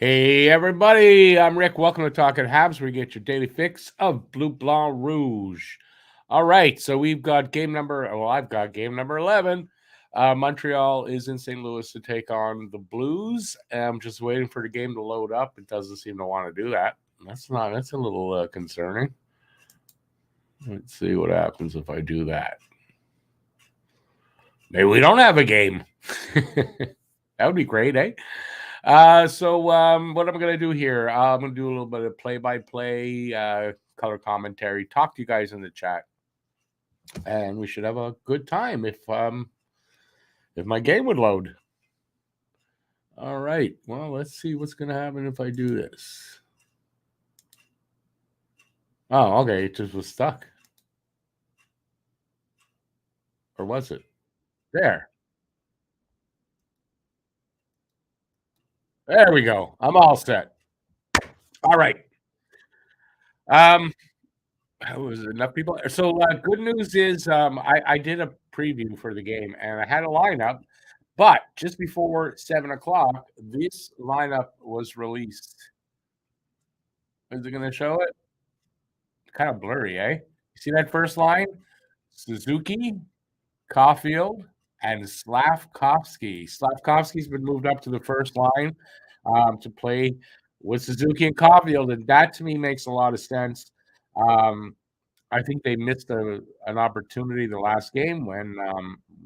Hey everybody, I'm Rick. Welcome to Talking Habs, where you get your daily fix of Bleu Blanc Rouge. All right, so I've got game number 11. Montreal is in St. Louis to take on the Blues. I'm just waiting for the game to load up. It doesn't seem to want to do that. That's a little concerning. Let's see what happens if I do that. Maybe we don't have a game. That would be great, eh? So what I'm going to do here, I'm going to do a little bit of play-by-play, color commentary, talk to you guys in the chat, and we should have a good time if my game would load. All right. Well, let's see what's going to happen if I do this. Oh, okay. It just was stuck. Or was it? There. There we go. I'm all set. All right. Was enough people? So good news is I did a preview for the game and I had a lineup, but just before 7:00, this lineup was released. Is it going to show it? Kind of blurry, eh? You see that first line? Suzuki, Caulfield, and Slavkovsky. Slavkovsky's been moved up to the first line to play with Suzuki and Caulfield, and that to me makes a lot of sense. I think they missed an opportunity the last game when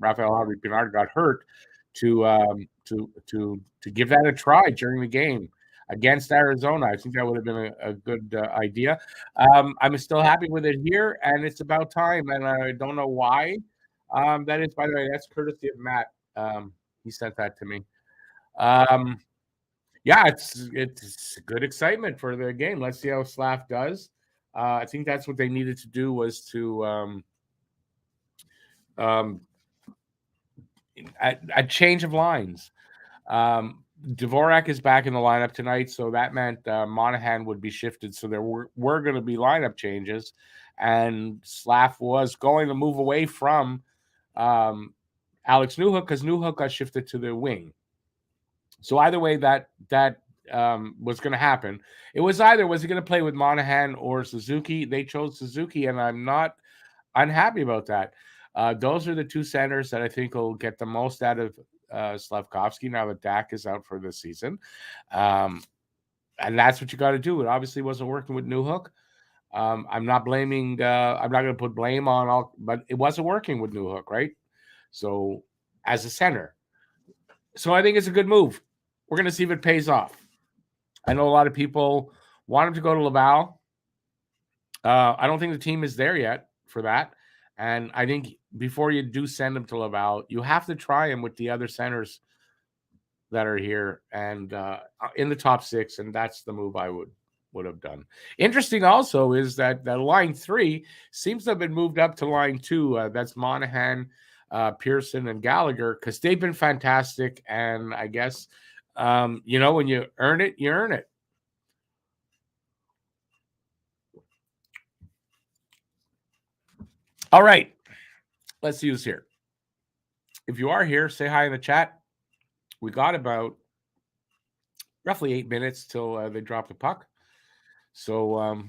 Rafael Harvey Pinard got hurt to give that a try during the game against Arizona. I think that would have been a good idea. I'm still happy with it here, and it's about time, and I don't know why. That is, by the way, that's courtesy of Matt. He sent that to me. Yeah, it's good excitement for the game. Let's see how Slav does. I think that's what they needed to do was to a change of lines. Dvorak is back in the lineup tonight, so that meant Monahan would be shifted. So there were going to be lineup changes, and Slav was going to move away from Alex Newhook because Newhook got shifted to the wing. So either way, that was going to happen. It was either was he going to play with Monahan or Suzuki? They chose Suzuki, and I'm not unhappy about that. Those are the two centers that I think will get the most out of Slavkovsky now that Dak is out for the season. And that's what you got to do. It obviously wasn't working with Newhook. I'm not blaming. I'm not going to put blame on all, but it wasn't working with Newhook, right? So as a center, so I think it's a good move. We're going to see if it pays off. I know a lot of people want him to go to Laval. I don't think the team is there yet for that. And I think before you do send him to Laval, you have to try him with the other centers that are here and in the top six. And that's the move I would have done. Interesting also is that line 3 seems to have been moved up to line 2. That's Monahan, Pearson, and Gallagher, because they've been fantastic. And I guess, when you earn it, you earn it. All right. Let's see who's here. If you are here, say hi in the chat. We got about roughly 8 minutes till they drop the puck. So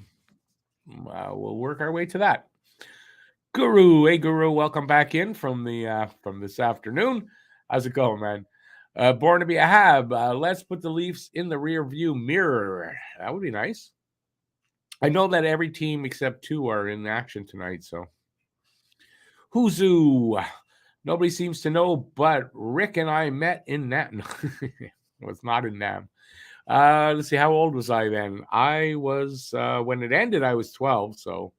we'll work our way to that. Guru, hey Guru, welcome back in from this afternoon. How's it going, man? Born to be a Hab. Let's put the Leafs in the rear view mirror. That would be nice. I know that every team except 2 are in action tonight, so. Huzu. Nobody seems to know, but Rick and I met in Nam. Well, it's not in Nam. Let's see, how old was I then? I was, when it ended, I was 12, so.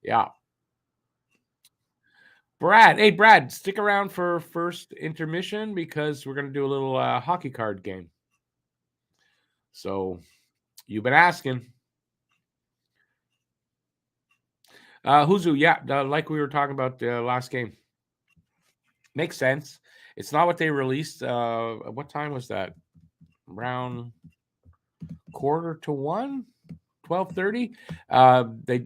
Yeah. Brad. Hey, Brad, stick around for first intermission because we're going to do a little hockey card game. So, you've been asking. Huzu, yeah, like we were talking about the last game. Makes sense. It's not what they released. What time was that? Around 1:45, 12:30.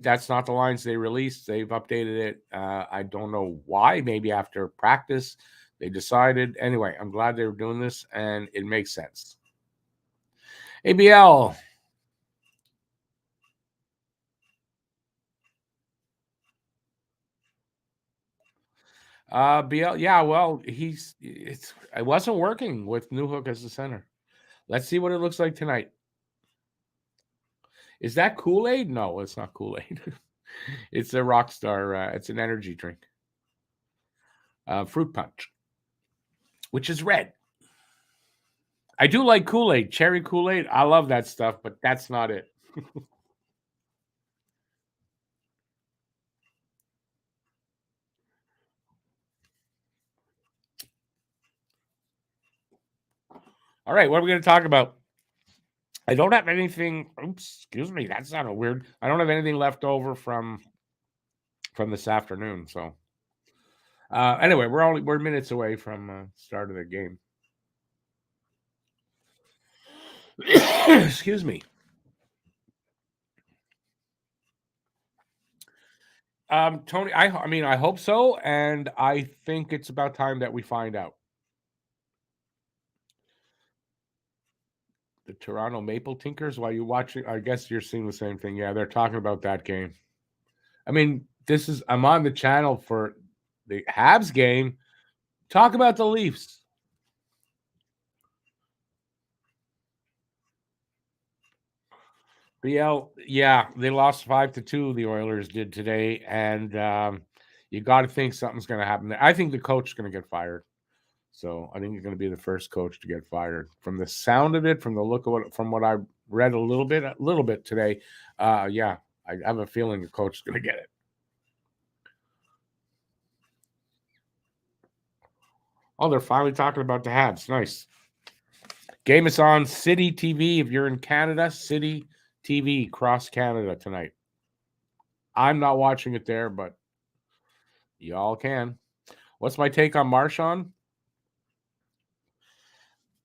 That's not the lines they released. They've updated it. I don't know why. Maybe after practice they decided. Anyway, I'm glad they were doing this, and it makes sense. ABL. BL, yeah, well, it wasn't working with Newhook as the center. Let's see what it looks like tonight. Is that Kool-Aid? No, it's not Kool-Aid. It's a Rockstar. It's an energy drink. Fruit punch, which is red. I do like Kool-Aid, cherry Kool-Aid. I love that stuff, but that's not it. All right, what are we going to talk about? I don't have anything. Oops, excuse me. That sounded weird. I don't have anything left over from this afternoon. So anyway, we're minutes away from start of the game. Excuse me. Tony, I mean, I hope so, and I think it's about time that we find out. The Toronto Maple Tinkers, while you watching, I guess you're seeing the same thing. Yeah, they're talking about that game. I mean, I'm on the channel for the Habs game. Talk about the Leafs. BL, yeah, they lost 5-2. The Oilers did today, and you got to think something's going to happen. I think the coach is going to get fired. So I think he's going to be the first coach to get fired. From the sound of it, from the look of it, from what I read a little bit today, yeah, I have a feeling the coach is going to get it. Oh, they're finally talking about the Habs. Nice. Game is on City TV. If you're in Canada, City TV, cross Canada tonight. I'm not watching it there, but y'all can. What's my take on Marchand?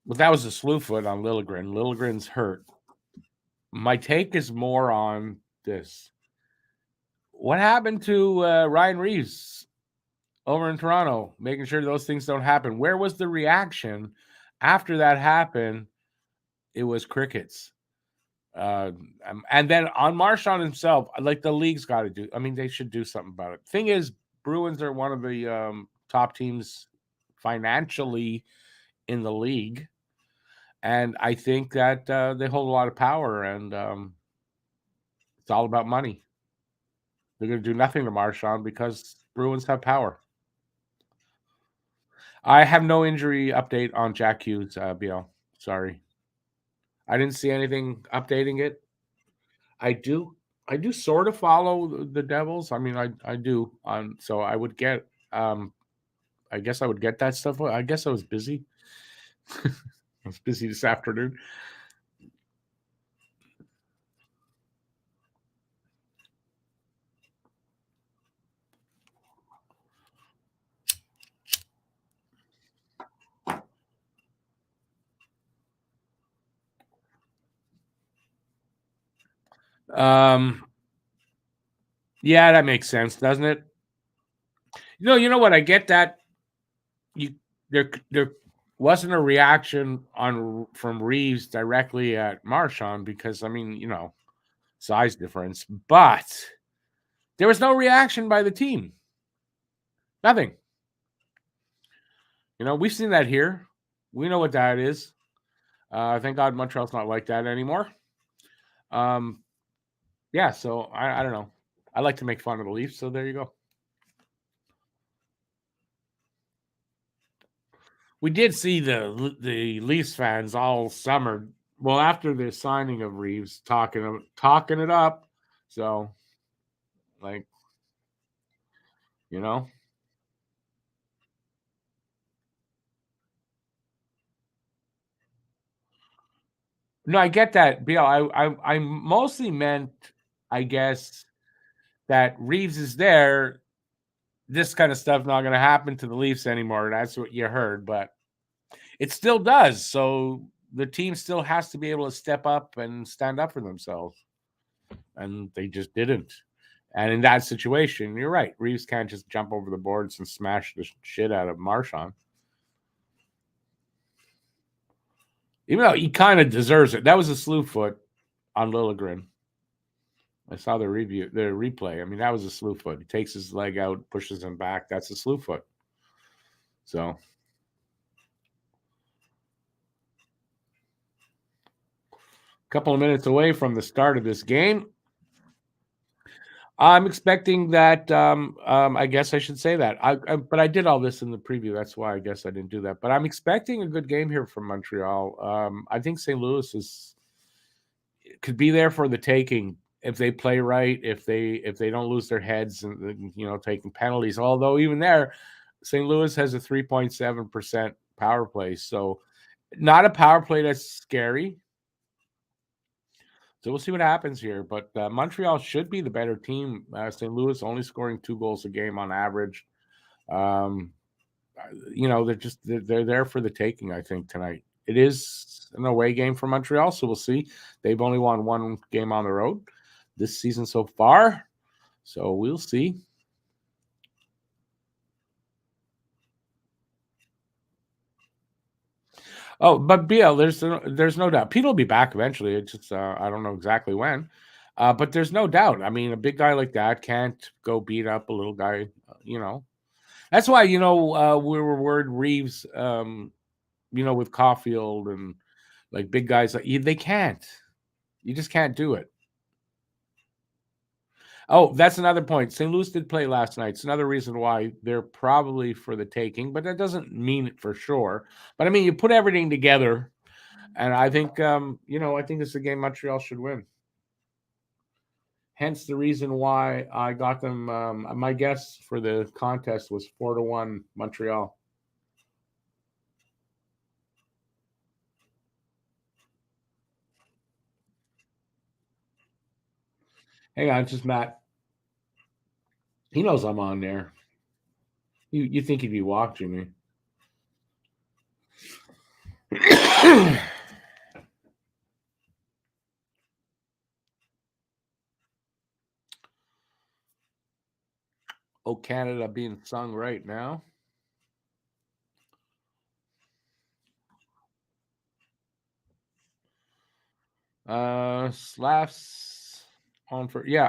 Well, that was a slew foot on Liljegren. Liljegren's hurt. My take is more on this. What happened to Ryan Reeves over in Toronto, making sure those things don't happen? Where was the reaction after that happened? It was crickets. And then on Marchand himself, like the league's got to do. I mean, they should do something about it. Thing is, Bruins are one of the top teams financially in the league, and I think that they hold a lot of power, and it's all about money. They're going to do nothing to Marchand because Bruins have power. I have no injury update on Jack Hughes, BL. Sorry. I didn't see anything updating it. I do sort of follow the Devils. I mean, I do. So I would get I guess I would get that stuff. I guess I was busy. I was busy this afternoon. Yeah, that makes sense, doesn't it? You know what? I get that. There wasn't a reaction from Reeves directly at Marchand because I mean, size difference, but there was no reaction by the team. Nothing. We've seen that here. We know what that is. Thank God Montreal's not like that anymore. Yeah, so I don't know. I like to make fun of the Leafs, so there you go. We did see the Leafs fans all summer. Well, after the signing of Reeves, talking it up. So, like, No, I get that, Bill. I mostly meant, I guess, that Reeves is there. This kind of stuff not going to happen to the Leafs anymore. That's what you heard, but it still does. So the team still has to be able to step up and stand up for themselves. And they just didn't. And in that situation, you're right. Reeves can't just jump over the boards and smash the shit out of Marchand. Even though he kind of deserves it. That was a slew foot on Liljegren. I saw the replay. I mean, that was a slew foot. He takes his leg out, pushes him back. That's a slew foot. So, a couple of minutes away from the start of this game. I'm expecting that. I guess I should say that. But I did all this in the preview. That's why I guess I didn't do that. But I'm expecting a good game here from Montreal. I think St. Louis could be there for the taking if they play right. If they don't lose their heads and taking penalties. Although even there, St. Louis has a 3.7% power play, so not a power play that's scary. So we'll see what happens here. But Montreal should be the better team. St. Louis only scoring 2 goals a game on average. They're there for the taking, I think, tonight. It is an away game for Montreal, so we'll see. They've only won 1 game on the road this season so far. So we'll see. Oh, but BL, there's no doubt. Pete will be back eventually. It's just I don't know exactly when. But there's no doubt. I mean, a big guy like that can't go beat up a little guy, That's why, we were worried Reeves, with Caulfield and like big guys. They can't. You just can't do it. Oh, that's another point. St. Louis did play last night. It's another reason why they're probably for the taking, but that doesn't mean it for sure. But I mean, you put everything together, and I think, I think this is a game Montreal should win. Hence the reason why I got them. My guess for the contest was 4-1 Montreal. Hang on, it's just Matt. He knows I'm on there. You think he'd be watching me? Oh, Canada being sung right now. Slavs on for you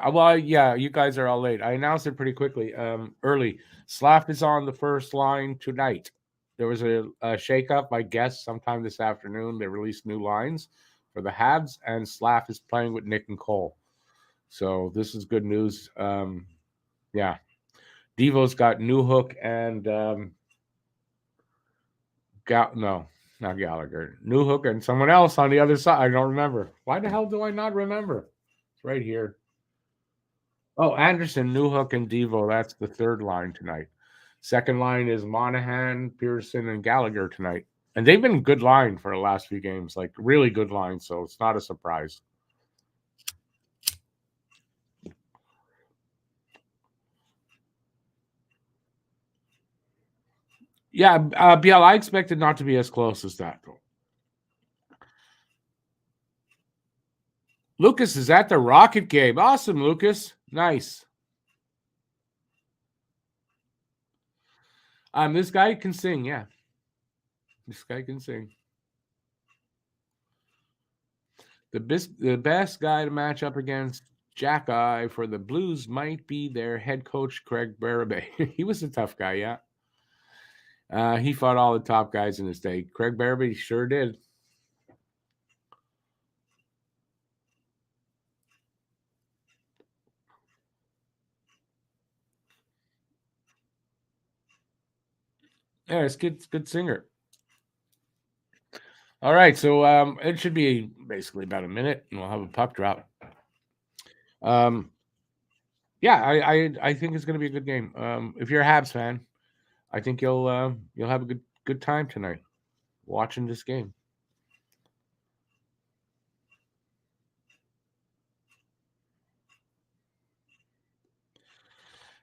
guys are all late. I announced it pretty quickly. Early. Slav is on the first line tonight. There was a shakeup, I guess, sometime this afternoon. They released new lines for the Habs, and Slav is playing with Nick and Cole. So this is good news. Yeah. Devo's got Newhook and not Gallagher. Newhook and someone else on the other side. I don't remember. Why the hell do I not remember? It's right here. Oh, Anderson, Newhook, and Devo. That's the third line tonight. Second line is Monahan, Pearson, and Gallagher tonight. And they've been good line for the last few games, like really good line. So it's not a surprise. Yeah, BL, I expected not to be as close as that, though. Lucas is at the Rocket game. Awesome, Lucas. Nice. This guy can sing, yeah. This guy can sing. The best guy to match up against Jack Eye for the Blues might be their head coach, Craig Berube. He was a tough guy, yeah. He fought all the top guys in his day. Craig Berube sure did. Yeah, it's good singer. All right, so it should be basically about a minute, and we'll have a puck drop. Yeah, I think it's going to be a good game. If you're a Habs fan, I think you'll have a good time tonight watching this game.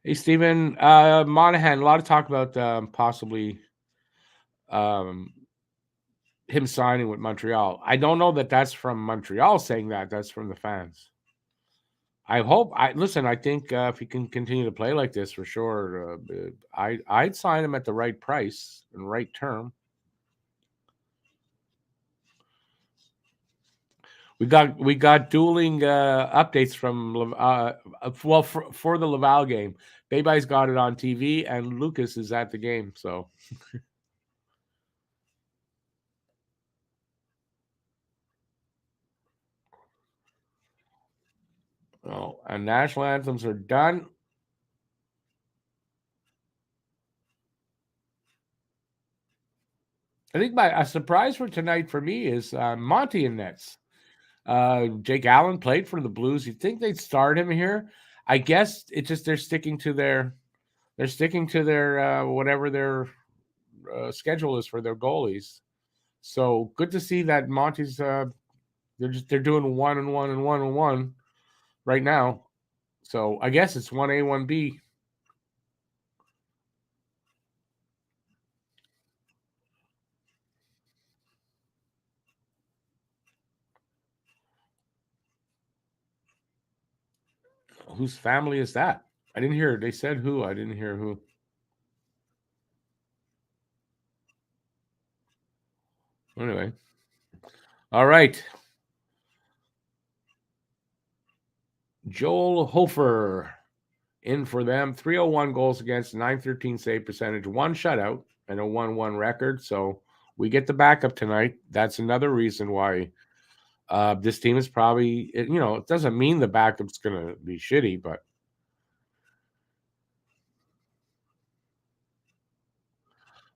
Hey, Steven, Monahan, a lot of talk about possibly him signing with Montreal. I don't know that that's from Montreal saying that. That's from the fans. I hope. I think if he can continue to play like this, for sure, I'd sign him at the right price and right term. We got dueling updates from for the Laval game. Bayby's got it on TV, and Lucas is at the game. So, oh, and national anthems are done. I think a surprise for tonight for me is Monty in nets. Jake Allen played for the Blues. You'd think they'd start him here. I guess it just they're sticking to their whatever their schedule is for their goalies. So good to see that Monty's they're doing 1-1 and 1-1 right now. So I guess it's 1A 1B. Whose family is that? I didn't hear. They said who. I didn't hear who. Anyway. All right. Joel Hofer in for them. 301 goals against, 913 save percentage, one shutout, and a 1-1 record. So we get the backup tonight. That's another reason why this team is probably, it doesn't mean the backup's going to be shitty, but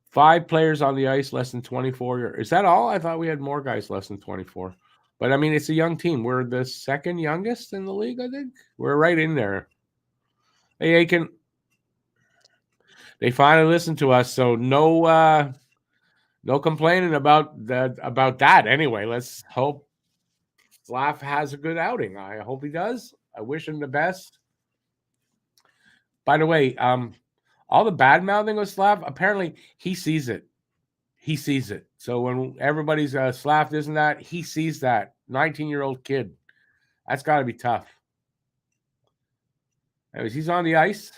5 players on the ice, less than 24. Is that all? I thought we had more guys less than 24. But I mean, it's a young team. We're the second youngest in the league, I think. We're right in there. Hey, Aiken. They finally listened to us, so no complaining about that. Anyway, let's hope Slav has a good outing. I hope he does. I wish him the best. By the way, all the bad mouthing of Slav, apparently he sees it. He sees it. So when everybody's Slav this and that, he sees that 19-year-old kid. That's got to be tough. Anyways, he's on the ice.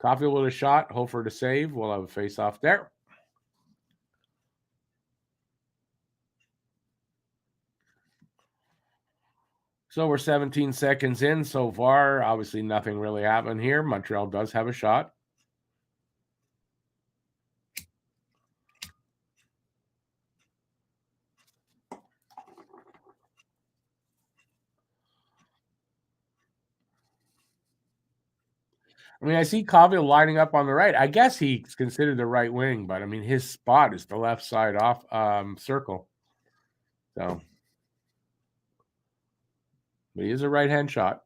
Caulfield with a shot. Hofer to save. We'll have a face-off there. So we're 17 seconds in so far. Obviously, nothing really happened here. Montreal does have a shot. I mean, I see Caulfield lining up on the right. I guess he's considered the right wing, but I mean, his spot is the left side off circle. So, but he is a right-hand shot.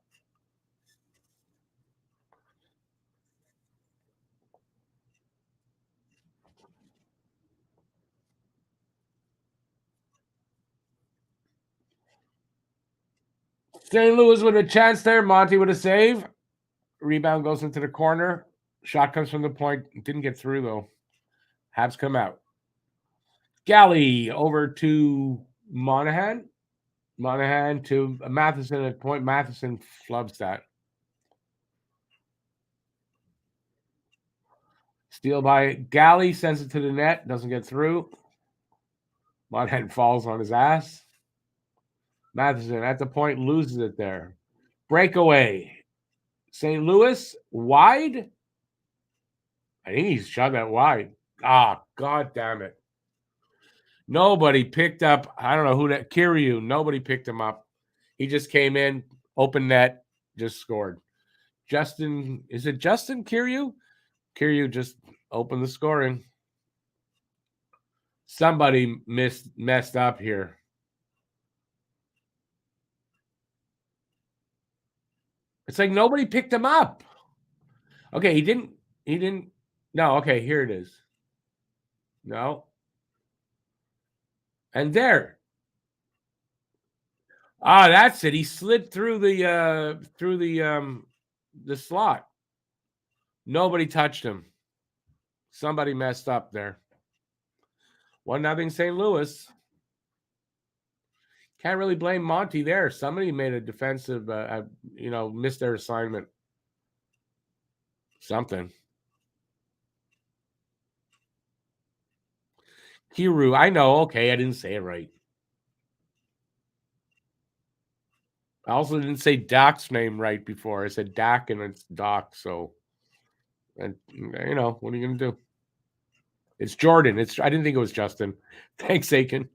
St. Louis with a chance there. Monty with a save. Rebound goes into the corner. Shot comes from the point. Didn't get through, though. Habs come out. Galley over to Monahan. Monahan to Matheson at point. Matheson flubs that. Steal by Galley. Sends it to the net. Doesn't get through. Monahan falls on his ass. Matheson at the point loses it there. Breakaway. St. Louis wide. I think he's shot that wide. God damn it. Nobody picked up. I don't know who that. Kiryu. Nobody picked him up. He just came in, open net, just scored. Is it Justin Kiryu? Kiryu just opened the scoring. Somebody messed up here. It's like nobody picked him up. Okay, he didn't. No, okay, here it is. No. And there. That's it. He slid through the slot. Nobody touched him. Somebody messed up there. 1-0 St. Louis. Can't really blame Monty there. Somebody made a defensive, missed their assignment. Something. Kiru, I know. Okay, I didn't say it right. I also didn't say Doc's name right before. I said Dak and it's Doc. So, and what are you gonna do? It's Jordan. I didn't think it was Justin. Thanks, Aiken.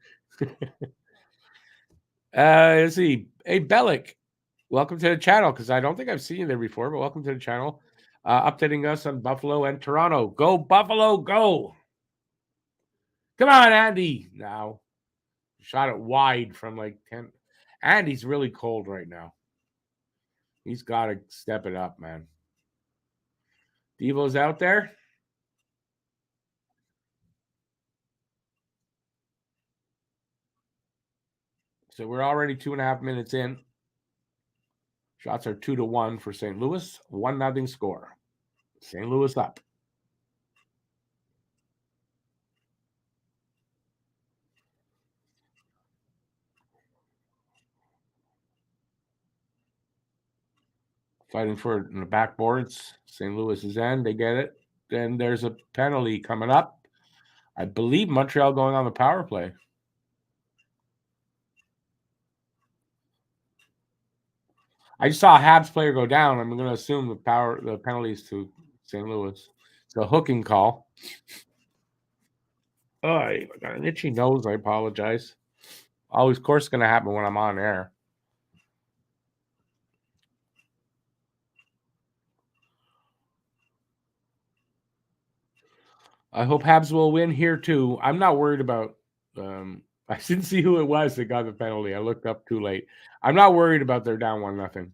Let's see. Hey, Bellic, welcome to the channel because I don't think I've seen you there before, but welcome to the channel. Updating us on Buffalo and Toronto. Go Buffalo, go! Come on, Andy. Now, shot it wide from like 10. Andy's really cold right now. He's got to step it up, man. Devo's out there. So we're already 2.5 minutes in. Shots are 2-1 for St. Louis. 1-0 score. St. Louis up. Fighting for it in the backboards. St. Louis is in. They get it. Then there's a penalty coming up. I believe Montreal going on the power play. I just saw a Habs player go down. I'm going to assume the penalties to St. Louis. It's a hooking call. Oh, I got an itchy nose. I apologize. Always, of course, going to happen when I'm on air. I hope Habs will win here too. I'm not worried about. I didn't see who it was that got the penalty. I looked up too late. I'm not worried about their down 1-0.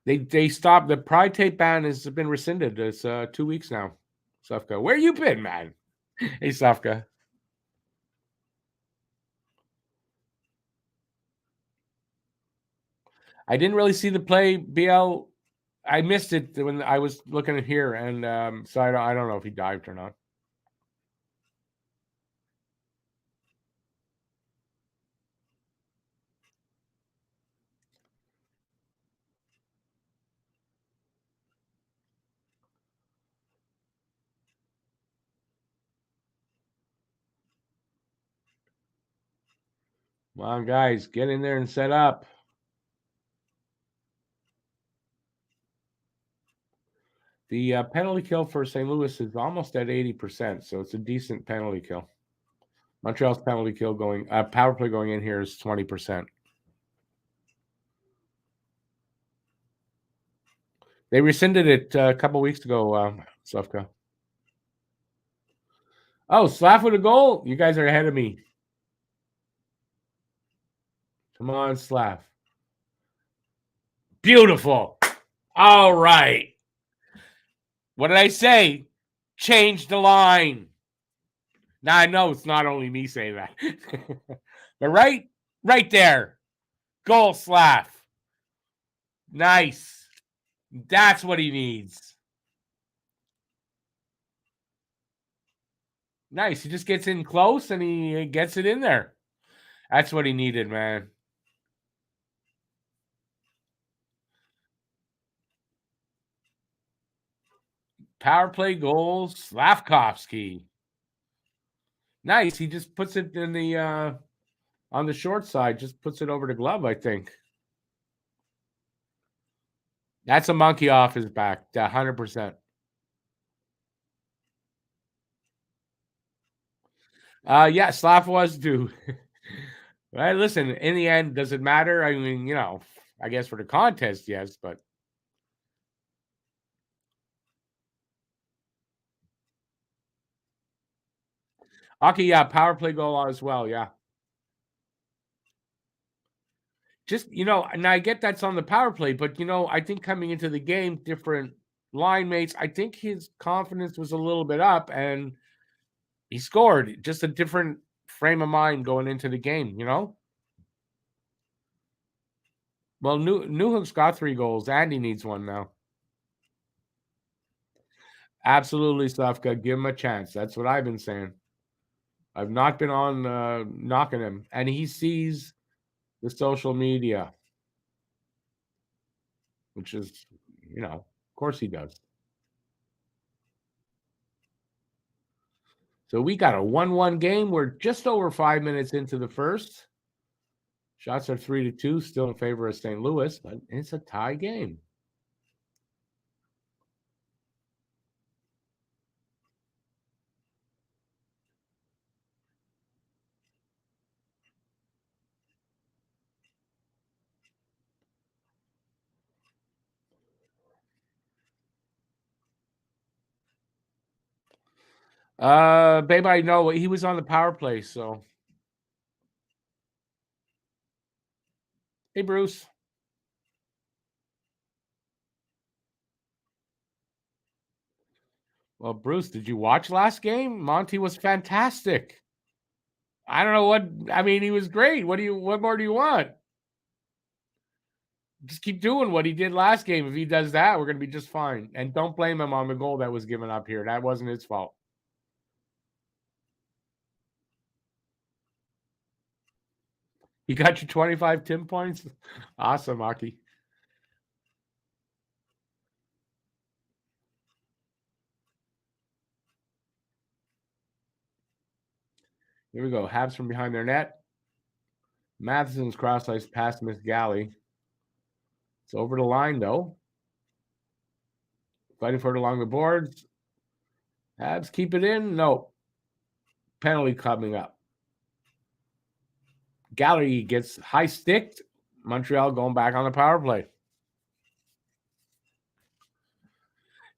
They stopped. The Pride tape ban has been rescinded. It's 2 weeks now. Sufka, where you been, man? Hey, Sufka. I didn't really see the play, BL. I missed it when I was looking at here, and so I don't know if he dived or not. Come on, guys, get in there and set up. The penalty kill for St. Louis is almost at 80%, so it's a decent penalty kill. Montreal's penalty kill power play going in here is 20%. They rescinded it a couple weeks ago, Sufka. Oh, Slav with a goal. You guys are ahead of me. Come on, Slav. Beautiful. All right. What did I say? Change the line. Now I know it's not only me saying that. But right there. Goal, Slav. Nice. That's what he needs. Nice. He just gets in close and he gets it in there. That's what he needed, man. Power play goals, Slavkovsky. Nice. He just puts it in the on the short side, just puts it over the glove, I think. That's a monkey off his back, 100%. Yeah, Slav was due. Right, listen, in the end, does it matter? I mean, I guess for the contest, yes, but okay, yeah, power play goal as well, yeah. Just, and I get that's on the power play, but I think coming into the game, different line mates, I think his confidence was a little bit up and he scored. Just a different frame of mind going into the game, Well, Newhook's got 3 goals. Andy needs one now. Absolutely, Slavka. Give him a chance. That's what I've been saying. I've not been on knocking him, and he sees the social media, which is, of course he does. So we got a 1-1 game. We're just over 5 minutes into the first. Shots are 3-2, still in favor of St. Louis, but it's a tie game. Babe, I know he was on the power play, so. Hey, Bruce. Well, Bruce, did you watch last game? Monty was fantastic. I don't know what I mean. He was great. What more do you want? Just keep doing what he did last game. If he does that, we're gonna be just fine. And don't blame him on the goal that was given up here. That wasn't his fault. You got your 25 Tim points? Awesome, Aki. Here we go. Habs from behind their net. Matheson's cross ice past Miss Galley. It's over the line, though. Fighting for it along the boards. Habs keep it in. No. Penalty coming up. Gallery gets high sticked. Montreal going back on the power play.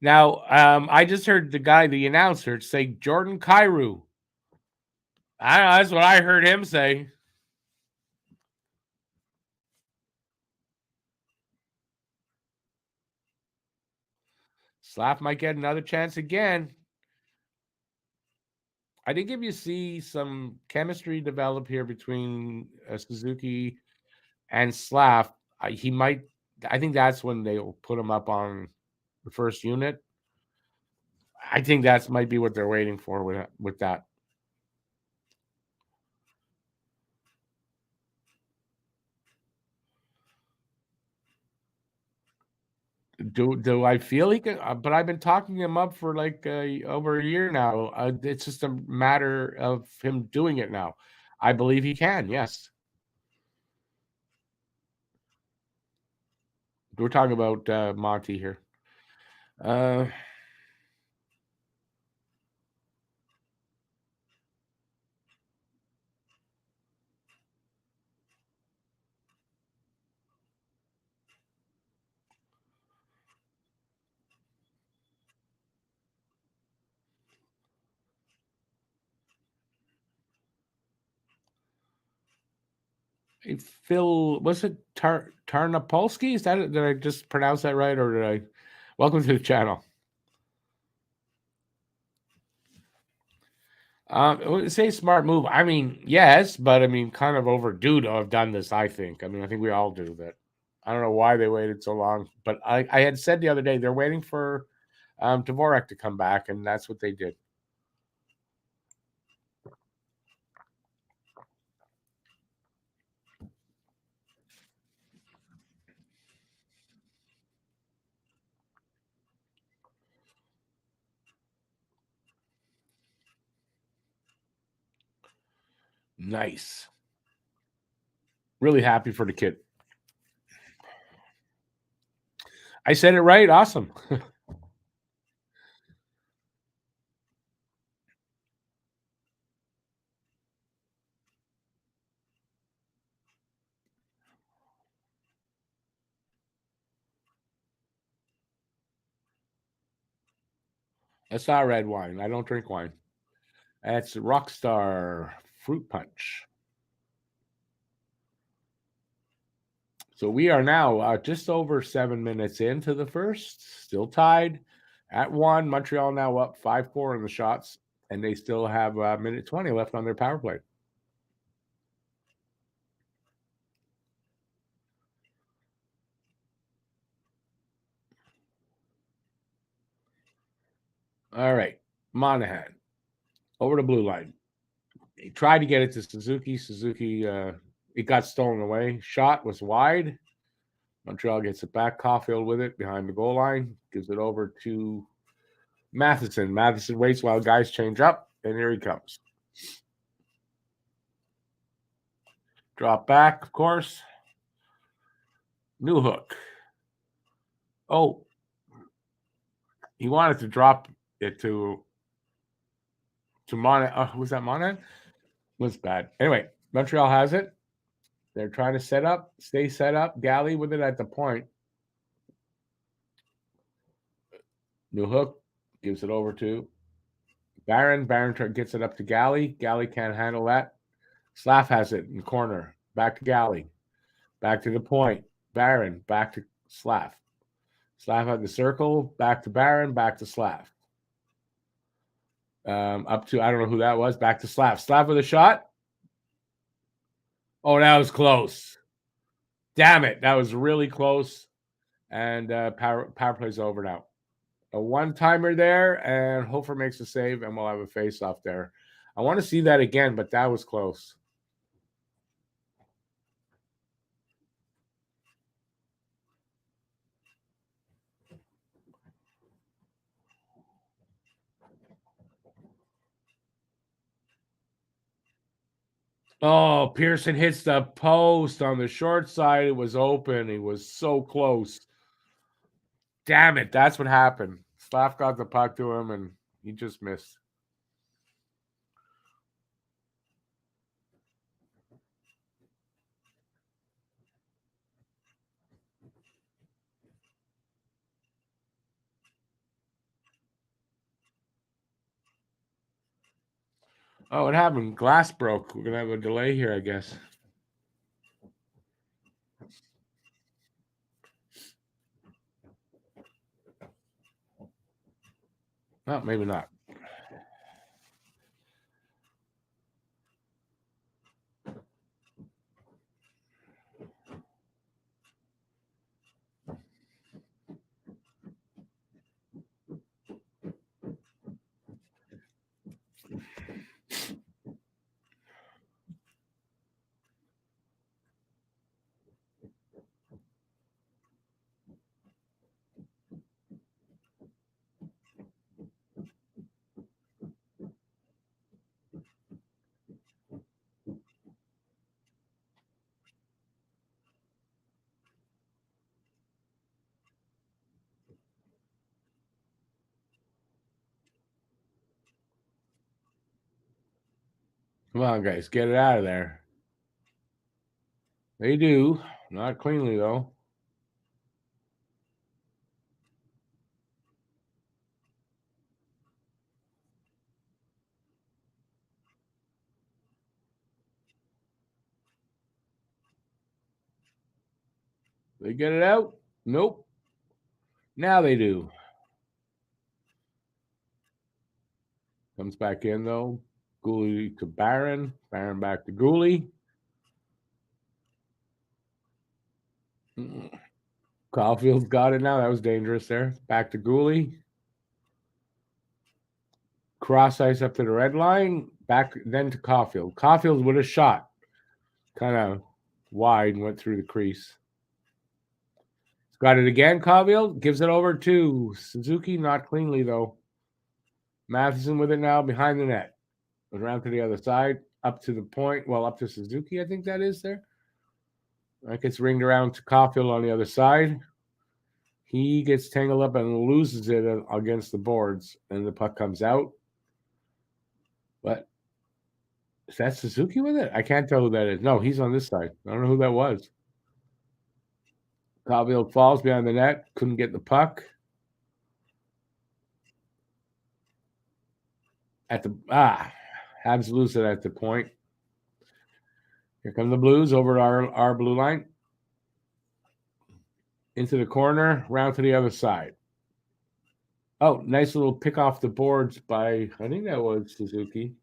Now, I just heard the announcer, say Jordan Kyrou. I don't know, that's what I heard him say. Slap might get another chance again. I think if you see some chemistry develop here between Suzuki and Slav, he might. I think that's when they'll put him up on the first unit. I think that might be what they're waiting for with that. Do I feel he can? But I've been talking him up for like over a year now. It's just a matter of him doing it now. I believe he can. Yes, we're talking about Monty here. Phil, was it Tarnopolsky? Is that it? Did I just pronounce that right, or did I? Welcome to the channel. Say smart move. I mean, yes, but I mean, kind of overdue to have done this. I think. I think we all do that. I don't know why they waited so long, but I had said the other day they're waiting for Dvorak to come back, and that's what they did. Nice. Really happy for the kid. I said it right. Awesome. That's not red wine. I don't drink wine. That's Rockstar Fruit Punch. So we are now just over 7 minutes into the first, still tied at 1. Montreal now up 5-4 in the shots, and they still have a minute 20 left on their power play. All right, Monahan over the blue line. He tried to get it to Suzuki. Suzuki, it got stolen away. Shot was wide. Montreal gets it back. Caulfield with it behind the goal line. Gives it over to Matheson. Matheson waits while guys change up. And here he comes. Drop back, of course. New hook. Oh, he wanted to drop it to Monahan. Was that Monahan? Was bad. Anyway, Montreal has it. They're trying to stay set up. Galley with it at the point. New hook, gives it over to Barron. Barron gets it up to Galley. Galley can't handle that. Slav has it in the corner. Back to Galley. Back to the point. Barron. Back to Slav. Slav had the circle. Back to Barron. Back to Slav. Up to, I don't know who that was. Back to Slav. Slav with a shot. Oh, that was close. Damn it. That was really close. And power play's over now. A one-timer there, and Hofer makes a save, and we'll have a face-off there. I want to see that again, but that was close. Oh, Pearson hits the post on the short side. It was open. He was so close. Damn it. That's what happened. Slav got the puck to him, and he just missed. Oh, what happened? Glass broke. We're going to have a delay here, I guess. Oh, maybe not. Come on, guys. Get it out of there. They do. Not cleanly, though. They get it out? Nope. Now they do. Comes back in, though. Gooley to Barron. Barron back to Gooley. Caulfield's got it now. That was dangerous there. Back to Gooley. Cross ice up to the red line. Back then to Caulfield. Caulfield with a shot. Kind of wide and went through the crease. Got it again, Caulfield. Gives it over to Suzuki. Not cleanly, though. Matheson with it now behind the net. Around to the other side. Up to the point. Well, up to Suzuki, I think that is there. That gets ringed around to Caulfield on the other side. He gets tangled up and loses it against the boards, and the puck comes out. But is that Suzuki with it? I can't tell who that is. No, he's on this side. I don't know who that was. Caulfield falls behind the net. Couldn't get the puck. Habs lose it at the point. Here come the Blues over our blue line. Into the corner, round to the other side. Oh, nice little pick off the boards by, I think that was Suzuki.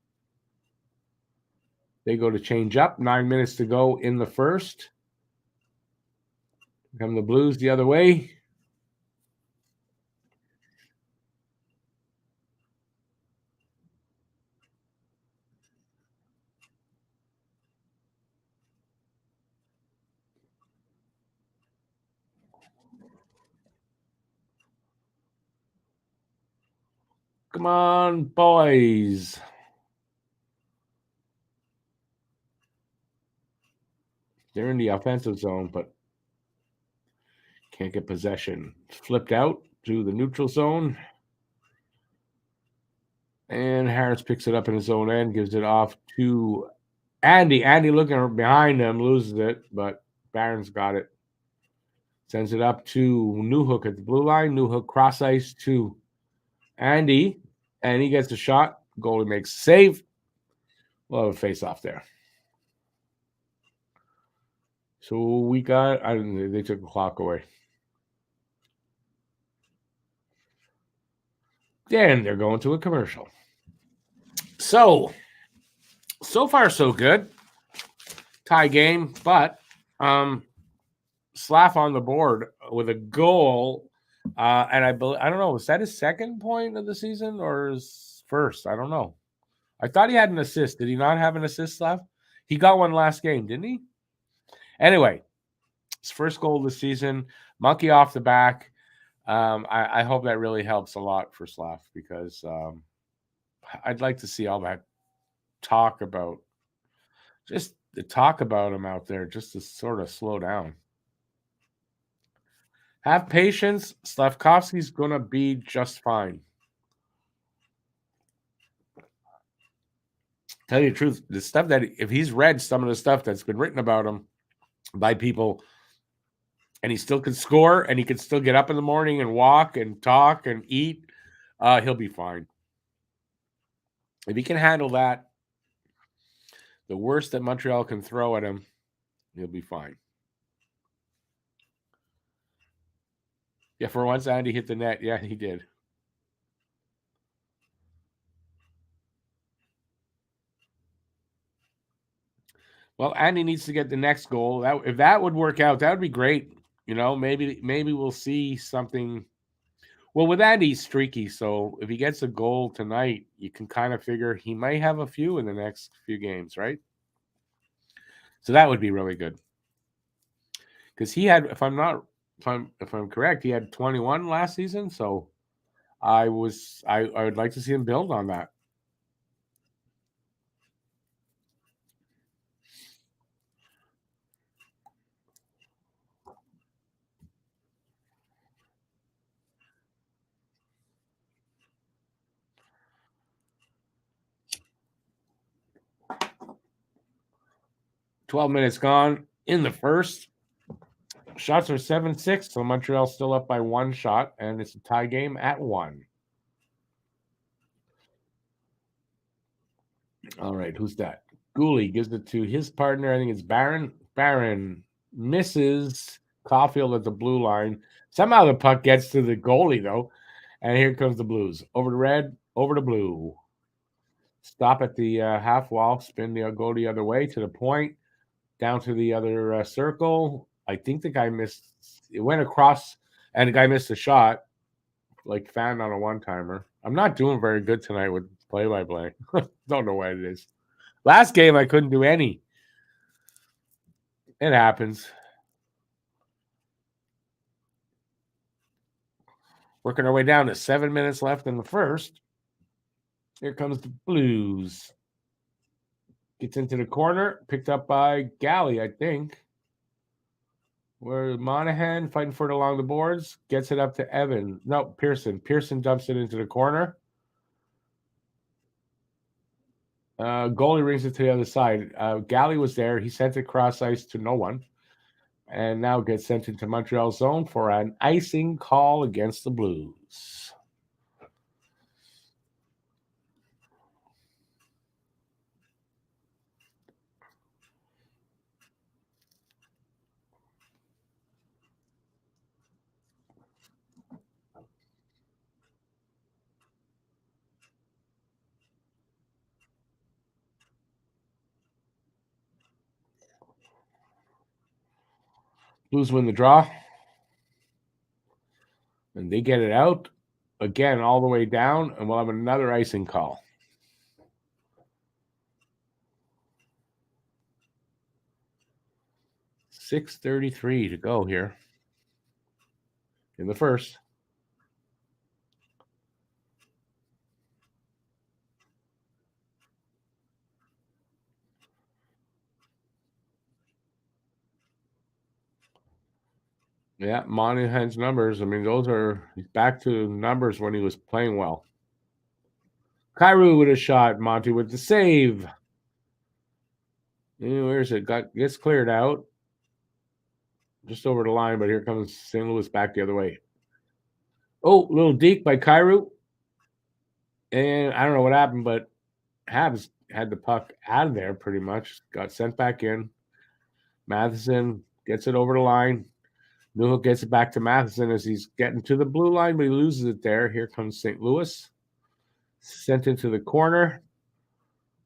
They go to change up. 9 minutes to go in the first. Here come the Blues the other way. Come on, boys. They're in the offensive zone, but can't get possession. Flipped out to the neutral zone. And Harris picks it up in his own end, gives it off to Andy. Andy looking behind him, loses it, but Barron's got it. Sends it up to Newhook at the blue line. Newhook cross ice to Andy, and he gets the shot. Goalie makes a save. We'll have a face off there. So we got, they took the clock away. Then they're going to a commercial. So far so good. Tie game, but Slav on the board with a goal. And I don't know, was that his second point of the season or his first? I don't know. I thought he had an assist. Did he not have an assist, Slav? He got one last game, didn't he? Anyway, his first goal of the season, monkey off the back. I hope that really helps a lot for Slav because I'd like to see all that talk about, just the talk about him out there, just to sort of slow down. Have patience. Slavkovsky's going to be just fine. Tell you the truth, the stuff that, if he's read some of the stuff that's been written about him by people, and he still can score, and he can still get up in the morning and walk and talk and eat, he'll be fine. If he can handle that, the worst that Montreal can throw at him, he'll be fine. Yeah, for once, Andy hit the net. Yeah, he did. Well, Andy needs to get the next goal. If that would work out, that would be great. You know, maybe we'll see something. Well, with Andy, he's streaky. So if he gets a goal tonight, you can kind of figure he might have a few in the next few games, right? So that would be really good. Because he had, if I'm correct, he had 21 last season. So I would like to see him build on that. $12 gone in the first. Shots are 7-6, so Montreal's still up by one shot, and it's a tie game at 1. All right, who's that? Gooley gives it to his partner. I think it's Barron. Barron misses Caulfield at the blue line. Somehow the puck gets to the goalie, though, and here comes the Blues. Over to red, over to blue. Stop at the half wall, spin the goal the other way to the point, down to the other circle. I think the guy missed. It went across, and the guy missed a shot, like fan on a one-timer. I'm not doing very good tonight with play-by-play. Don't know what it is. Last game, I couldn't do any. It happens. Working our way down to 7 minutes left in the first. Here comes the Blues. Gets into the corner, picked up by Galley, I think. Where Monahan fighting for it along the boards, gets it up to Evan. No, Pearson. Pearson dumps it into the corner. Goalie rings it to the other side. Galley was there. He sent it cross ice to no one. And now gets sent into Montreal zone for an icing call against the Blues. Blues win the draw. And they get it out again all the way down, and we'll have another icing call. .633 to go here in the first. Yeah, Monahan's numbers. I mean, those are back to numbers when he was playing well. Kyrou with a shot. Monty with the save. Where's it? Gets cleared out. Just over the line, but here comes St. Louis back the other way. Oh, little deke by Kyrou. And I don't know what happened, but Habs had the puck out of there pretty much. Got sent back in. Matheson gets it over the line. Newhook gets it back to Matheson as he's getting to the blue line, but he loses it there. Here comes St. Louis. Sent into the corner.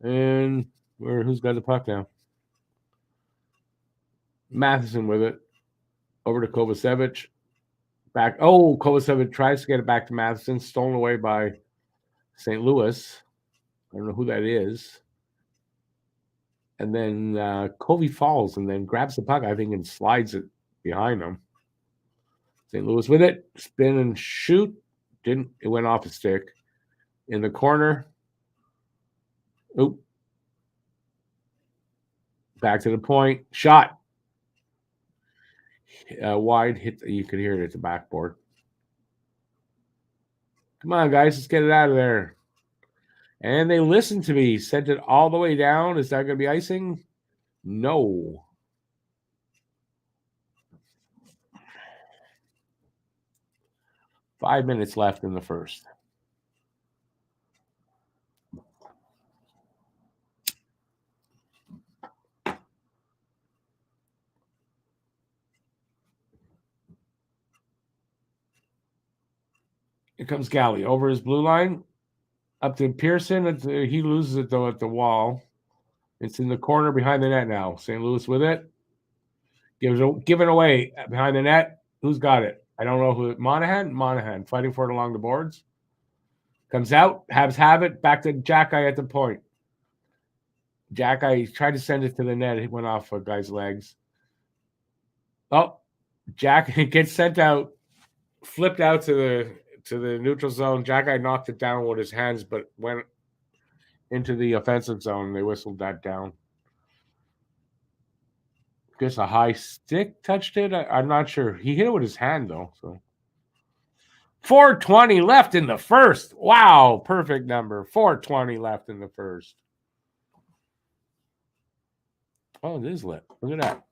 And who's got the puck now? Matheson with it. Over to Kovacevic. Back. Oh, Kovacevic tries to get it back to Matheson. Stolen away by St. Louis. I don't know who that is. And then Covey falls and then grabs the puck, I think, and slides it behind him. St. Louis with it. Spin and shoot. Didn't. It went off a stick. In the corner. Oop. Back to the point. Shot. Wide hit. You could hear it at the backboard. Come on, guys. Let's get it out of there. And they listened to me. Sent it all the way down. Is that going to be icing? No. Five minutes left in the first. Here comes Galley over his blue line. Up to Pearson. He loses it, though, at the wall. It's in the corner behind the net now. St. Louis with it. Give it away behind the net. Who's got it? I don't know who. Monahan fighting for it along the boards. Comes out. Habs have it. Back to Jack-Eye at the point. Jack-Eye tried to send it to the net. It went off a guy's legs. Oh, Jack gets sent out. Flipped out to the neutral zone. Jack-Eye knocked it down with his hands, but went into the offensive zone. They whistled that down. Guess a high stick touched it. I'm not sure. He hit it with his hand, though. So 4:20 left in the first. Wow, perfect number. 4:20 left in the first. Oh, it is lit. Look at that.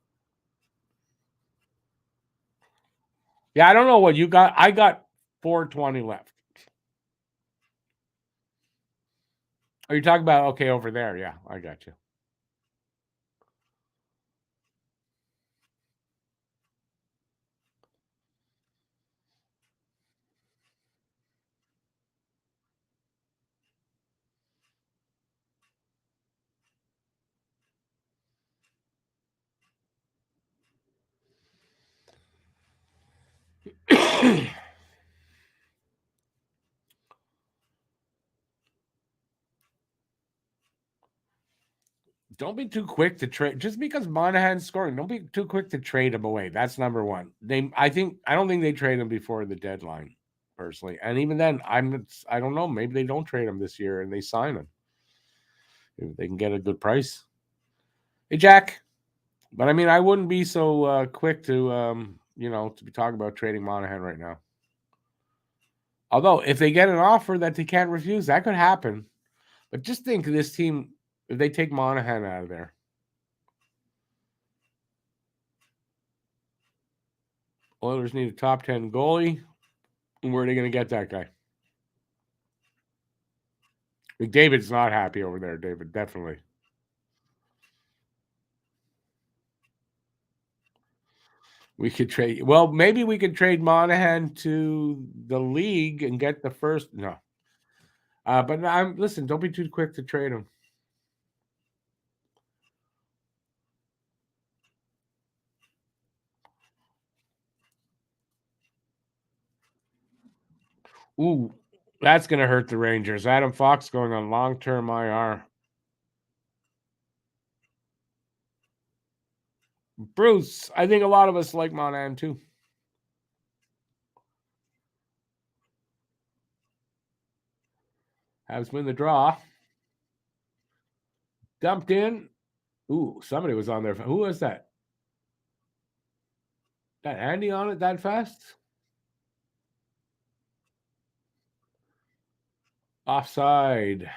Yeah, I don't know what you got. I got 4:20 left. Are you talking about, okay, over there? Yeah, I got you. Don't be too quick to trade. Just because Monahan's scoring, don't be too quick to trade him away. That's number one. I don't think they trade him before the deadline, personally. And even then, I don't know. Maybe they don't trade him this year and they sign him if they can get a good price. Hey, Jack. But I mean, I wouldn't be so quick to to be talking about trading Monahan right now. Although, if they get an offer that they can't refuse, that could happen. But just think of this team if they take Monahan out of there. Oilers need a top 10 goalie. Where are they going to get that guy? David's not happy over there, David, definitely. We could trade. Well, maybe we could trade Monahan to the league and get the first. No. But listen, don't be too quick to trade him. Ooh, that's going to hurt the Rangers. Adam Fox going on long-term IR. Bruce, I think a lot of us like Monahan too. Habs win the draw. Dumped in. Ooh, somebody was on there. Who was that? Got Andy on it that fast? Offside.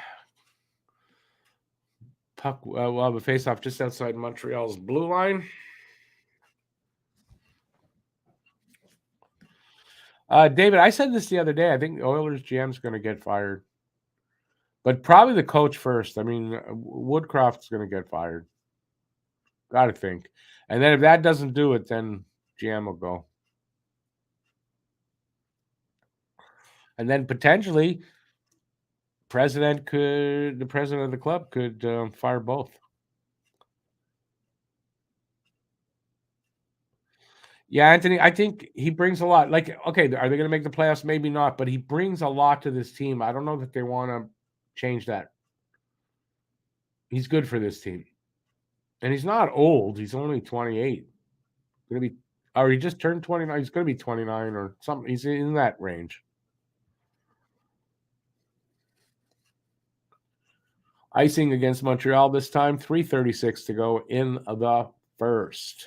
Puck will have a face-off just outside Montreal's blue line. David, I said this the other day. I think the Oilers GM's going to get fired. But probably the coach first. I mean, Woodcroft's going to get fired. Got to think. And then if that doesn't do it, then GM will go. And then potentially the president of the club could fire both. Yeah, Anthony, I think he brings a lot. Like, okay, are they going to make the playoffs? Maybe not, but he brings a lot to this team. I don't know that they want to change that. He's good for this team. And he's not old. He's only 28. Going to be, or he just turned 29. He's going to be 29 or something. He's in that range. Icing against Montreal this time. 3:36 to go in the first.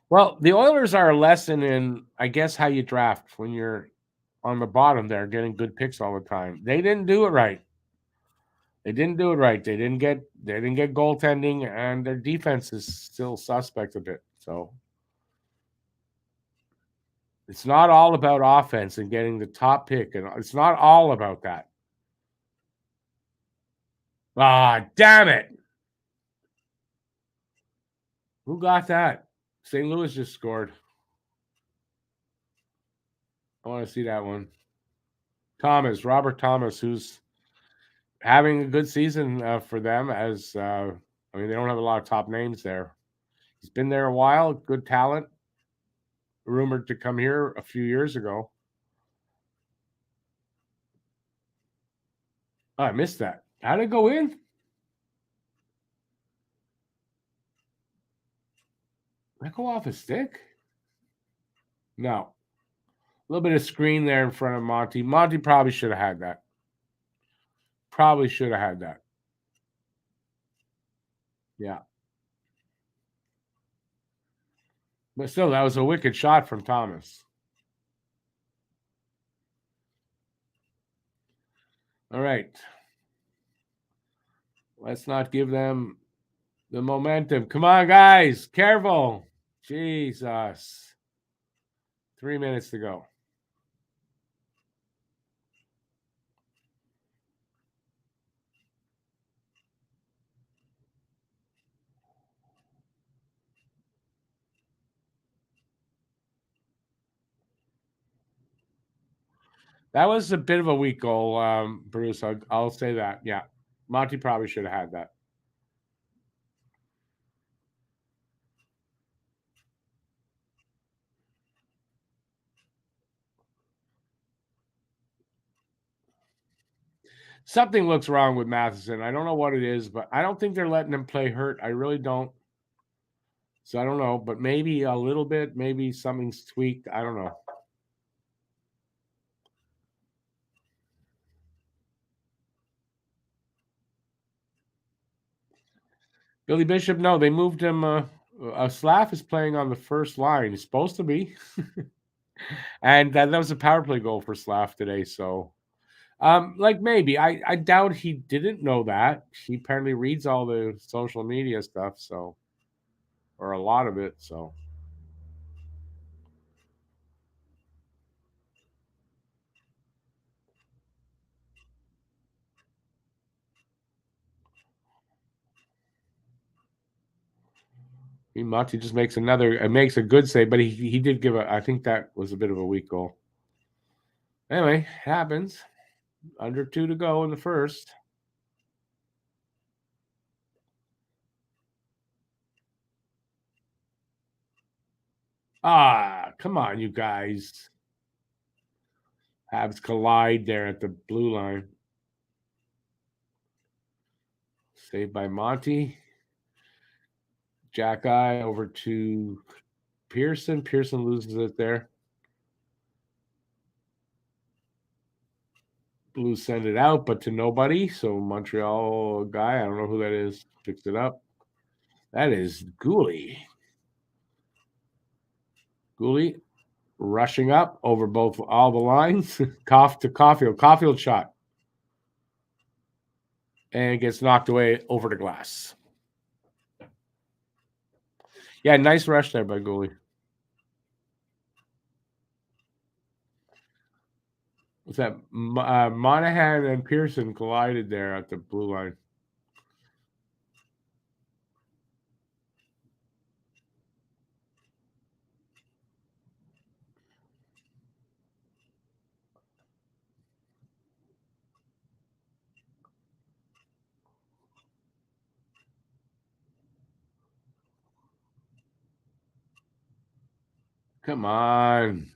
Well, the Oilers are a lesson in, I guess, how you draft when you're on the bottom there, getting good picks all the time. They didn't do it right. They didn't get goaltending, and their defense is still suspect a bit. So it's not all about offense and getting the top pick, and it's not all about that. Ah, damn it! Who got that? St. Louis just scored. I want to see that one. Robert Thomas, who's having a good season for them. As I mean, they don't have a lot of top names there. He's been there a while. Good talent. Rumored to come here a few years ago. Oh, I missed that. How did it go in? Did that go off a stick? No. A little bit of screen there in front of Monty. Monty probably should have had that. Probably should have had that. Yeah. But still, that was a wicked shot from Thomas. All right. Let's not give them the momentum. Come on, guys. Careful. Jesus. 3 minutes to go. That was a bit of a weak goal, Bruce. I'll say that. Yeah. Monty probably should have had that. Something looks wrong with Matheson. I don't know what it is, but I don't think they're letting him play hurt. I really don't. So I don't know, but maybe a little bit, maybe something's tweaked. I don't know. Billy Bishop, no, they moved him. Slav is playing on the first line. He's supposed to be. And that was a power play goal for Slav today. So, like maybe. I doubt he didn't know that. He apparently reads all the social media stuff, so, or a lot of it. So, Monty just makes makes a good save, but he did give I think that was a bit of a weak goal. Anyway, happens. Under 2 to go in the first. Ah, come on, you guys. Habs collide there at the blue line. Saved by Monty. Jack Eye over to Pearson. Pearson loses it there. Blues send it out, but to nobody. So Montreal guy, I don't know who that is, picked it up. That is Gooley. Gooley rushing up over all the lines. Cough to Caulfield. Caulfield shot. And gets knocked away over the glass. Yeah, nice rush there by Gooley. What's that? Monahan and Pearson collided there at the blue line. Come on.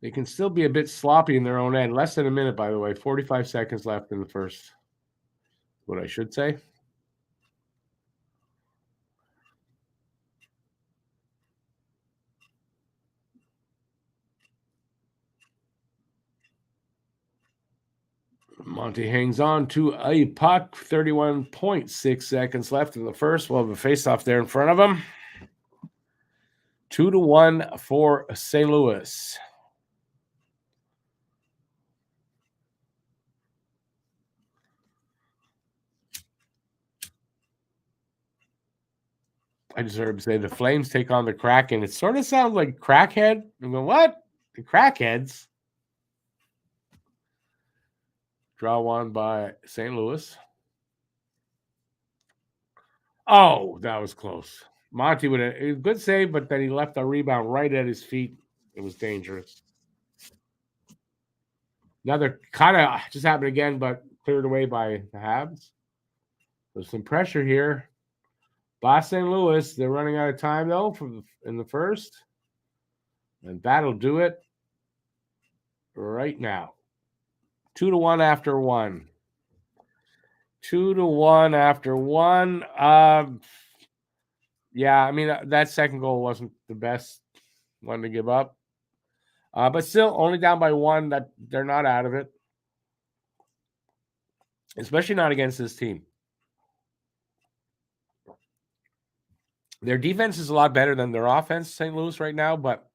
They can still be a bit sloppy in their own end. Less than a minute, by the way. 45 seconds left in the first. What I should say. Monty hangs on to a puck. 31.6 seconds left in the first. We'll have a face-off there in front of him. 2-1 for St. Louis. I deserve to say the Flames take on the Kraken. It sort of sounds like crackhead. I go, what? The Crackheads? Draw one by St. Louis. Oh, that was close. Monty with a good save, but then he left a rebound right at his feet. It was dangerous. Another kind of just happened again, but cleared away by the Habs. There's some pressure here. By St. Louis, they're running out of time though in the first, and that'll do it right now. 2-1 after one. 2-1 after one. Yeah, I mean that second goal wasn't the best one to give up, but still only down by one. That they're not out of it, especially not against this team. Their defense is a lot better than their offense, St. Louis, right now, but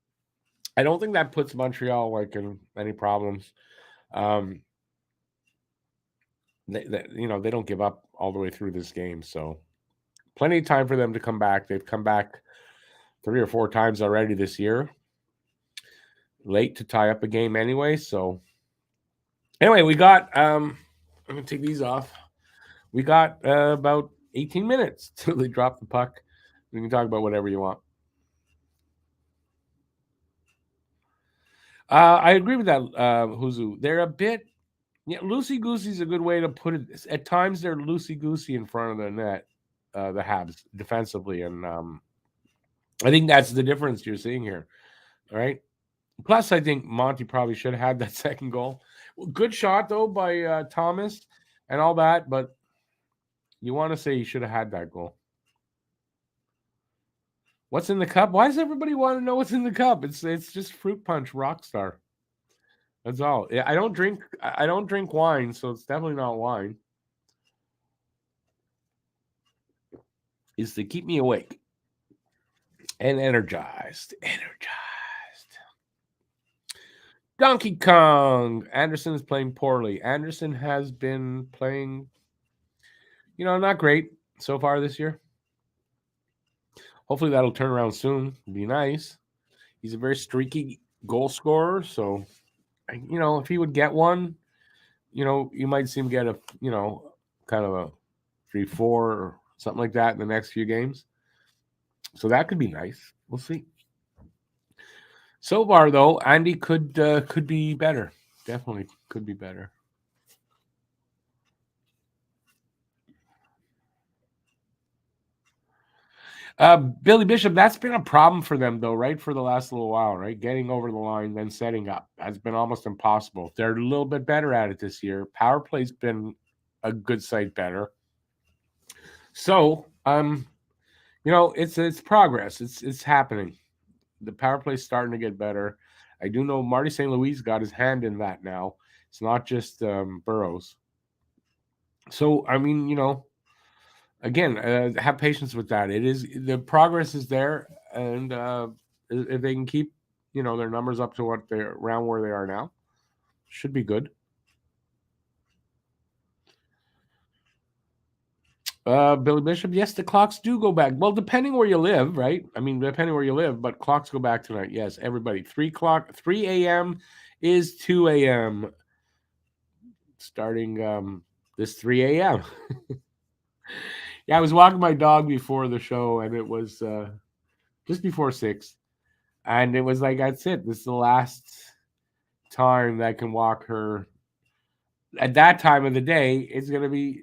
I don't think that puts Montreal like in any problems. They don't give up all the way through this game, so plenty of time for them to come back. They've come back 3 or 4 times already this year. Late to tie up a game anyway. So anyway, we got I'm gonna take these off. We got about 18 minutes till they drop the puck. We can talk about whatever you want. I agree with that, Huzu. They're a bit loosey-goosey is a good way to put it. At times they're loosey-goosey in front of the net, the Habs defensively, and I think that's the difference you're seeing here. All right. Plus, I think Monty probably should have had that second goal. Good shot though by Thomas and all that, but you want to say he should have had that goal. What's in the cup? Why does everybody want to know what's in the cup? It's just fruit punch, Rockstar. That's all. I don't drink wine, so it's definitely not wine. It's to keep me awake and energized. Donkey Kong. Anderson is playing poorly. Anderson has been playing, not great so far this year. Hopefully that'll turn around soon. It'd be nice. He's a very streaky goal scorer, so if he would get one, you might see him get a kind of a 3-4 or something like that in the next few games. So that could be nice. We'll see. So far, though, Andy could be better. Definitely could be better. Billy Bishop, that's been a problem for them, though, right? For the last little while, right? Getting over the line, then setting up. That's been almost impossible. They're a little bit better at it this year. Power play's been a good sight better. So, it's progress. It's happening. the power play's starting to get better. I do know Marty St. Louis got his hand in that now. It's not just Burrows. So I mean, again, have patience with that. It is the progress is there, and if they can keep their numbers up to what they're around where they are now, should be good. Billy Bishop, yes, the clocks do go back. Well, depending where you live, right? I mean, depending where you live, but clocks go back tonight. Yes, everybody. 3 a.m. is 2 a.m. starting this 3 a.m. Yeah, I was walking my dog before the show, and it was just before 6. And it was like, that's it. This is the last time that I can walk her. At that time of the day, it's going to be,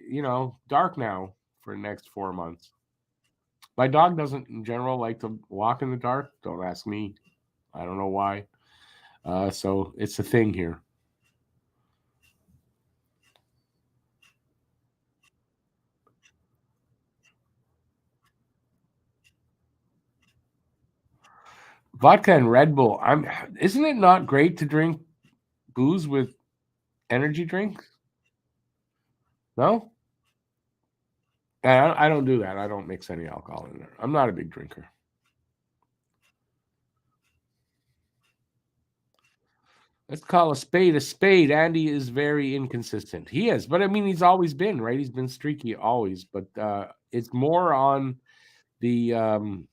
dark now for the next 4 months. My dog doesn't, in general, like to walk in the dark. Don't ask me. I don't know why. So it's a thing here. Vodka and Red Bull. Isn't it not great to drink booze with energy drinks? No? I don't do that. I don't mix any alcohol in there. I'm not a big drinker. Let's call a spade a spade. Andy is very inconsistent. He is, but I mean, he's always been, right? He's been streaky always, but it's more on the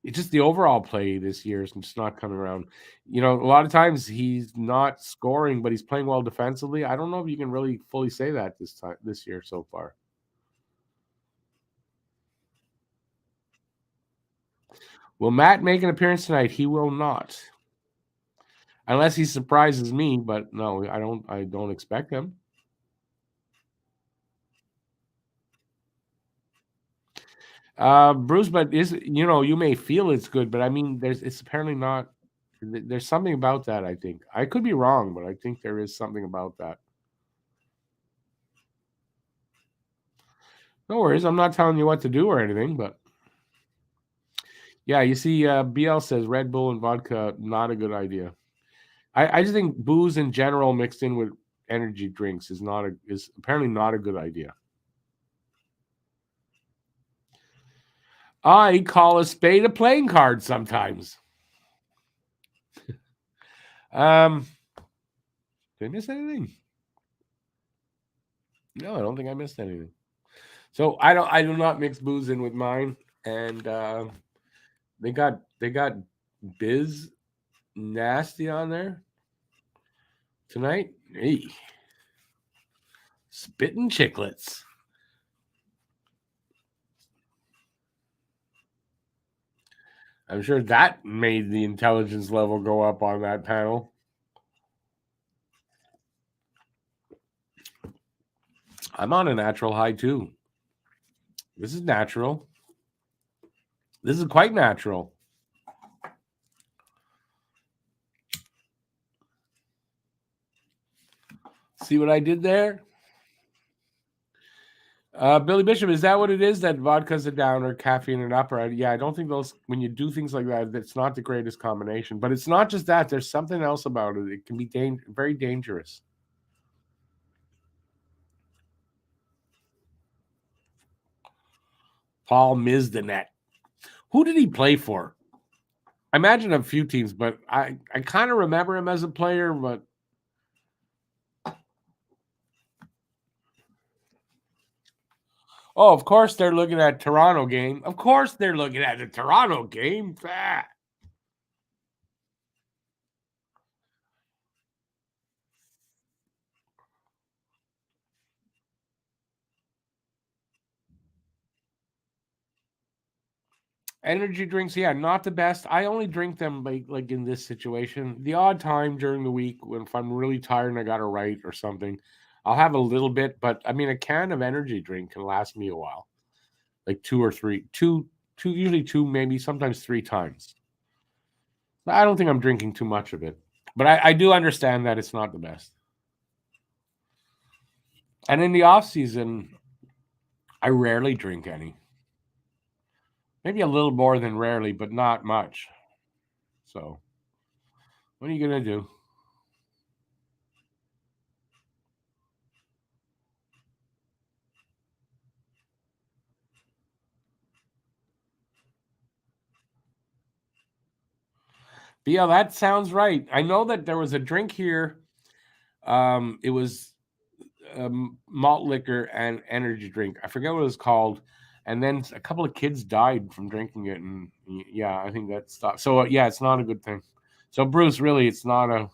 it's just the overall play this year is just not coming around. A lot of times he's not scoring, but he's playing well defensively. I don't know if you can really fully say that this year so far. Will Matt make an appearance tonight? He will not. Unless he surprises me, but no, I don't expect him. Bruce, but you may feel it's good, but I mean it's apparently not. There's something about that, I think. I could be wrong, but I think there is something about that. No worries. I'm not telling you what to do or anything, but yeah, you see, BL says Red Bull and vodka, not a good idea. I just think booze in general mixed in with energy drinks is apparently not a good idea. I call a spade a playing card sometimes. Did I miss anything? No, I don't think I missed anything. So I do not mix booze in with mine, and they got Biz Nasty on there tonight. Hey, spitting chiclets. I'm sure that made the intelligence level go up on that panel. I'm on a natural high too. This is natural. This is quite natural. See what I did there? Billy Bishop, is that what it is? That vodka's a downer, caffeine an upper? Yeah, I don't think those, when you do things like that, that's not the greatest combination. But it's not just that. There's something else about it. It can be very dangerous. Paul Mizdanet. Who did he play for? I imagine a few teams, but I kind of remember him as a player, but oh, of course they're looking at Toronto game. Of course they're looking at the Toronto game. Ah. Energy drinks, yeah, not the best. I only drink them like in this situation. The odd time during the week when if I'm really tired and I got to write or something, I'll have a little bit. But I mean, a can of energy drink can last me a while, like two, usually two, maybe sometimes 3 times. I don't think I'm drinking too much of it, but I do understand that it's not the best. And in the off season, I rarely drink any. Maybe a little more than rarely, but not much. So what are you gonna do? But yeah, that sounds right. I know that there was a drink here. It was malt liquor and energy drink. I forget what it was called. And then a couple of kids died from drinking it, and yeah, I think that stopped. So yeah, it's not a good thing. So Bruce, really, it's not a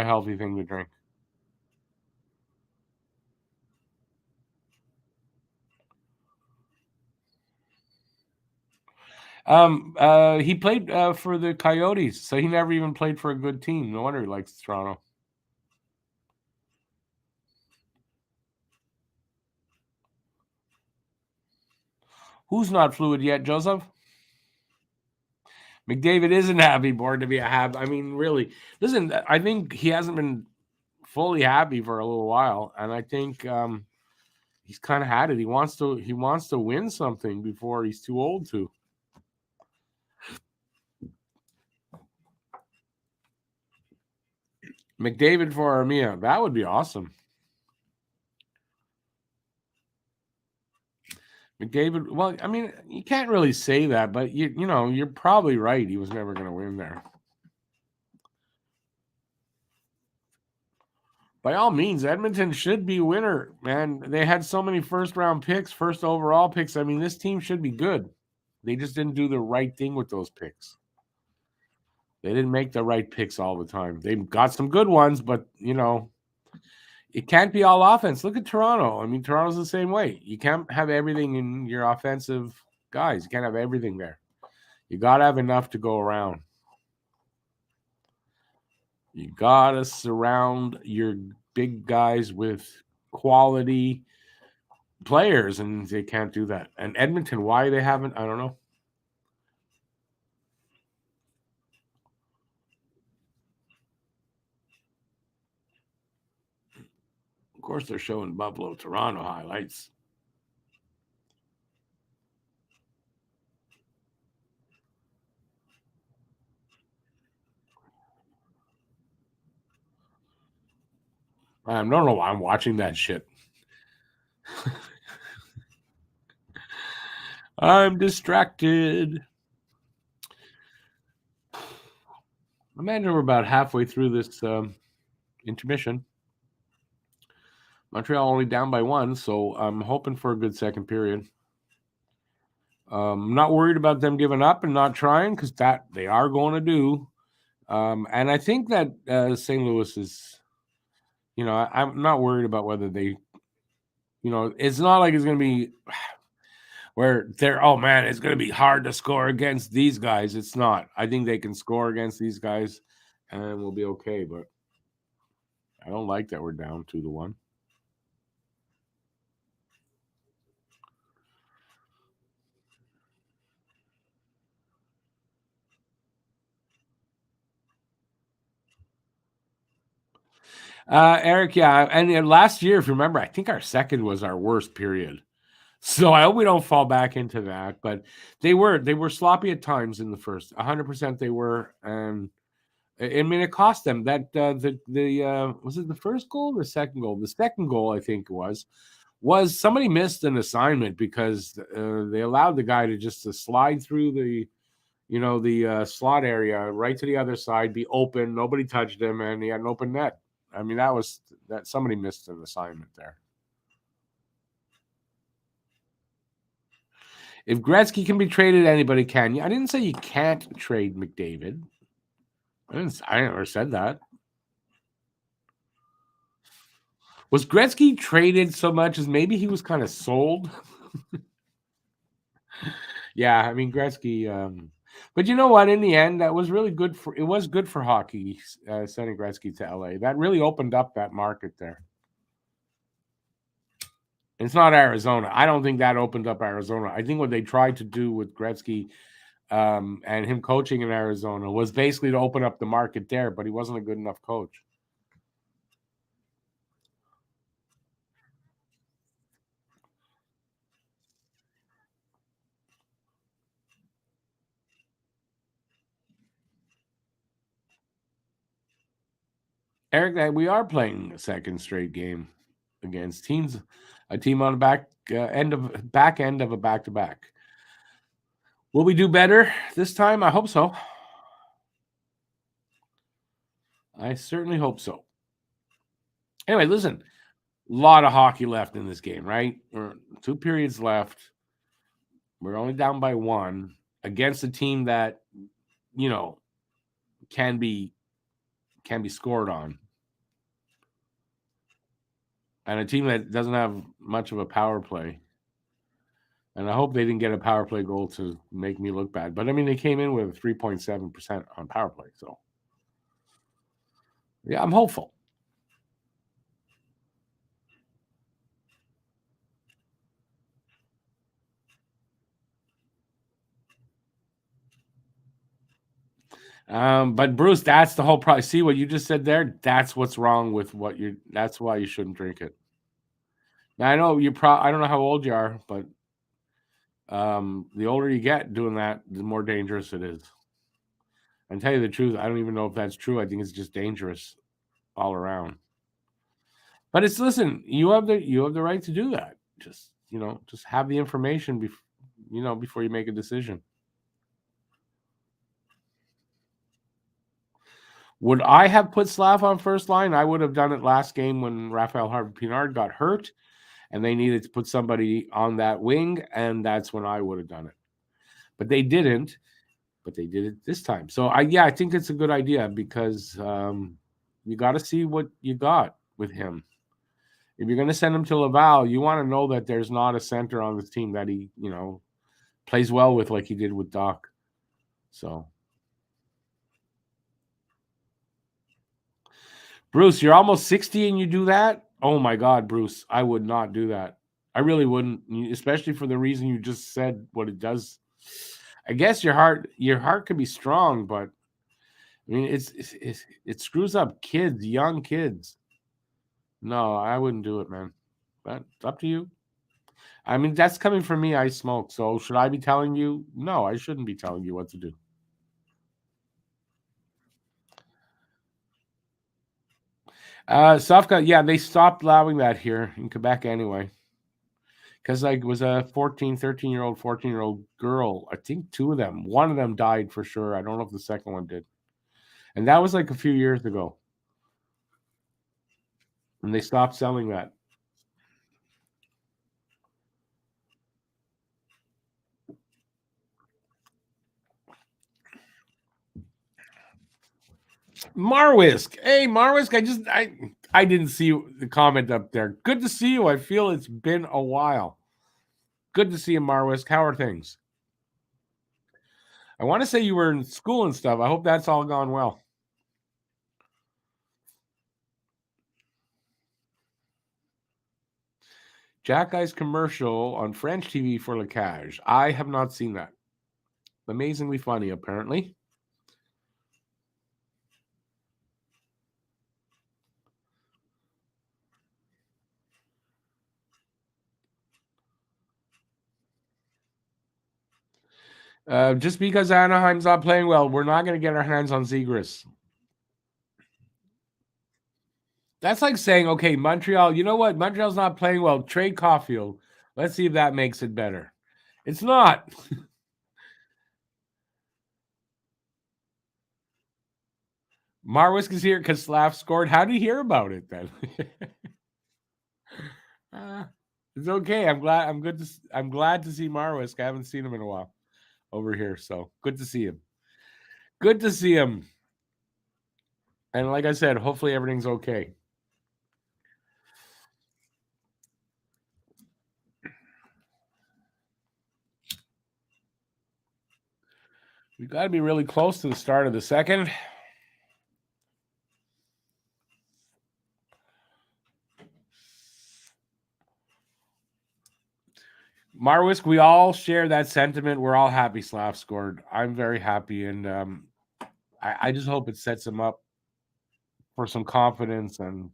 healthy thing to drink. He played for the Coyotes, so he never even played for a good team. No wonder he likes Toronto. Who's not fluid yet, Joseph? McDavid isn't happy born to be a Hab. I mean, really, listen. I think he hasn't been fully happy for a little while, and I think he's kind of had it. He wants to win something before he's too old to. McDavid for Armia, that would be awesome. McDavid, well, I mean, you can't really say that, but you know, you're probably right. He was never going to win there. By all means, Edmonton should be winner, man. They had so many first round picks, first overall picks. I mean, this team should be good. They just didn't do the right thing with those picks. They didn't make the right picks all the time. They got some good ones, but it can't be all offense. Look at Toronto. I mean, Toronto's the same way. You can't have everything in your offensive guys. You can't have everything there. You got to have enough to go around. You got to surround your big guys with quality players, and they can't do that. And Edmonton, why they haven't, I don't know. Of course, they're showing Buffalo, Toronto highlights. I don't know why I'm watching that shit. I'm distracted. Imagine we're about halfway through this intermission. Montreal only down by one, so I'm hoping for a good second period. I'm not worried about them giving up and not trying because that they are going to do. And I think that St. Louis is, I'm not worried about whether they, it's not like it's going to be where they're, oh man, it's going to be hard to score against these guys. It's not. I think they can score against these guys and we'll be okay. But I don't like that we're down 2-1. Eric, yeah, and last year, if you remember, I think our second was our worst period. So I hope we don't fall back into that. But they were sloppy at times in the first. 100% they were, and I mean it cost them that the was it the first goal or the second goal? The second goal, I think, was somebody missed an assignment because they allowed the guy to just to slide through the slot area right to the other side, be open, nobody touched him, and he had an open net. I mean, that somebody missed an assignment there. If Gretzky can be traded, anybody can. I didn't say you can't trade McDavid. I never said that. Was Gretzky traded so much as maybe he was kind of sold? Yeah, I mean Gretzky. But you know what? In the end, that was really good for. It was good for hockey sending Gretzky to LA. That really opened up that market there. It's not Arizona. I don't think that opened up Arizona. I think what they tried to do with Gretzky and him coaching in Arizona was basically to open up the market there, but he wasn't a good enough coach. Eric, we are playing a second straight game against a team on the back end of a back to back. Will we do better this time? I hope so. I certainly hope so. Anyway, listen, a lot of hockey left in this game, right? We're 2 periods left. We're only down by 1 against a team that, you know, can be scored on. And a team that doesn't have much of a power play. And I hope they didn't get a power play goal to make me look bad. But I mean, they came in with 3.7% on power play. So, yeah, I'm hopeful. But Bruce, that's the whole problem. See what you just said there? That's what's wrong with that's why you shouldn't drink it. Now I know I don't know how old you are, but the older you get doing that, the more dangerous it is. And tell you the truth, I don't even know if that's true. I think it's just dangerous all around. But listen, you have the right to do that. Just just have the information before you make a decision. Would I have put Slav on first line? I would have done it last game when Raphael Harvey-Pinard got hurt, and they needed to put somebody on that wing, and that's when I would have done it. But they didn't. But they did it this time. So I think it's a good idea because you got to see what you got with him. If you're going to send him to Laval, you want to know that there's not a center on this team that he plays well with like he did with Doc. So, Bruce, you're almost 60 and you do that? Oh my God, Bruce, I would not do that. I really wouldn't, especially for the reason you just said what it does. I guess your heart could be strong, but I mean it screws up kids, young kids. No, I wouldn't do it, man. But it's up to you. I mean, that's coming from me. I smoke. So should I be telling you? No, I shouldn't be telling you what to do. Sofka, yeah, they stopped allowing that here in Quebec anyway. Because it was a 13-year-old, 14-year-old girl. I think 2 of them. One of them died for sure. I don't know if the second one did. And that was like a few years ago. And they stopped selling that. Marwisk. Hey, Marwisk, I didn't see the comment up there. Good to see you. I feel it's been a while. Good to see you, Marwisk. How are things? I want to say you were in school and stuff. I hope that's all gone well. Jack Guy's commercial on French TV for La Cage. I have not seen that. Amazingly funny, apparently. Just because Anaheim's not playing well, we're not going to get our hands on Zegras. That's like saying, okay, Montreal, you know what? Montreal's not playing well. Trade Caulfield. Let's see if that makes it better. It's not. Marwisk is here because Slav scored. How did you hear about it then? It's okay. I'm glad to see Marwisk. I haven't seen him in a while over here, so good to see him. Good to see him. And like I said, hopefully everything's okay. We got to be really close to the start of the second. Marwisk, we all share that sentiment. We're all happy Slav scored. I'm very happy, and I just hope it sets him up for some confidence and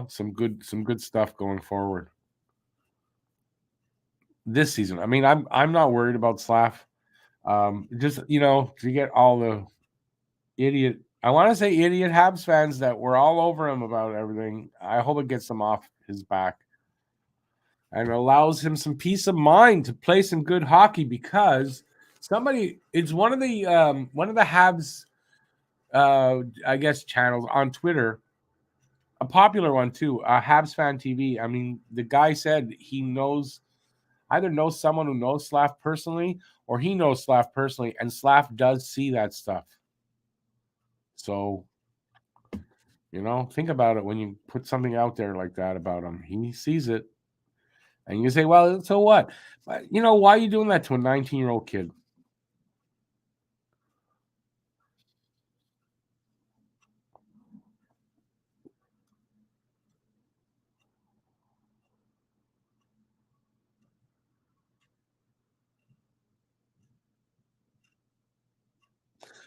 some good stuff going forward this season. I mean, I'm not worried about Slav. Just to get all the idiot I want to say idiot Habs fans that were all over him about everything. I hope it gets him off his back and allows him some peace of mind to play some good hockey because it's one of the Habs I guess channels on Twitter, a popular one too, Habs Fan TV. I mean, the guy said he either knows someone who knows Slav personally or he knows Slav personally, and Slav does see that stuff. So, think about it when you put something out there like that about him. He sees it. And you say, well, so what? But, why are you doing that to a 19-year-old kid?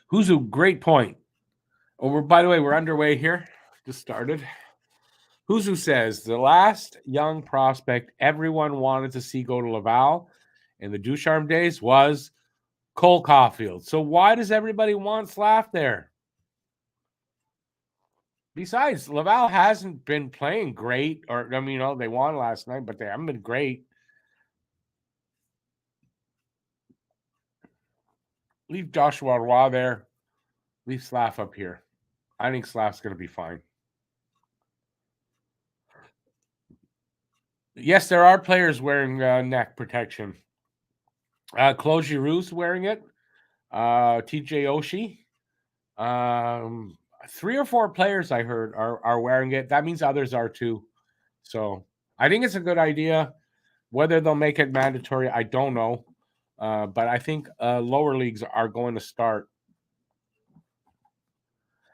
Who's a great point. Oh, by the way, we're underway here. Just started. Who says the last young prospect everyone wanted to see go to Laval in the Ducharme days was Cole Caulfield. So why does everybody want Slav there? Besides, Laval hasn't been playing great, they won last night, but they haven't been great. Leave Joshua Roy there. Leave Slav up here. I think Slav's going to be fine. Yes, there are players wearing neck protection. Claude Giroux's wearing it. TJ Oshie. 3 or 4 players I heard are wearing it. That means others are too. So I think it's a good idea. Whether they'll make it mandatory, I don't know. But I think lower leagues are going to start.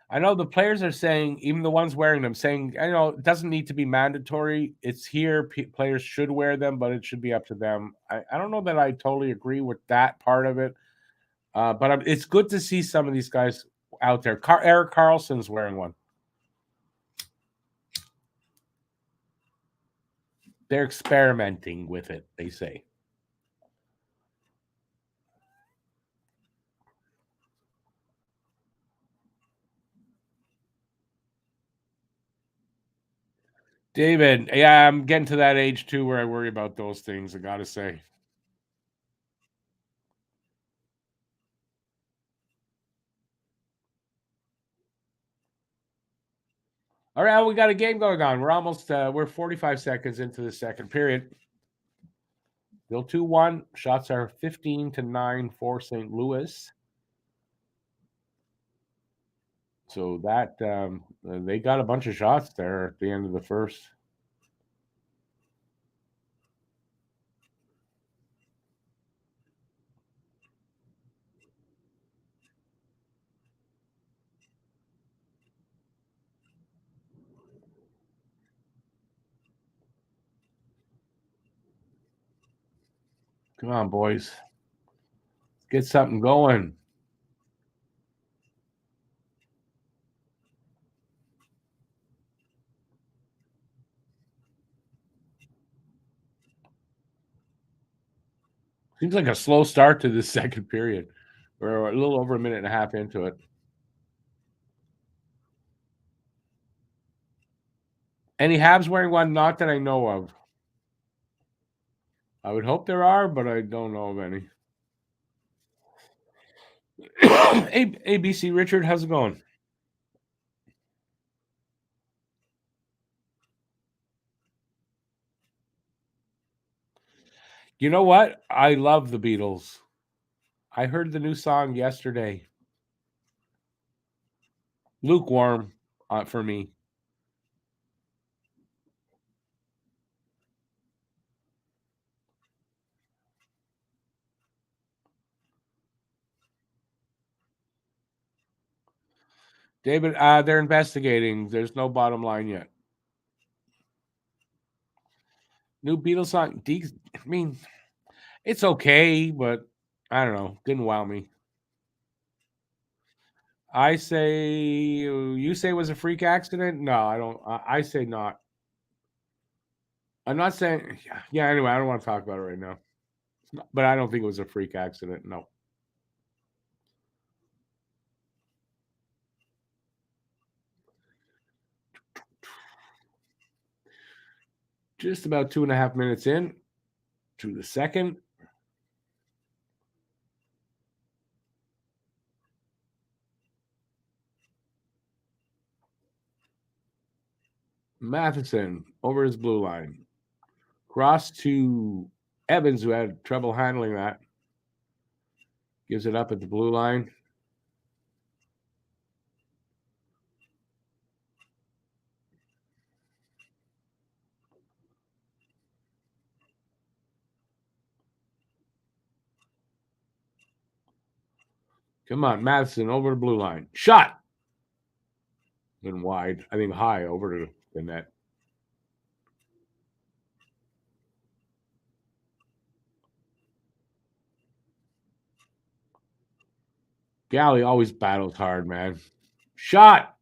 I know the players are saying, even the ones wearing them, saying, it doesn't need to be mandatory. It's here. Players should wear them, but it should be up to them. I don't know that I totally agree with that part of it. But it's good to see some of these guys out there. Eric Carlson's wearing one. They're experimenting with it, they say. David, yeah, I'm getting to that age too where I worry about those things, I gotta say. All right, we got a game going on. We're 45 seconds into the second period. Still 2-1. Shots are 15-9 for St. Louis. So that they got a bunch of shots there at the end of the first. Come on, boys. Get something going. Seems like a slow start to this second period. We're a little over a minute and a half into it. Any Habs wearing one? Not that I know of. I would hope there are, but I don't know of any. ABC, Richard, how's it going? You know what? I love the Beatles. I heard the new song yesterday. Lukewarm for me. David, they're investigating. There's no bottom line yet. New Beatles song. I mean, it's okay, but I don't know. Didn't wow me. I say you say it was a freak accident. No, I don't. I say not. I'm not saying. Yeah. Anyway, I don't want to talk about it right now. But I don't think it was a freak accident. No. Just about 2.5 minutes in to the second. Matheson over his blue line. Cross to Evans, who had trouble handling that. Gives it up at the blue line. Come on, Matheson over the blue line. Shot! Then wide. I think high over to the net. Galley always battles hard, man. Shot!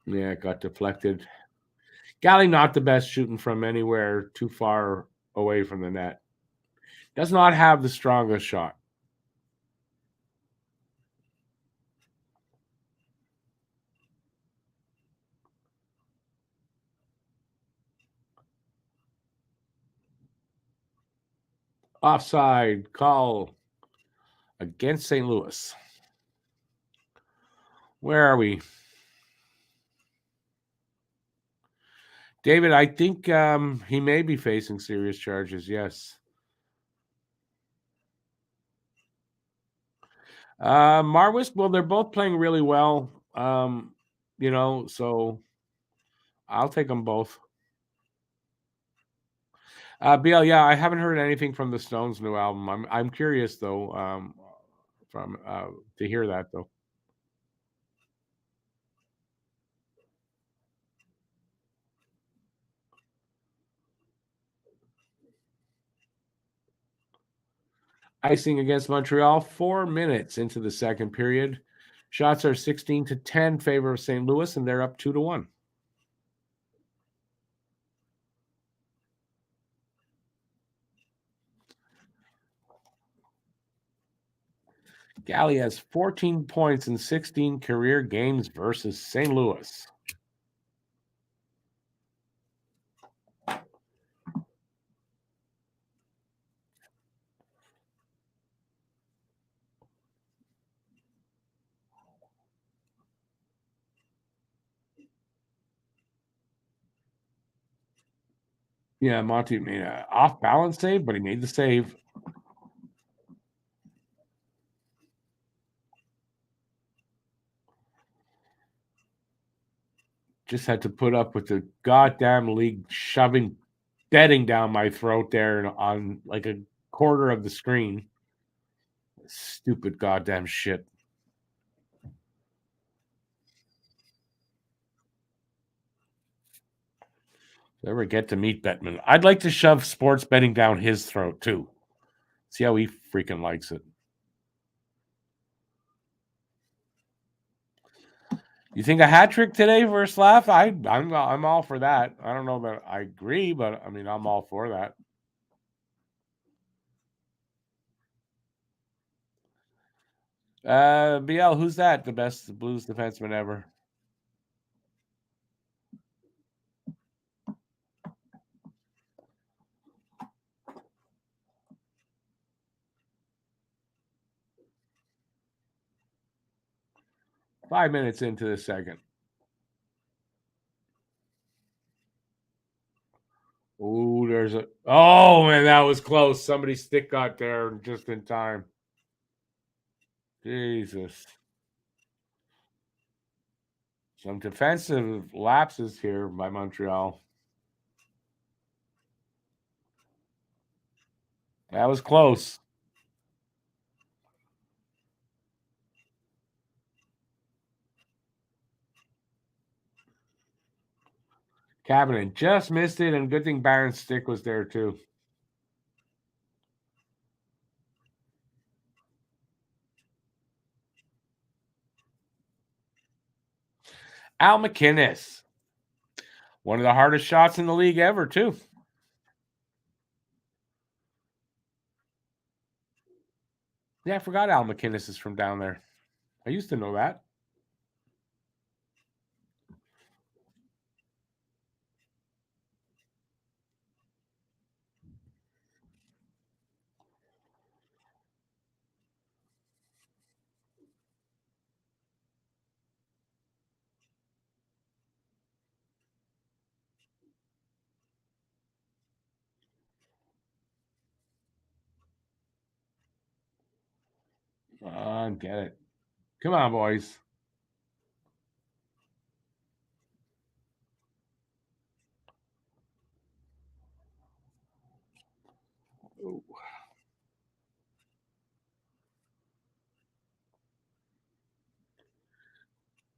Yeah, it got deflected. Galley not the best shooting from anywhere too far away from the net. Does not have the strongest shot. Offside call against St. Louis. Where are we? David, I think he may be facing serious charges, yes. Marwis, well, they're both playing really well. So I'll take them both. BL, yeah, I haven't heard anything from the Stones' new album. I'm curious though, to hear that though. Icing against Montreal, 4 minutes into the second period. Shots are 16-10 favor of St. Louis, and they're up 2-1. Galley has 14 points in 16 career games versus St. Louis. Yeah, Monty made an off-balance save, but he made the save. Just had to put up with the goddamn league shoving bedding down my throat there on like a quarter of the screen. Stupid goddamn shit. Ever get to meet Bettman? I'd like to shove sports betting down his throat too. See how he freaking likes it. You think a hat trick today for Slav? I'm all for that. I don't know that I agree, but I mean I'm all for that. BL, who's that? The best Blues defenseman ever. Five minutes into the second. Oh, there's a. Oh man, that was close. Somebody's stick got there just in time. Jesus. Some defensive lapses here by Montreal. That was close. Cabinet just missed it, and good thing Barron's stick was there too. Al McInnes. One of the hardest shots in the league ever, too. Yeah, I forgot Al McInnes is from down there. I used to know that. Get it. Come on, boys. Ooh.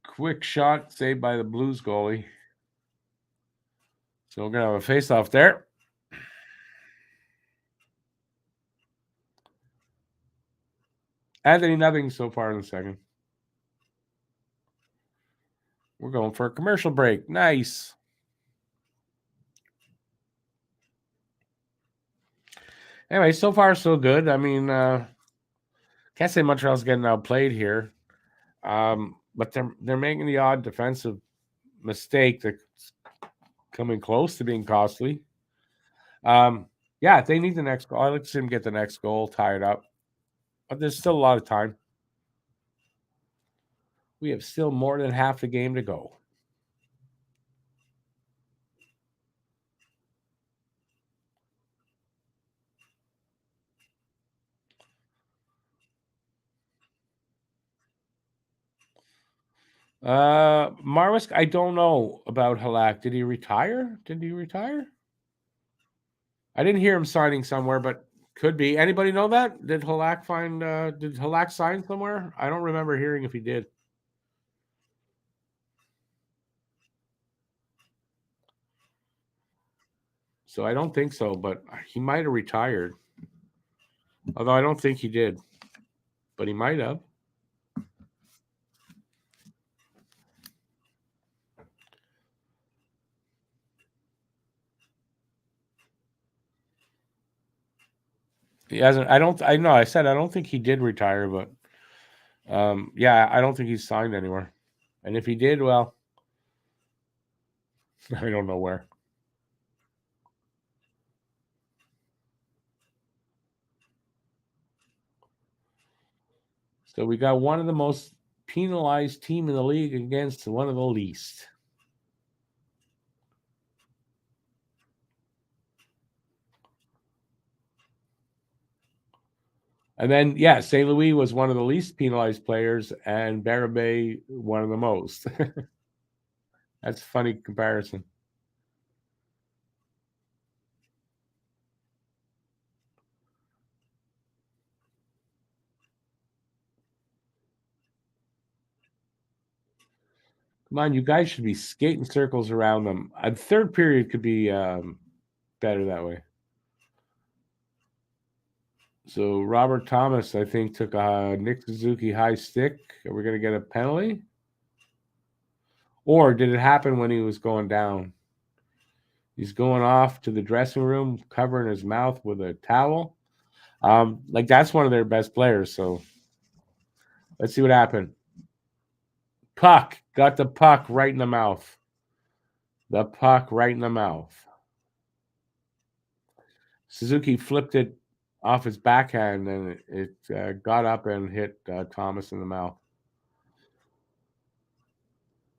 Quick shot saved by the Blues goalie. So we're going to have a face-off there. Anthony, nothing so far in the second. We're going for a commercial break. Nice. Anyway, so far so good. I mean, can't say Montreal's getting outplayed here, but they're making the odd defensive mistake that's coming close to being costly. Yeah, they need the next goal. I'd like to see them get the next goal, tie it up, but there's still a lot of time. We have still more than half the game to go. Marwisk, I don't know about Halak. Did he retire? I didn't hear him signing somewhere, but could be. Anybody know that? Did Halak sign somewhere? I don't remember hearing if he did. So I don't think so, but he might have retired. Although I don't think he did. But he might have. He hasn't. I said I don't think he did retire, but yeah, I don't think he's signed anywhere. And if he did, well, I don't know where. So we got one of the most penalized team in the league against one of the least. And then, yeah, St. Louis was one of the least penalized players, and Barabé one of the most. That's a funny comparison. Come on, you guys should be skating circles around them. A third period could be better that way. So Robert Thomas, I think, took a Nick Suzuki high stick. Are we going to get a penalty? Or did it happen when he was going down? He's going off to the dressing room, covering his mouth with a towel. Like that's one of their best players. So let's see what happened. Puck got the puck right in the mouth. The puck right in the mouth. Suzuki flipped it off his backhand, and it got up and hit Thomas in the mouth.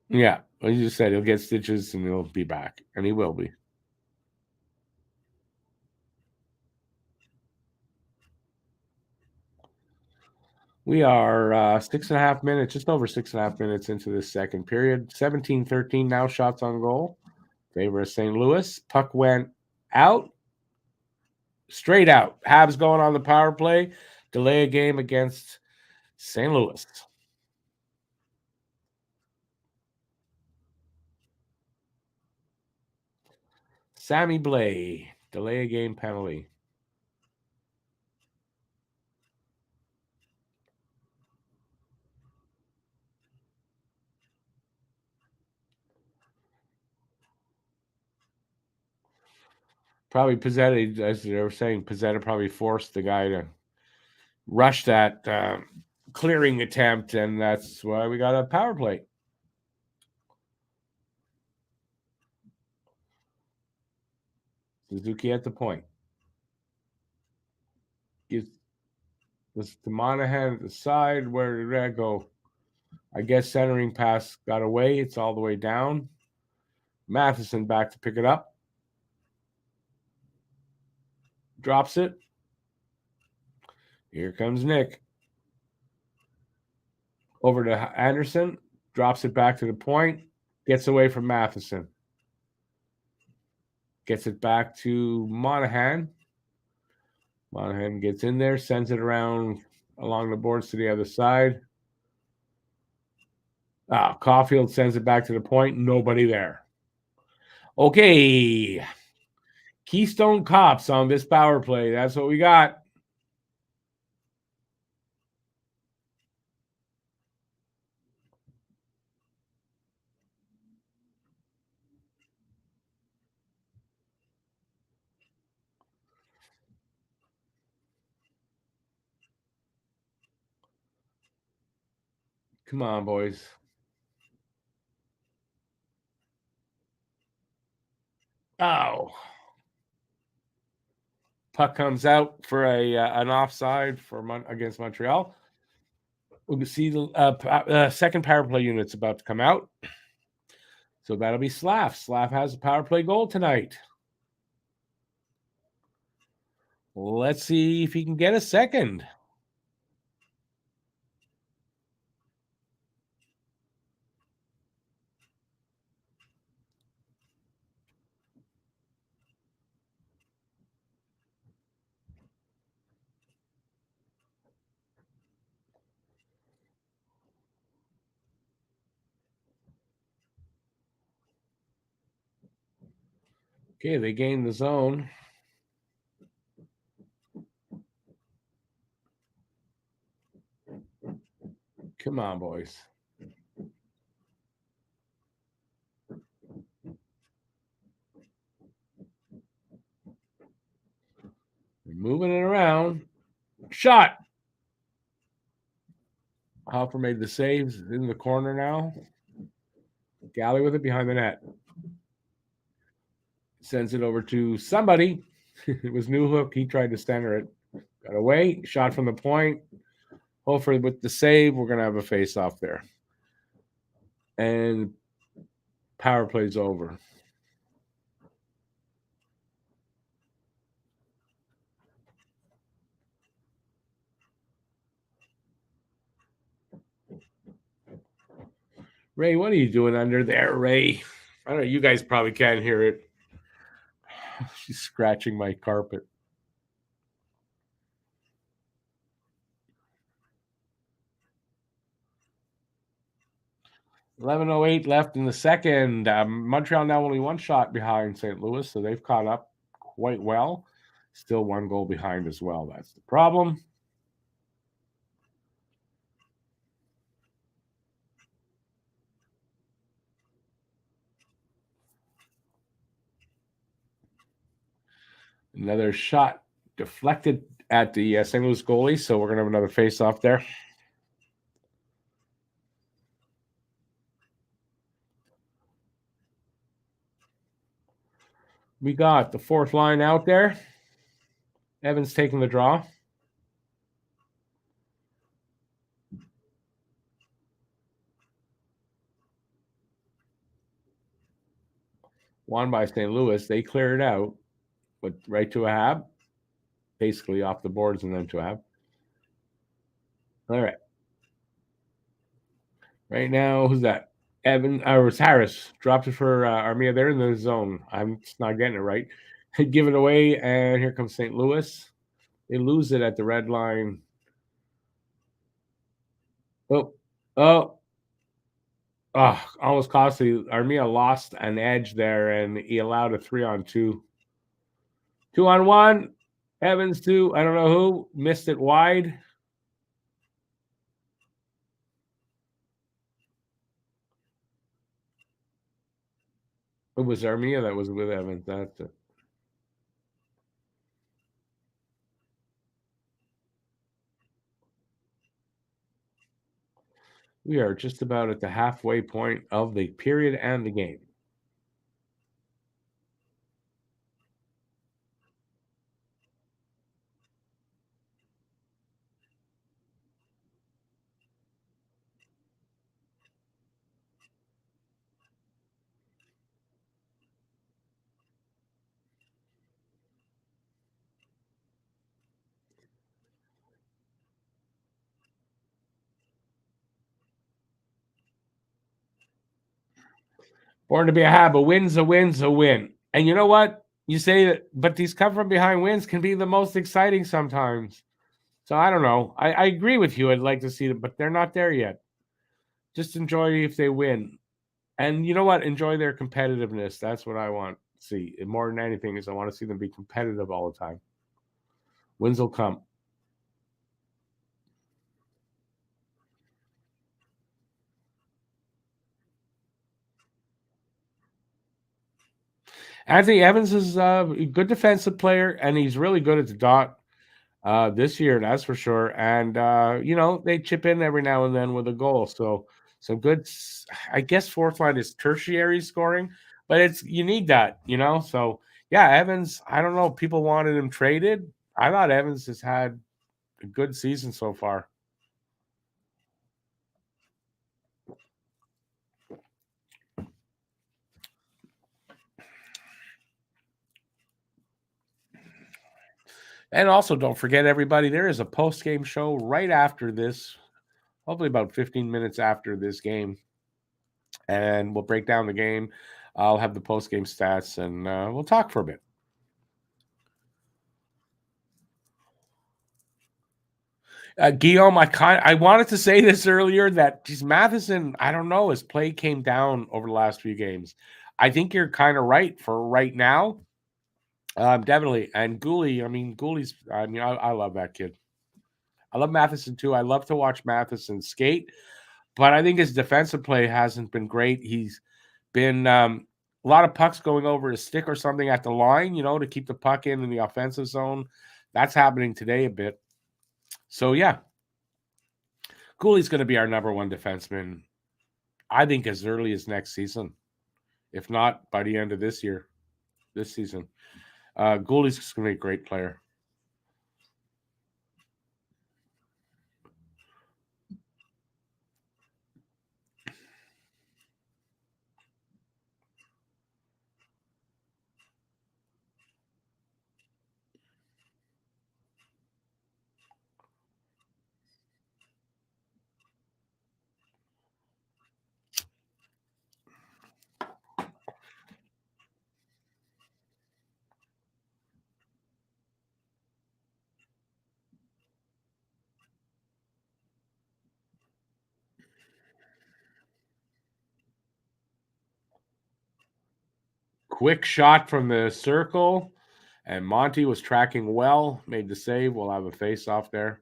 Yeah, well, you just said he'll get stitches and he'll be back, and he will be. We are 6.5 minutes, just over 6.5 minutes into the second period. 17-13 now, shots on goal. Favor of St. Louis. Puck went out, straight out. Habs going on the power play. Delay a game against St. Louis. Sammy Blais, delay a game penalty. Probably Pizzetti, as they were saying, Pizzetti probably forced the guy to rush that clearing attempt, and that's why we got a power play. Suzuki at the point. Gives this to Monahan at the side. Where did that go? I guess centering pass got away. It's all the way down. Matheson back to pick it up. Drops it. Here comes Nick. Over to Anderson, drops it back to the point, gets away from Matheson. Gets it back to Monahan. Monahan gets in there, sends it around along the boards to the other side. Caulfield sends it back to the point. Nobody there. Okay. Keystone Cops on this power play. That's what we got. Come on, boys. Oh. Puck comes out for an offside against Montreal. We can see the second power play unit's about to come out. So that'll be Slav. Slav has a power play goal tonight. Let's see if he can get a second. Okay, they gain the zone. Come on, boys. They're moving it around. Shot. Hopper made the saves in the corner now. Galley with it behind the net. Sends it over to somebody. It was Newhook. He tried to center it. Got away. Shot from the point. Hopefully with the save, we're going to have a face-off there. And power play's over. Ray, what are you doing under there, Ray? I don't know. You guys probably can't hear it. She's scratching my carpet. 11:08 left in the second. Montreal now only one shot behind St. Louis, so they've caught up quite well. Still one goal behind as well. That's the problem. Another shot deflected at the St. Louis goalie, so we're going to have another face-off there. We got the fourth line out there. Evans taking the draw. Won by St. Louis. They cleared it out, but right to a Hab. Basically off the boards and then to a Hab. All right. Right now, who's that? Evan or it's Harris dropped it for Armia. They're in the zone. I'm just not getting it right. Give it away, and here comes St. Louis. They lose it at the red line. Oh, almost costly. Armia lost an edge there, and he allowed a 3-on-2. 2-on-1. Evans to I don't know who missed it wide. It was Armia that was with Evans. That's it. We are just about at the halfway point of the period and the game. Born to be a Hab. A win's a win's a win. And you know what? You say that, but these come from behind wins can be the most exciting sometimes. So I don't know. I agree with you. I'd like to see them, but they're not there yet. Just enjoy if they win. And you know what? Enjoy their competitiveness. That's what I want to see. And more than anything is I want to see them be competitive all the time. Wins will come. Anthony Evans is a good defensive player, and he's really good at the dot this year, that's for sure. And they chip in every now and then with a goal. So some good. I guess fourth line is tertiary scoring, but you need that, So yeah, Evans. I don't know. People wanted him traded. I thought Evans has had a good season so far. And also, don't forget, everybody, there is a post-game show right after this, hopefully about 15 minutes after this game. And we'll break down the game. I'll have the post-game stats, and we'll talk for a bit. Guillaume, I wanted to say this earlier that Matheson, I don't know, his play came down over the last few games. I think you're kind of right for right now. Definitely. And Gooley's, I love that kid. I love Matheson too. I love to watch Matheson skate, but I think his defensive play hasn't been great. He's been a lot of pucks going over his stick or something at the line, to keep the puck in the offensive zone. That's happening today a bit. So, yeah. Gooley's going to be our number one defenseman, I think, as early as next season, if not by the end of this season. Gooley's going to be a great player. Quick shot from the circle, and Monty was tracking well, made the save. We'll have a face-off there.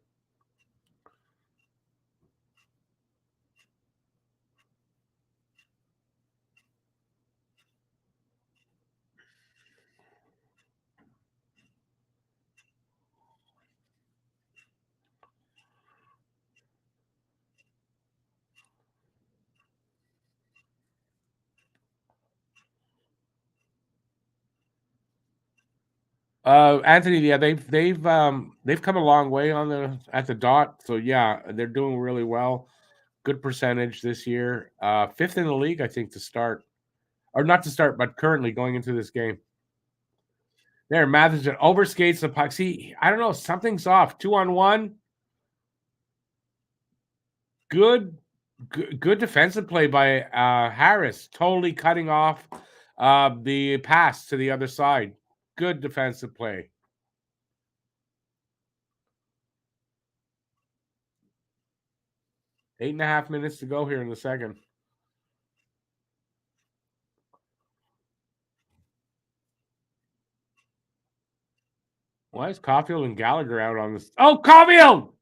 Anthony, yeah, they've come a long way at the dot. So yeah, they're doing really well. Good percentage this year. Fifth in the league, I think, to start. Or not to start, but currently going into this game. There, Matheson overskates the puck. See, I don't know, something's off. 2-on-1. Good defensive play by Harris, totally cutting off the pass to the other side. Good defensive play. 8.5 minutes to go here in the second. Why is Caulfield and Gallagher out on this? Oh, Caulfield!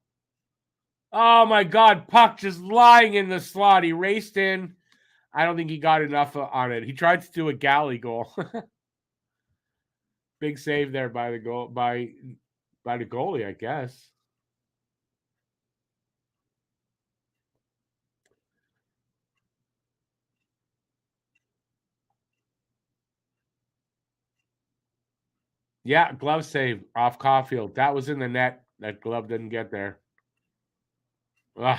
Oh, my God. Puck just lying in the slot. He raced in. I don't think he got enough on it. He tried to do a galley goal. Big save there by the goalie, I guess. Yeah, glove save off Caulfield. That was in the net. That glove didn't get there. Ugh.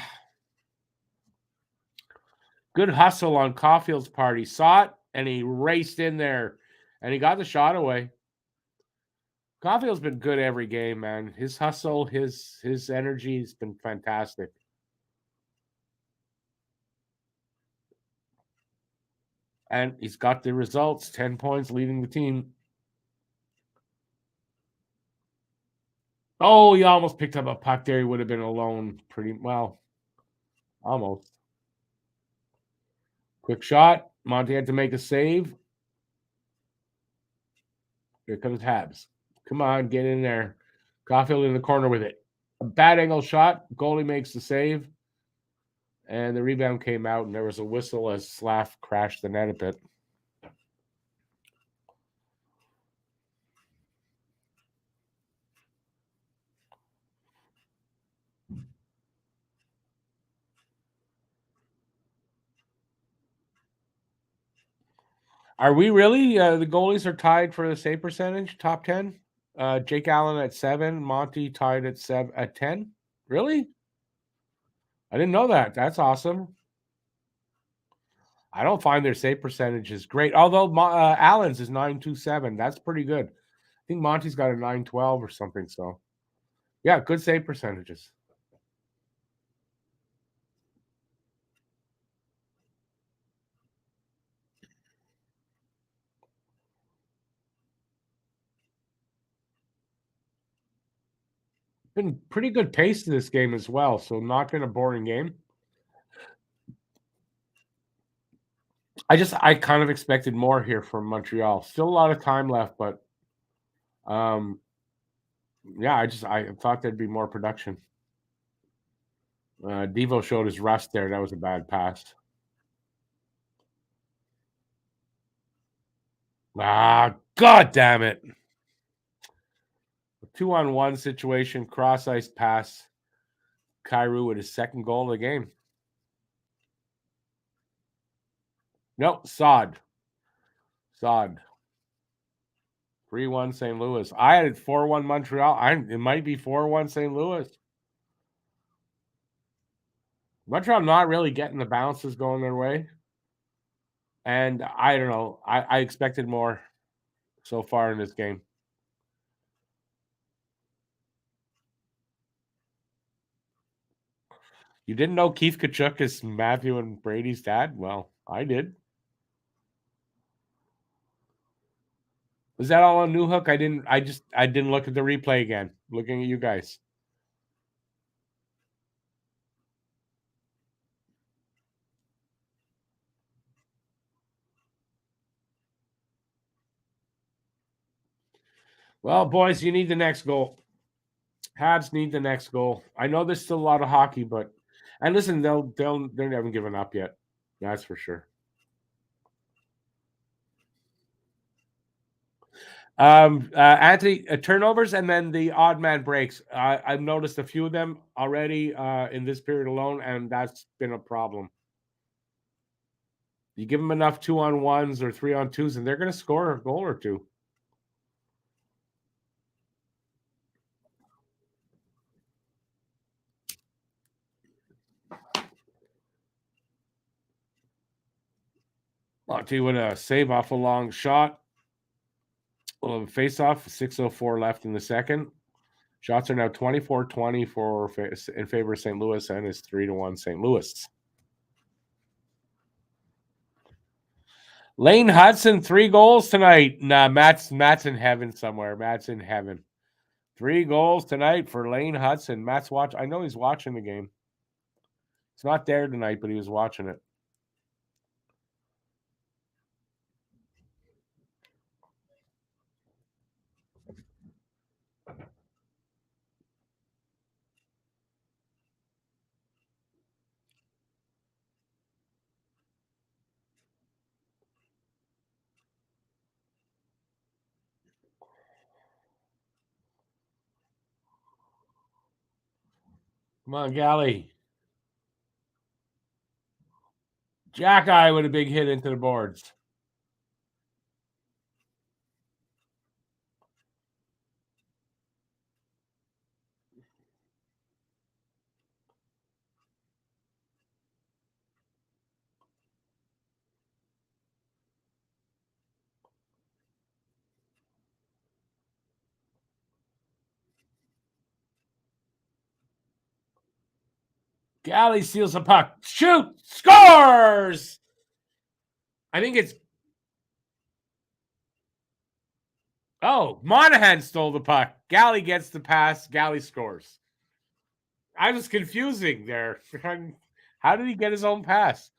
Good hustle on Caulfield's part. He saw it, and he raced in there, and he got the shot away. Caulfield's been good every game, man. His hustle, his energy has been fantastic. And he's got the results, 10 points leading the team. Oh, he almost picked up a puck there. He would have been alone pretty well. Almost. Quick shot. Monty had to make a save. Here comes Habs. Come on, get in there. Caulfield in the corner with it. A bad angle shot. Goalie makes the save. And the rebound came out, and there was a whistle as Slav crashed the net a bit. Are we really? The goalies are tied for the save percentage, top 10. Jake Allen at 7, Monty tied at 10. Really? I didn't know that. That's awesome. I don't find their save percentage is great, although Allen's is 927. That's pretty good. I think Monty's got a 912 or something. So, yeah, good save percentages. Been pretty good pace to this game as well, so not been a boring game. I kind of expected more here from Montreal. Still a lot of time left, but yeah, I thought there'd be more production. Devo showed his rust there. That was a bad pass. God damn it. 2-on-1 situation, cross ice pass. Kyrou with his second goal of the game. Nope, Sod. 3-1 St. Louis. I had 4-1 Montreal. It might be 4-1 St. Louis. Montreal not really getting the bounces going their way. And I don't know. I expected more so far in this game. You didn't know Keith Kachuk is Matthew and Brady's dad? Well, I did. Was that all on Newhook? I didn't look at the replay again. Looking at you guys. Well, boys, you need the next goal. Habs need the next goal. I know there's still a lot of hockey, but and listen, they haven't given up yet. That's for sure. Anthony, turnovers and then the odd man breaks. I've noticed a few of them already in this period alone, and that's been a problem. You give them enough 2-on-1s or 3-on-2s, and they're going to score a goal or two. Monty with a save off a long shot. We'll have a face-off, 6:04 left in the second. Shots are now 24-20 in favor of St. Louis, and it's 3-1 St. Louis. Lane Hudson, 3 goals tonight. Nah, Matt's in heaven somewhere. Matt's in heaven. 3 goals tonight for Lane Hudson. Matt's watching. I know he's watching the game. He's not there tonight, but he was watching it. Come on, Galley. Jack Eye with a big hit into the boards. Galley steals a puck. Shoot! Scores! I think it's Oh, Monahan stole the puck. Galley gets the pass. Galley scores. I was confusing there. How did he get his own pass?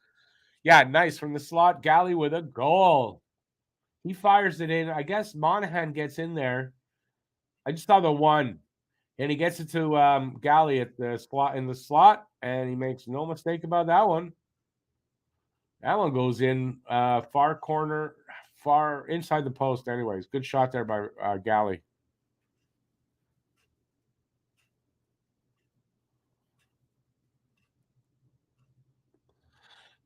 Yeah, nice from the slot. Galley with a goal. He fires it in. I guess Monahan gets in there. I just saw the one, and he gets it to Galley at the slot in the slot, and he makes no mistake about that one. That one goes in far corner, far inside the post. Anyways, good shot there by Galley.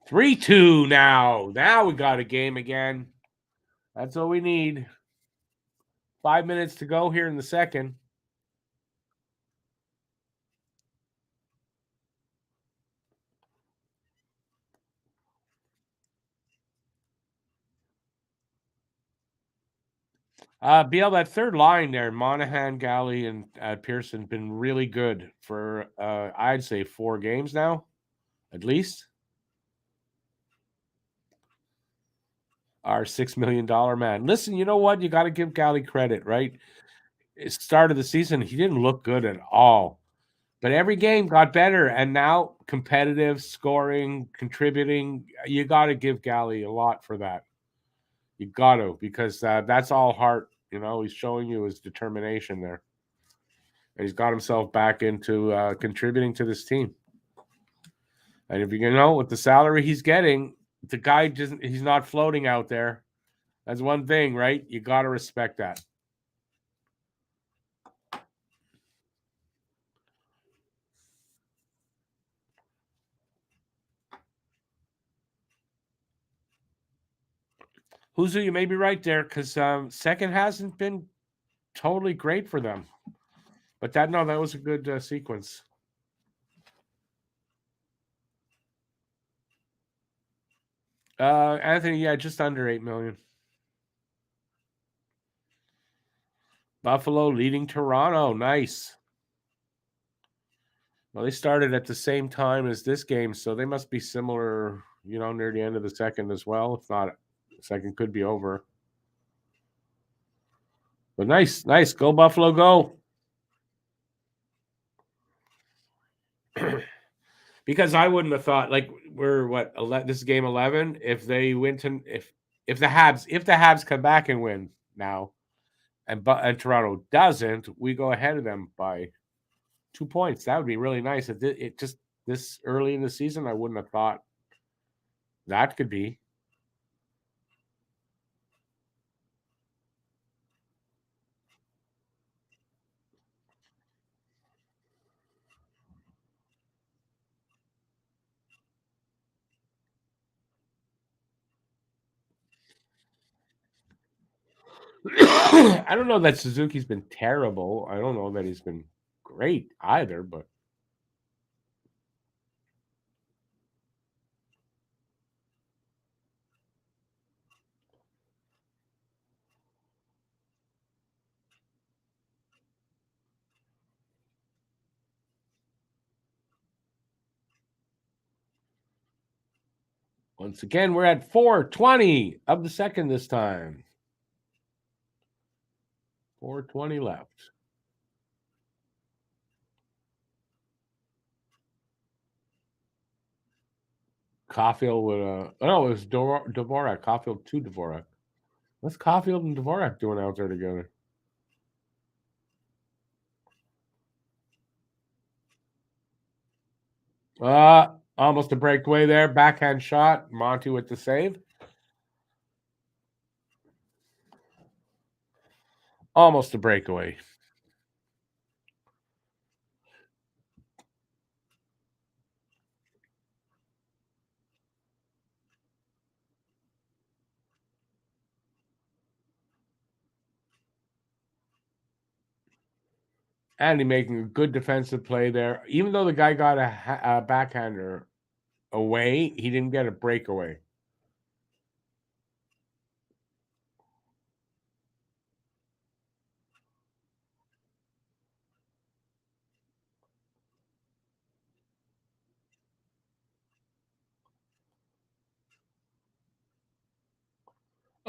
3-2 now. Now we got a game again. That's all we need. 5 minutes to go here in the second. BL, that third line there, Monahan, Galley, and Pearson, been really good for, I'd say, 4 games now, at least. Our $6 million man. Listen, you know what? You got to give Galley credit, right? Start of the season, he didn't look good at all. But every game got better, and now competitive, scoring, contributing. You got to give Galley a lot for that. You got to, because that's all heart. You know, he's showing you his determination there. And he's got himself back into contributing to this team. And if you know, with the salary he's getting, the guy just he's not floating out there. That's one thing, right? You got to respect that. Huzu, you may be right there, because second hasn't been totally great for them. But that was a good sequence. Anthony, yeah, just under 8 million. Buffalo leading Toronto. Nice. Well, they started at the same time as this game, so they must be similar, near the end of the second as well. If not, the second could be over. But nice. Go Buffalo, go. Because I wouldn't have thought, like, we're this is game 11. If they win if the Habs come back and win now, and Toronto doesn't, we go ahead of them by 2 points. That would be really nice. It just this early in the season, I wouldn't have thought that could be. I don't know that Suzuki's been terrible. I don't know that he's been great either, but once again, we're at 4:20 of the second this time. 4:20 left. Caulfield with it was Dvorak. Caulfield to Dvorak. What's Caulfield and Dvorak doing out there together? Almost a breakaway there. Backhand shot. Monty with the save. Almost a breakaway. And he making a good defensive play there. Even though the guy got a backhander away, he didn't get a breakaway.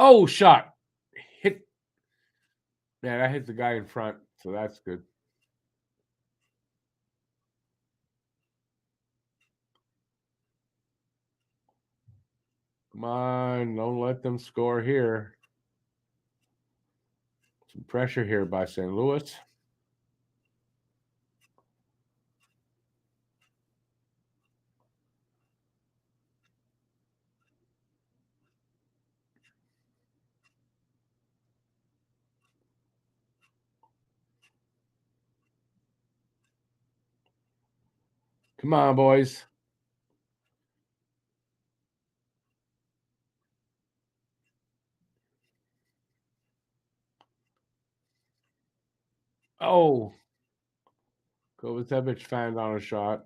Oh, shot. Hit. Yeah, that hit the guy in front, so that's good. Come on, don't let them score here. Some pressure here by St. Louis. Come on, boys. Oh, Kovacevic found on a shot.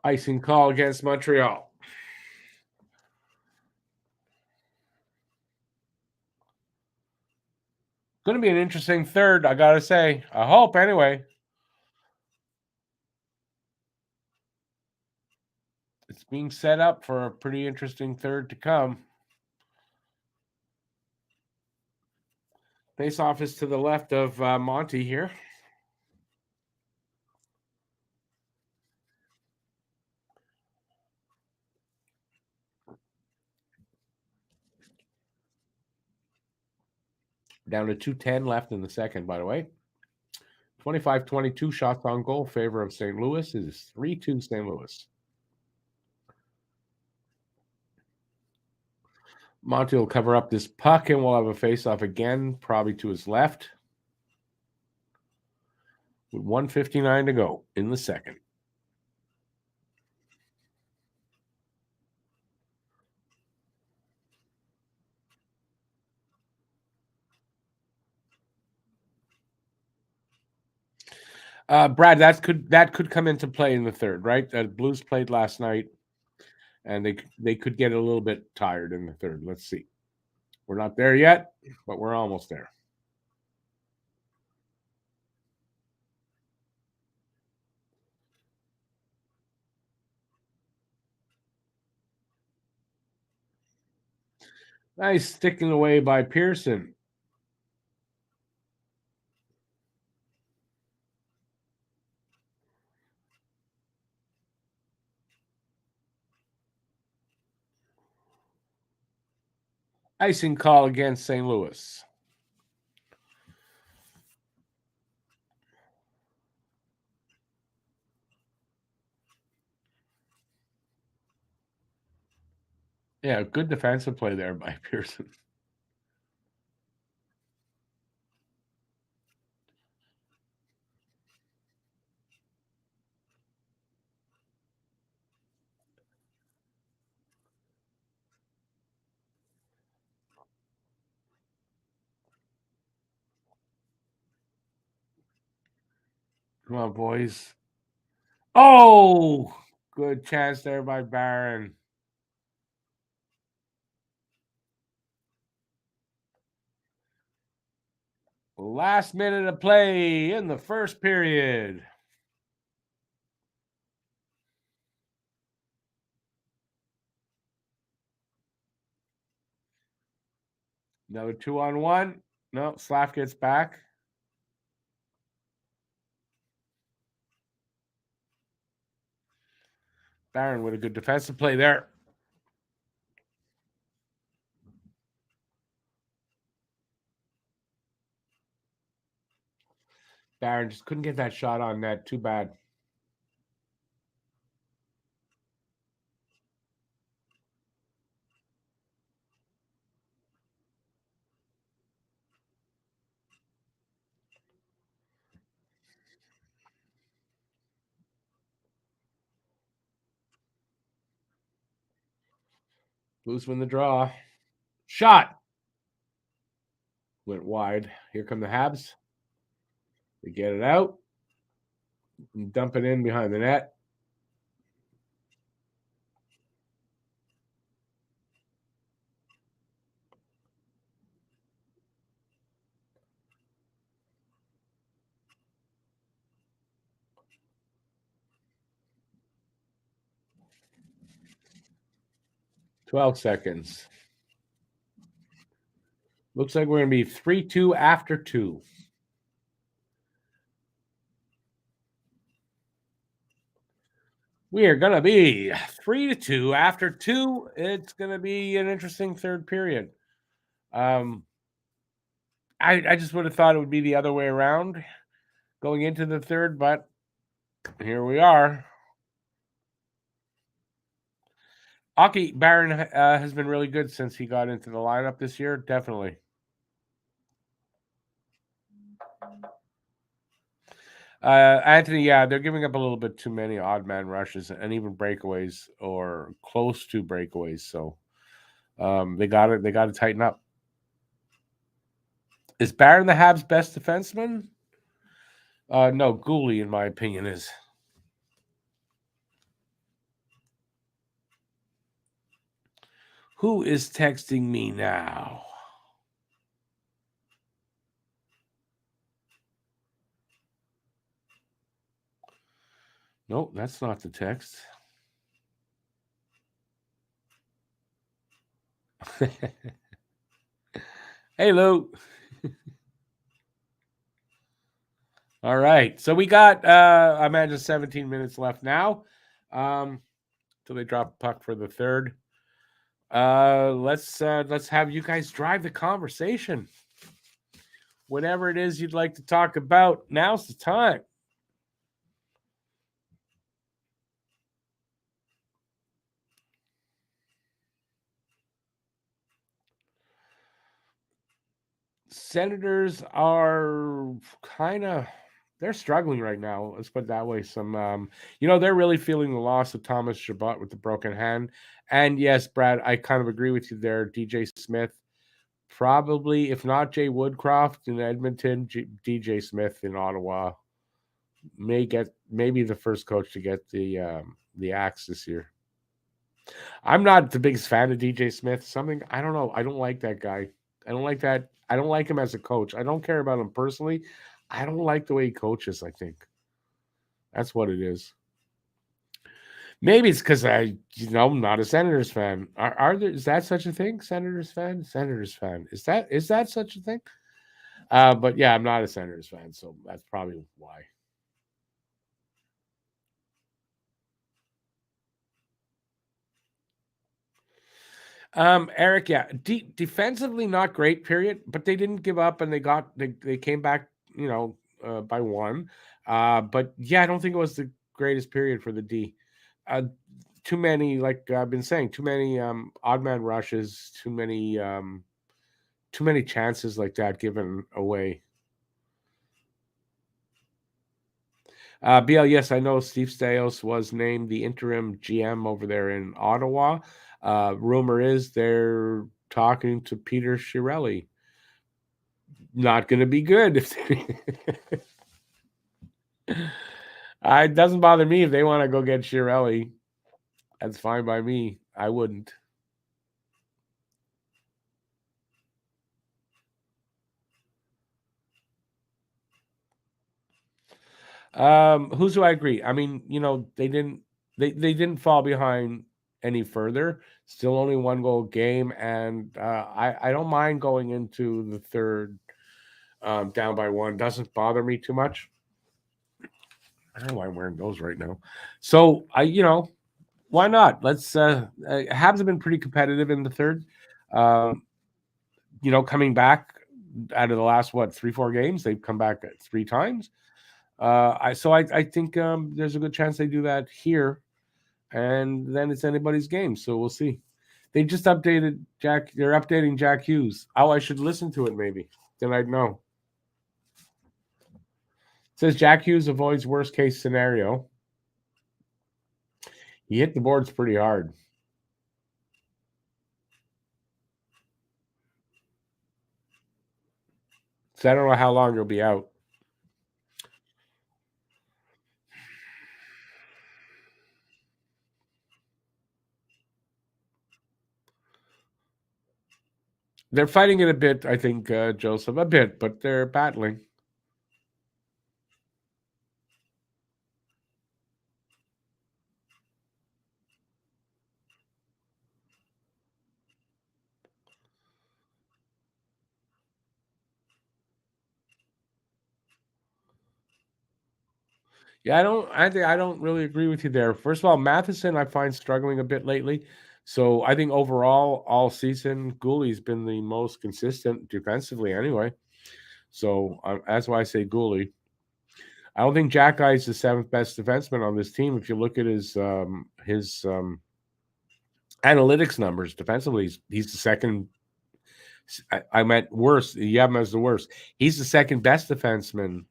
Icing call against Montreal. Going to be an interesting third, I got to say. I hope, anyway. It's being set up for a pretty interesting third to come. Face off is to the left of Monty here. Down to 2:10 left in the second, by the way. 25-22 shots on goal, favor of St. Louis. It is 3-2 St. Louis. Monty will cover up this puck and we'll have a face-off again, probably to his left. With 1:59 to go in the second. Brad, that could come into play in the third, right? The Blues played last night, and they could get a little bit tired in the third. Let's see. We're not there yet, but we're almost there. Nice sticking away by Pearson. Icing call against St. Louis. Yeah, good defensive play there by Pearson. Come on, boys. Oh, good chance there by Barron. Last minute of play in the first period. Another 2-on-1. No, Slav gets back. Barron with a good defensive play there. Barron just couldn't get that shot on net. Too bad. Blues win the draw. Shot. Went wide. Here come the Habs. They get it out and dump it in behind the net. 12 seconds. Looks like we're going to be 3-2 after 2. We are going to be 3-2 after 2. It's going to be an interesting third period. I just would have thought it would be the other way around going into the third, but here we are. Aki Barron has been really good since he got into the lineup this year. Definitely. Anthony, yeah, they're giving up a little bit too many odd man rushes and even breakaways or close to breakaways. So they got to tighten up. Is Barron the Habs' best defenseman? No, Gooley, in my opinion, is. Who is texting me now? Nope, that's not the text. Hey, Lou. All right. So we got, I imagine, 17 minutes left now till they drop a puck for the third. Let's have you guys drive the conversation. Whatever it is you'd like to talk about, now's the time. Senators are they're struggling right now. Let's put it that way. They're really feeling the loss of Thomas Chabot with the broken hand. And yes, Brad, I kind of agree with you there. DJ Smith, probably, if not Jay Woodcroft in Edmonton, DJ Smith in Ottawa may be the first coach to get the axe this year. I'm not the biggest fan of DJ Smith. I don't know. I don't like that guy. I don't like that. I don't like him as a coach. I don't care about him personally. I don't like the way he coaches, I think. That's what it is. Maybe it's because I'm not a Senators fan. Is that such a thing? Senators fan? Senators fan. Is that such a thing? But yeah, I'm not a Senators fan, so that's probably why. Eric, yeah, defensively not great, period. But they didn't give up, and they came back, by one. But yeah, I don't think it was the greatest period for the D. Too many, like I've been saying, too many odd man rushes, too many chances like that given away. BL, yes, I know Steve Staios was named the interim GM over there in Ottawa. Rumor is they're talking to Peter Chiarelli. Not going to be good. It doesn't bother me if they want to go get Chiarelli. That's fine by me. I wouldn't. Who's do I agree? I mean, they didn't fall behind any further. Still only 1-goal game, and I don't mind going into the third down by one. Doesn't bother me too much. I don't know why I'm wearing those right now. So why not? Let's. Habs have been pretty competitive in the third. Coming back out of the last 3-4 games, they've come back 3 times. I think there's a good chance they do that here, and then it's anybody's game. So we'll see. They just updated Jack. They're updating Jack Hughes. Oh, I should listen to it maybe. Then I'd know. It says Jack Hughes avoids worst case scenario. He hit the boards pretty hard. So I don't know how long he'll be out. They're fighting it a bit, I think, Joseph, a bit, but they're battling. Yeah, I don't really agree with you there. First of all, Matheson I find struggling a bit lately. So I think overall, all season, Gooley's been the most consistent defensively anyway. So that's why I say Gooley. I don't think Jack Guy's the seventh best defenseman on this team. If you look at his analytics numbers defensively, he's the second. I meant worse. You have him as the worst. He's the second best defenseman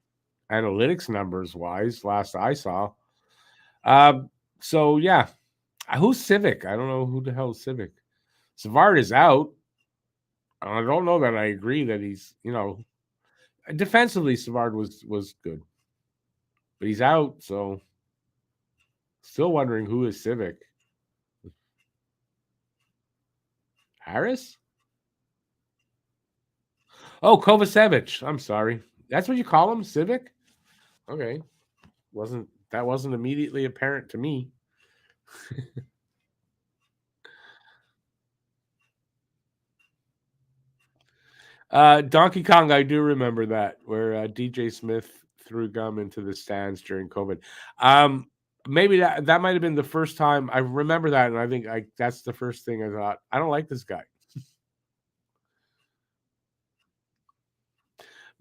analytics numbers wise. Last I saw. So yeah, who's Civic? I don't know who the hell is Civic. Savard is out. I don't know that I agree that he's defensively Savard was good, but he's out. So still wondering who is Civic. Harris? Oh, Kovacevic. I'm sorry. That's what you call him, Civic? Okay. Wasn't immediately apparent to me. Donkey Kong, I do remember that where DJ Smith threw gum into the stands during COVID. Maybe that might have been the first time I remember that, and I think that's the first thing I thought. I don't like this guy.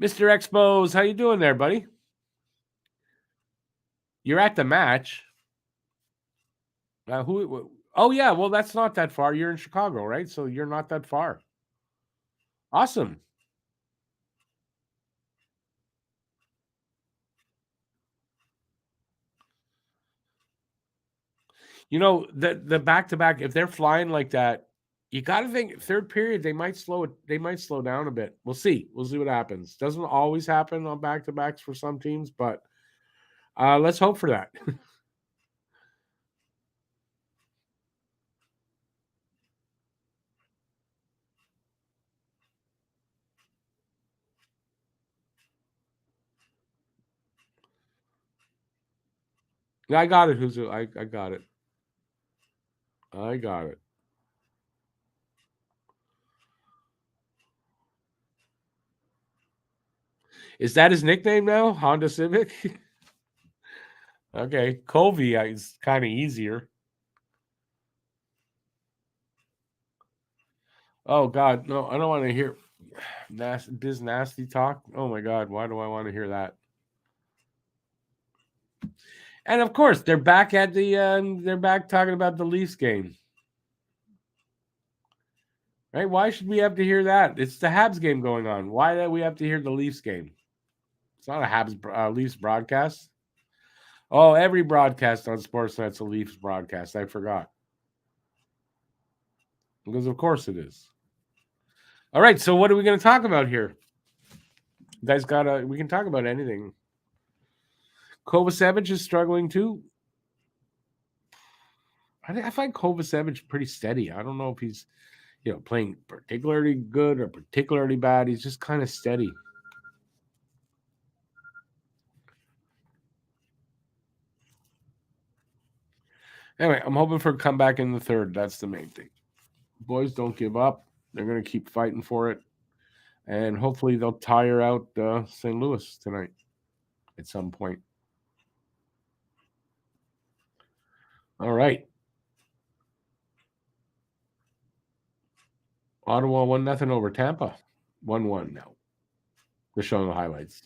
Mr. Expos, how you doing there, buddy? You're at the match. Who? Oh yeah, well that's not that far. You're in Chicago, right? So you're not that far. Awesome. The back to back. If they're flying like that, you got to think third period they might slow it. They might slow down a bit. We'll see. We'll see what happens. Doesn't always happen on back to backs for some teams, but let's hope for that. Yeah, I got it. I got it. I got it. Is that his nickname now? Honda Civic? Okay. Covey is kind of easier. Oh God, no, I don't want to hear nasty talk. Oh my God, why do I want to hear that? And of course, they're back at they're back talking about the Leafs game. Right? Why should we have to hear that? It's the Habs game going on. Why do we have to hear the Leafs game? It's not a Habs Leafs broadcast. Oh, every broadcast on Sportsnet's a Leafs broadcast. I forgot. Because of course it is. All right, so what are we going to talk about here? You guys we can talk about anything. Kovacevic is struggling too. I find Kovacevic pretty steady. I don't know if he's playing particularly good or particularly bad. He's just kind of steady. Anyway, I'm hoping for a comeback in the third. That's the main thing. Boys don't give up. They're going to keep fighting for it. And hopefully they'll tire out St. Louis tonight at some point. All right. Ottawa 1-0 over Tampa. 1-1 now. They're showing the highlights.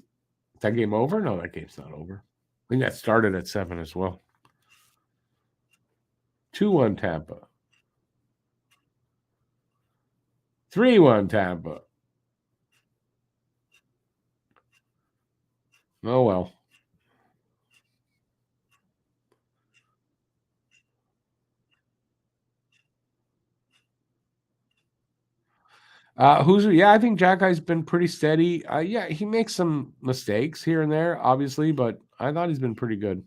Is that game over? No, that game's not over. I think that started at 7 as well. 2-1 Tampa. 3-1 Tampa. Oh, well. I think Jack Guy's been pretty steady. Yeah, he makes some mistakes here and there, obviously, but I thought he's been pretty good.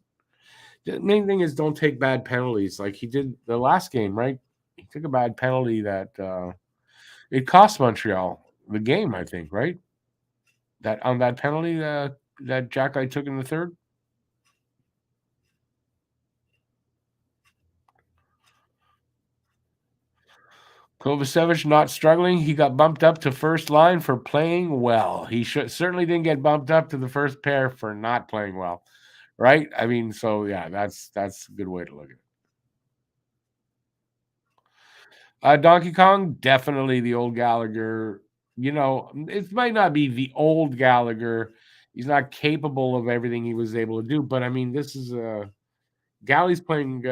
The main thing is don't take bad penalties like he did the last game, right? He took a bad penalty that it cost Montreal the game, I think, right? That penalty that Jack Guy took in the third. Kovacevic not struggling. He got bumped up to first line for playing well. He certainly didn't get bumped up to the first pair for not playing well. right? I mean, so yeah, that's a good way to look at it. Donkey Kong, definitely the old Gallagher. It might not be the old Gallagher. He's not capable of everything he was able to do, but I mean, this is Galley's playing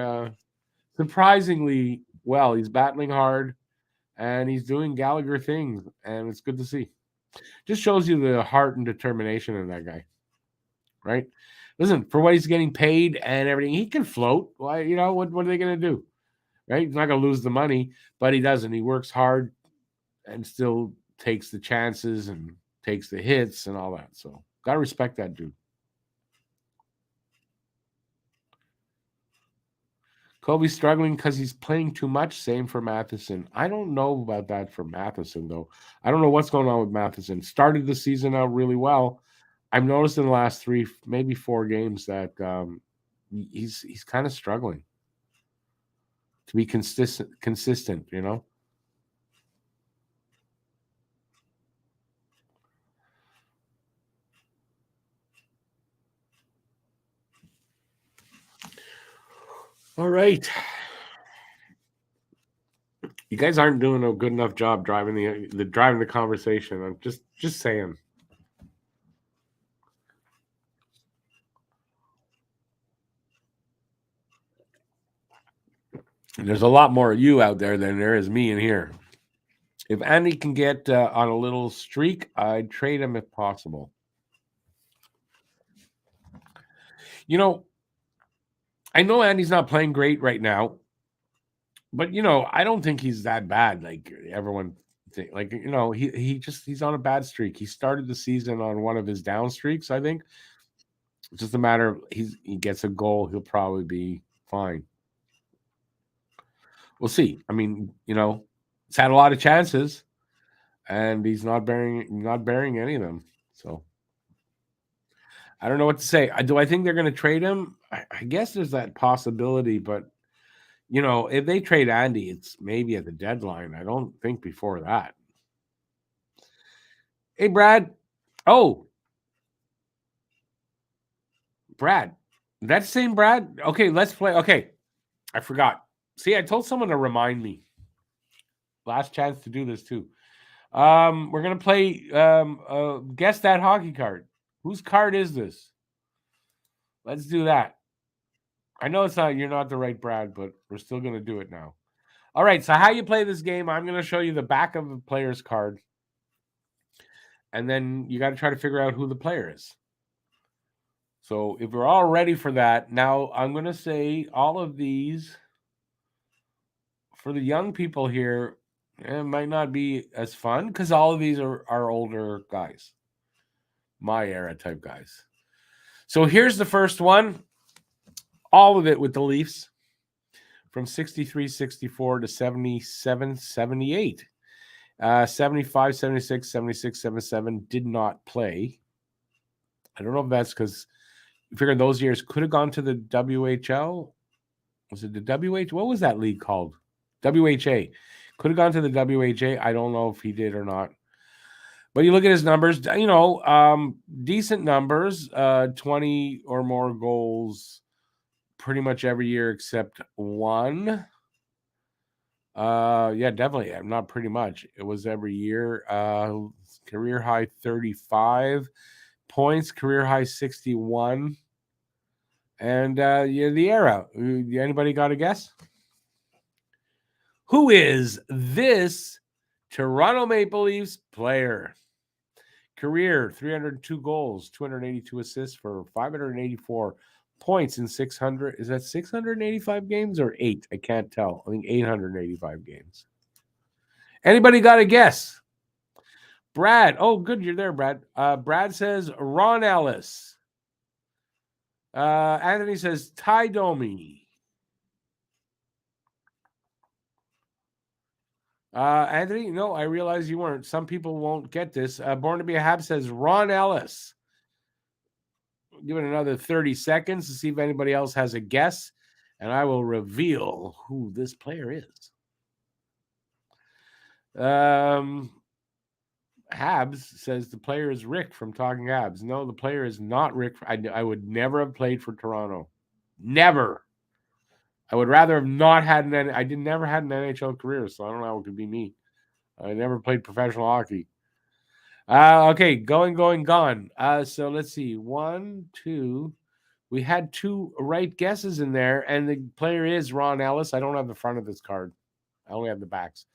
surprisingly well. He's battling hard and he's doing Gallagher things, and it's good to see. Just shows you the heart and determination in that guy, right? Listen, for what he's getting paid and everything, he can float. Why, what are they going to do? Right? He's not going to lose the money, but he doesn't. He works hard and still takes the chances and takes the hits and all that. So, got to respect that dude. Kobe's struggling because he's playing too much. Same for Matheson. I don't know about that for Matheson, though. I don't know what's going on with Matheson. Started the season out really well. I've noticed in the last 3, maybe 4 games that he's kind of struggling to be consistent, All right. You guys aren't doing a good enough job driving the conversation. I'm just saying. There's a lot more of you out there than there is me in here. If Andy can get on a little streak, I'd trade him if possible. I know Andy's not playing great right now, but I don't think he's that bad. Like everyone think, like he's on a bad streak. He started the season on one of his down streaks. I think it's just a matter of he gets a goal, he'll probably be fine. We'll see. I mean, he's had a lot of chances, and he's not bearing any of them. So I don't know what to say. Do I think they're going to trade him? I guess there's that possibility, but if they trade Andy, it's maybe at the deadline. I don't think before that. Hey, Brad. Oh, Brad. That's the same Brad? Okay, let's play. Okay, I forgot. See, I told someone to remind me. Last chance to do this too. We're gonna play. Guess that hockey card. Whose card is this? Let's do that. I know you're not the right Brad, but we're still gonna do it now. All right. So how you play this game? I'm gonna show you the back of the player's card, and then you got to try to figure out who the player is. So if we're all ready for that, now I'm gonna say all of these for the young people here. It might not be as fun because all of these are older guys, my era type guys. So here's the first one. All of it with the Leafs from 63, 64 to 77, 78. 75, 76, 76, 77 did not play. I don't know if that's because you figure those years could have gone to the WHL. Was it the WH? What was that league called? WHA. Could have gone to the WHA. I don't know if he did or not. But you look at his numbers, decent numbers, 20 or more goals pretty much every year except one. Yeah, definitely. Not pretty much. It was every year. Career high 35 points, career high 61. And yeah, the era. Anybody got a guess? Who is this Toronto Maple Leafs player? Career 302 goals, 282 assists for 584 points in 600. Is that 685 games or 8? I can't tell. I think 885 games. Anybody got a guess? Brad. Oh, good. You're there, Brad. Brad says Ron Ellis. Anthony says Ty Domi. Anthony, no, I realize you weren't. Some people won't get this. Born to be a Habs says Ron Ellis. Give it another 30 seconds to see if anybody else has a guess, and I will reveal who this player is. Habs says the player is Rick from Talking Habs. No, the player is not Rick. I would never have played for Toronto. Never. I would rather have not had an. I did never had an NHL career, so I don't know how it could be me. I never played professional hockey. Okay, gone. So let's see. 1, 2. We had 2 right guesses in there, and the player is Ron Ellis. I don't have the front of this card. I only have the backs.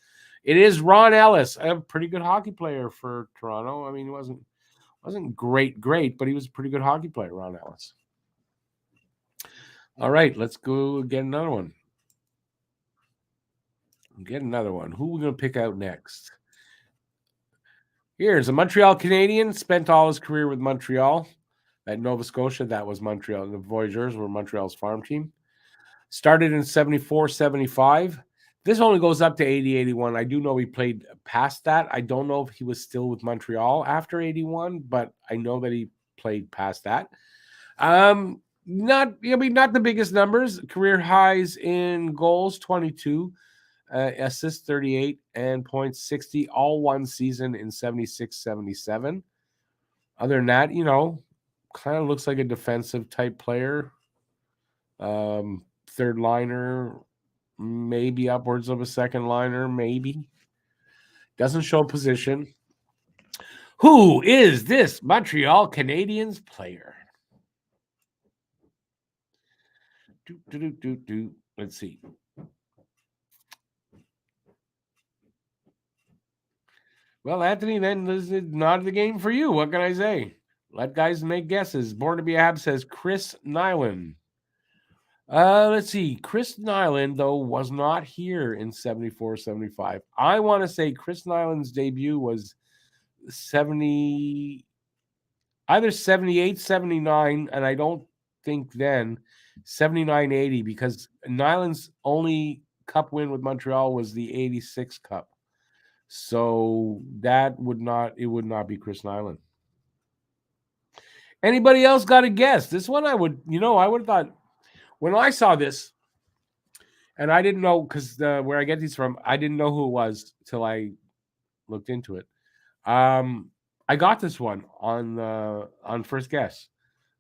It is Ron Ellis, a pretty good hockey player for Toronto. I mean, he wasn't great, but he was a pretty good hockey player, Ron Ellis. All right, let's go get another one. Who are we going to pick out next? Here's a Montreal Canadian, spent all his career with Montreal. At Nova Scotia, that was Montreal. The Voyageurs were Montreal's farm team. Started in 74, 75. This only goes up to 80, 81. I do know he played past that. I don't know if he was still with Montreal after 81, but I know that he played past that. Not the biggest numbers. Career highs in goals, 22. Assists 38 and points 60, all one season in 76, 77. Other than that, kind of looks like a defensive type player. Third liner, maybe upwards of a second liner, maybe. Doesn't show position. Who is this Montreal Canadiens player? Let's see. Well, Anthony, then this is not the game for you. What can I say? Let guys make guesses. Born to be a Habs says Chris Nyland. Let's see. Chris Nyland, though, was not here in 74, 75. I want to say Chris Nyland's debut was either 78, 79, and I don't think then 79, 80, because Nyland's only cup win with Montreal was the 86 Cup. So it would not be Chris Nyland. Anybody else got a guess? This one I would have thought when I saw this, and I didn't know because where I get these from, I didn't know who it was till I looked into it. I got this one on first guess,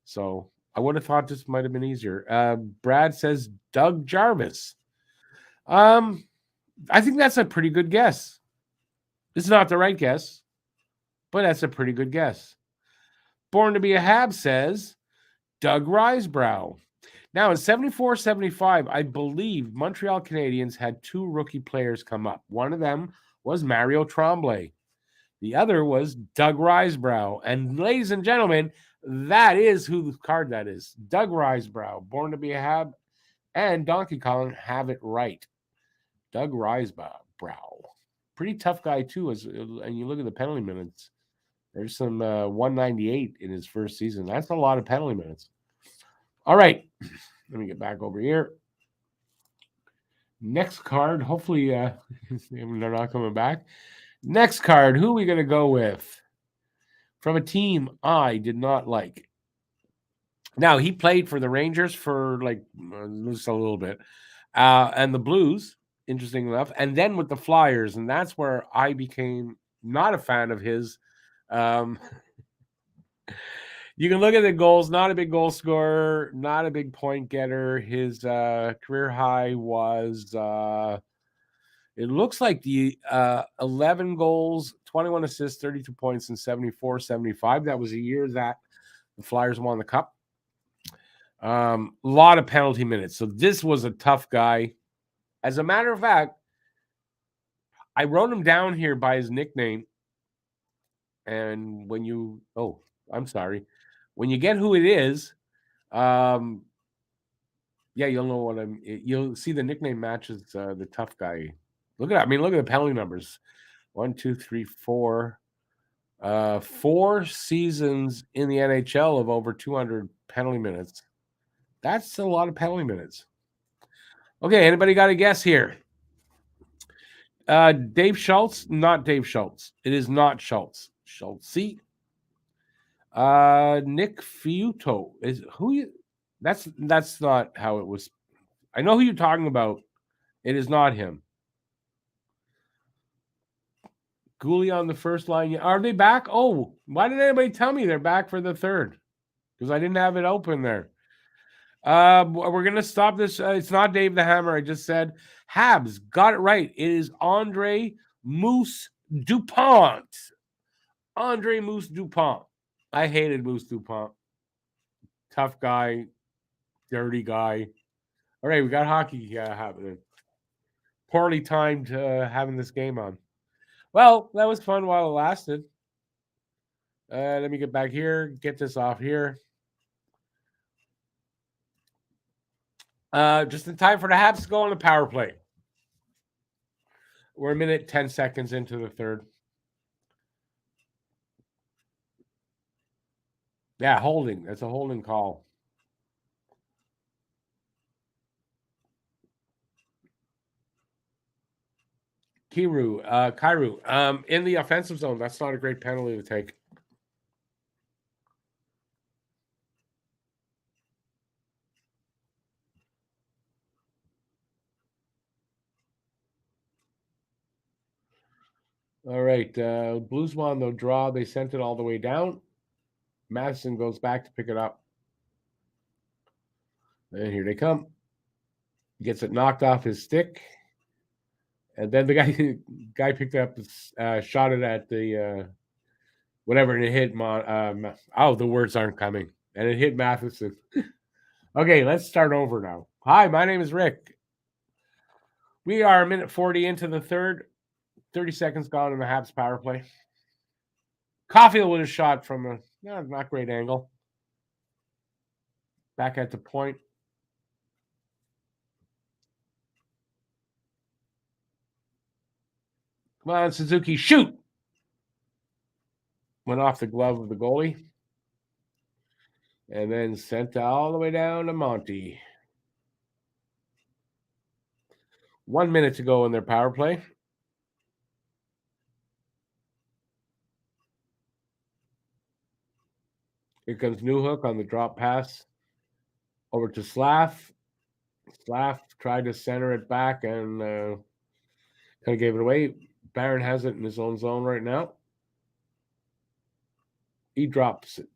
so I would have thought this might have been easier. Brad says Doug Jarvis. I think that's a pretty good guess. It's not the right guess, but that's a pretty good guess. Born to be a Hab says Doug Risebrough. Now, in 74, 75, I believe Montreal Canadiens had 2 rookie players come up. One of them was Mario Tremblay. The other was Doug Risebrough. And ladies and gentlemen, that is who the card that is. Doug Risebrough, born to be a Hab, and Donkey Kong have it right. Doug Risebrough. Pretty tough guy, too, and you look at the penalty minutes. There's some 198 in his first season. That's a lot of penalty minutes. All right. Let me get back over here. Next card. Hopefully, they're not coming back. Next card. Who are we going to go with? From a team I did not like. Now, he played for the Rangers for just a little bit. And the Blues, interesting enough. And then with the Flyers. And that's where I became not a fan of his. You can look at the goals, not a big goal scorer, not a big point getter. His career high was, it looks like the 11 goals, 21 assists, 32 points in 74, 75. That was a year that the Flyers won the Cup. A lot of penalty minutes. So this was a tough guy. As a matter of fact, I wrote him down here by his nickname. And when you, I'm sorry. When you get who it is, you'll know you'll see the nickname matches the tough guy. Look at the penalty numbers. 1, 2, 3, 4. 4 seasons in the NHL of over 200 penalty minutes. That's a lot of penalty minutes. Okay, anybody got a guess here? Dave Schultz, not Dave Schultz. It is not Schultz. Schultzy. Nick Fiuto is who you. That's not how it was. I know who you're talking about. It is not him. Gooley on the first line. Are they back? Oh, why didn't anybody tell me they're back for the third? Because I didn't have it open there. We're gonna stop this. It's not Dave the Hammer. I just said Habs got it right. It is Andre Moose Dupont. Andre Moose Dupont. I hated Moose Dupont. Tough guy, dirty guy. All right, we got hockey happening. Poorly timed having this game on. Well, that was fun while it lasted. Let me get back here. Get this off here. Just in time for the Habs to go on the power play. We're a minute 10 seconds into the third. Yeah, holding. That's a holding call. Kairu, in the offensive zone. That's not a great penalty to take. All right, Blues won the draw. They sent it all the way down. Madison goes back to pick it up. And here they come. Gets it knocked off his stick. And then the guy picked it up, shot it at the whatever, and it hit the words aren't coming. And it hit Matheson. Okay, let's start over now. Hi, my name is Rick. We are a minute 40 into the third. 30 seconds gone in the Habs power play. Caulfield with a shot from a not great angle. Back at the point. Come on, Suzuki, shoot! Went off the glove of the goalie. And then sent all the way down to Monty. 1 minute to go in their power play. Here comes Newhook on the drop pass. Over to Slav. Slav tried to center it back and kind of gave it away. Barron has it in his own zone right now. He drops it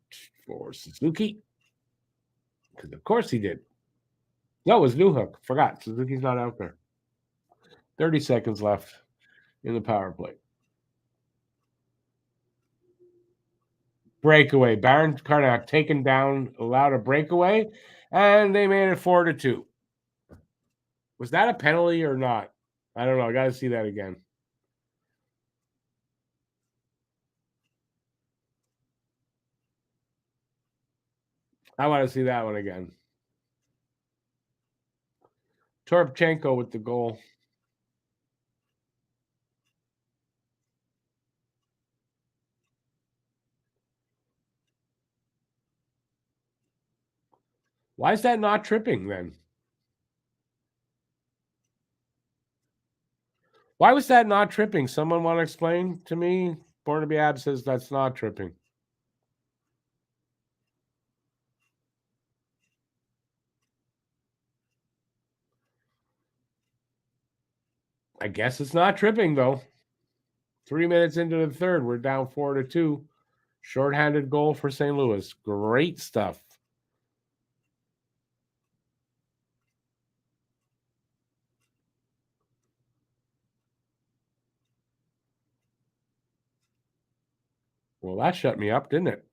for Suzuki. Because of course he did. No, it was Newhook. Forgot. Suzuki's not out there. 30 seconds left in the power play. Breakaway. Barron kind of taken down, allowed a breakaway, and they made it 4-2. Was that a penalty or not? I don't know. I got to see that again. I want to see that one again. Toropchenko with the goal. Why is that not tripping then? Why was that not tripping? Someone want to explain to me? Barnaby Ab says that's not tripping. I guess it's not tripping, though. 3 minutes into the third, we're down 4-2. Shorthanded goal for St. Louis. Great stuff. Well, that shut me up, didn't it?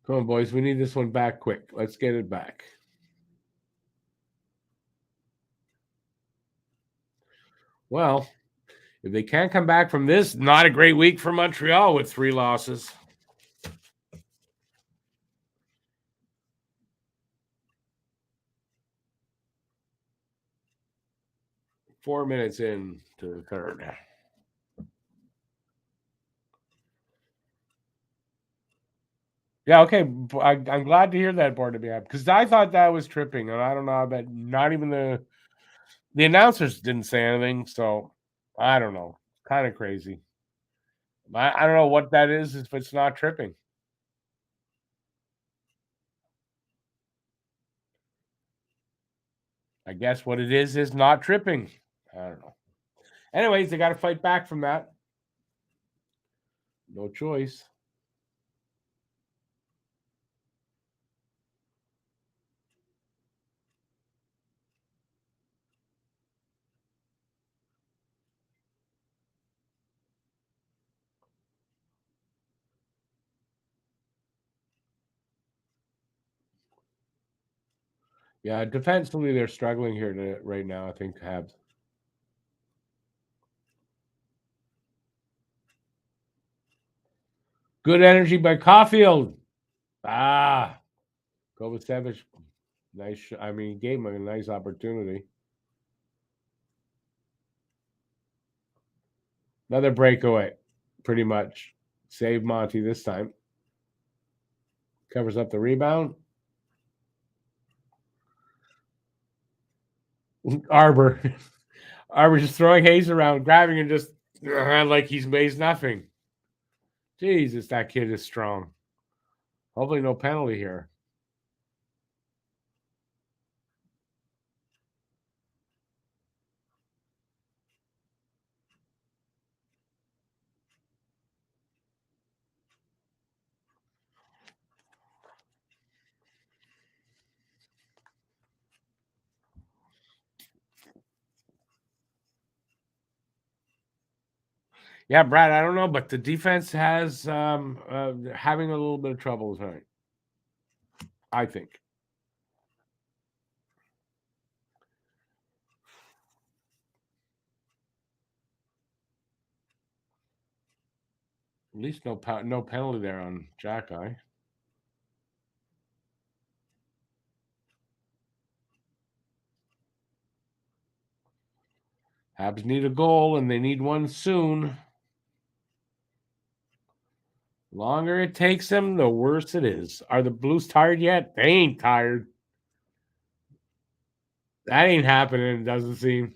Come on, boys. We need this one back quick. Let's get it back. Well, if they can't come back from this, not a great week for Montreal with 3 losses. Four minutes in to the third. Yeah, okay. I'm glad to hear that, Barnaby, because I thought that was tripping, and I don't know that not even the announcers didn't say anything, so I don't know. Kind of crazy. I don't know what that is if it's not tripping. I guess what it is not tripping. I don't know. Anyways, they got to fight back from that. No choice. Yeah, defensively they're struggling here right now. I think Habs. Good energy by Caulfield. Ah, Kovacevic. Nice. I mean, gave him a nice opportunity. Another breakaway, pretty much. Save Monty this time. Covers up the rebound. Arbor. Arbor just throwing Hayes around, grabbing him just like he's weighs nothing. Jesus, that kid is strong. Hopefully, no penalty here. Yeah, Brad, I don't know, but the defense has having a little bit of trouble tonight. I think. At least no penalty there on Jack Eye. Habs need a goal, and they need one soon. Longer it takes them, the worse it is. Are the Blues tired yet? They ain't tired. That ain't happening, it doesn't seem.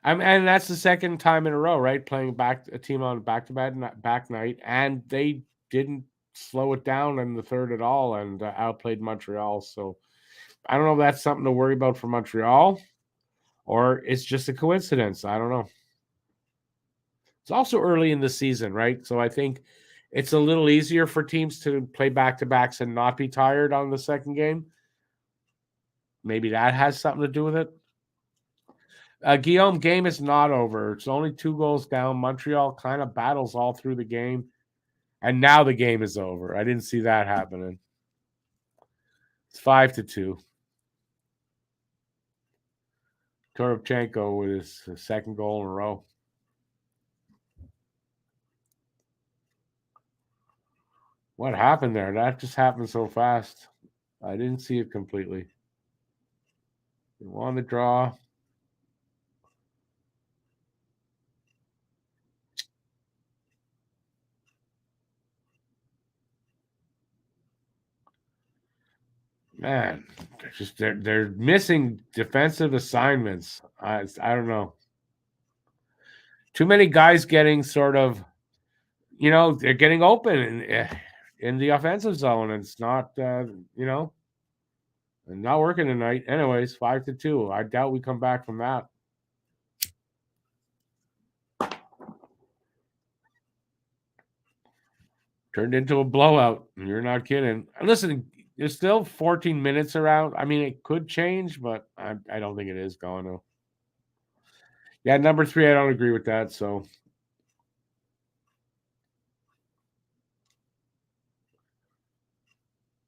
And that's the second time in a row, right? Playing back a team on back night, and they didn't slow it down in the third at all, and outplayed Montreal. So I don't know if that's something to worry about for Montreal, or it's just a coincidence. I don't know. It's also early in the season, right? So I think it's a little easier for teams to play back to backs and not be tired on the second game. Maybe that has something to do with it. Guillaume, game is not over. It's only 2 goals down. Montreal kind of battles all through the game, and now the game is over. I didn't see that happening. It's 5-2. Toropchenko with his second goal in a row. What happened there? That just happened so fast. I didn't see it completely. On the draw. Man, they're missing defensive assignments. I don't know. Too many guys getting sort of, they're getting open in the offensive zone. And it's not, not working tonight. Anyways, 5-2. I doubt we come back from that. Turned into a blowout. You're not kidding. Listen, there's still 14 minutes around. I mean, it could change, but I don't think it is going to. Yeah, number 3, I don't agree with that. So,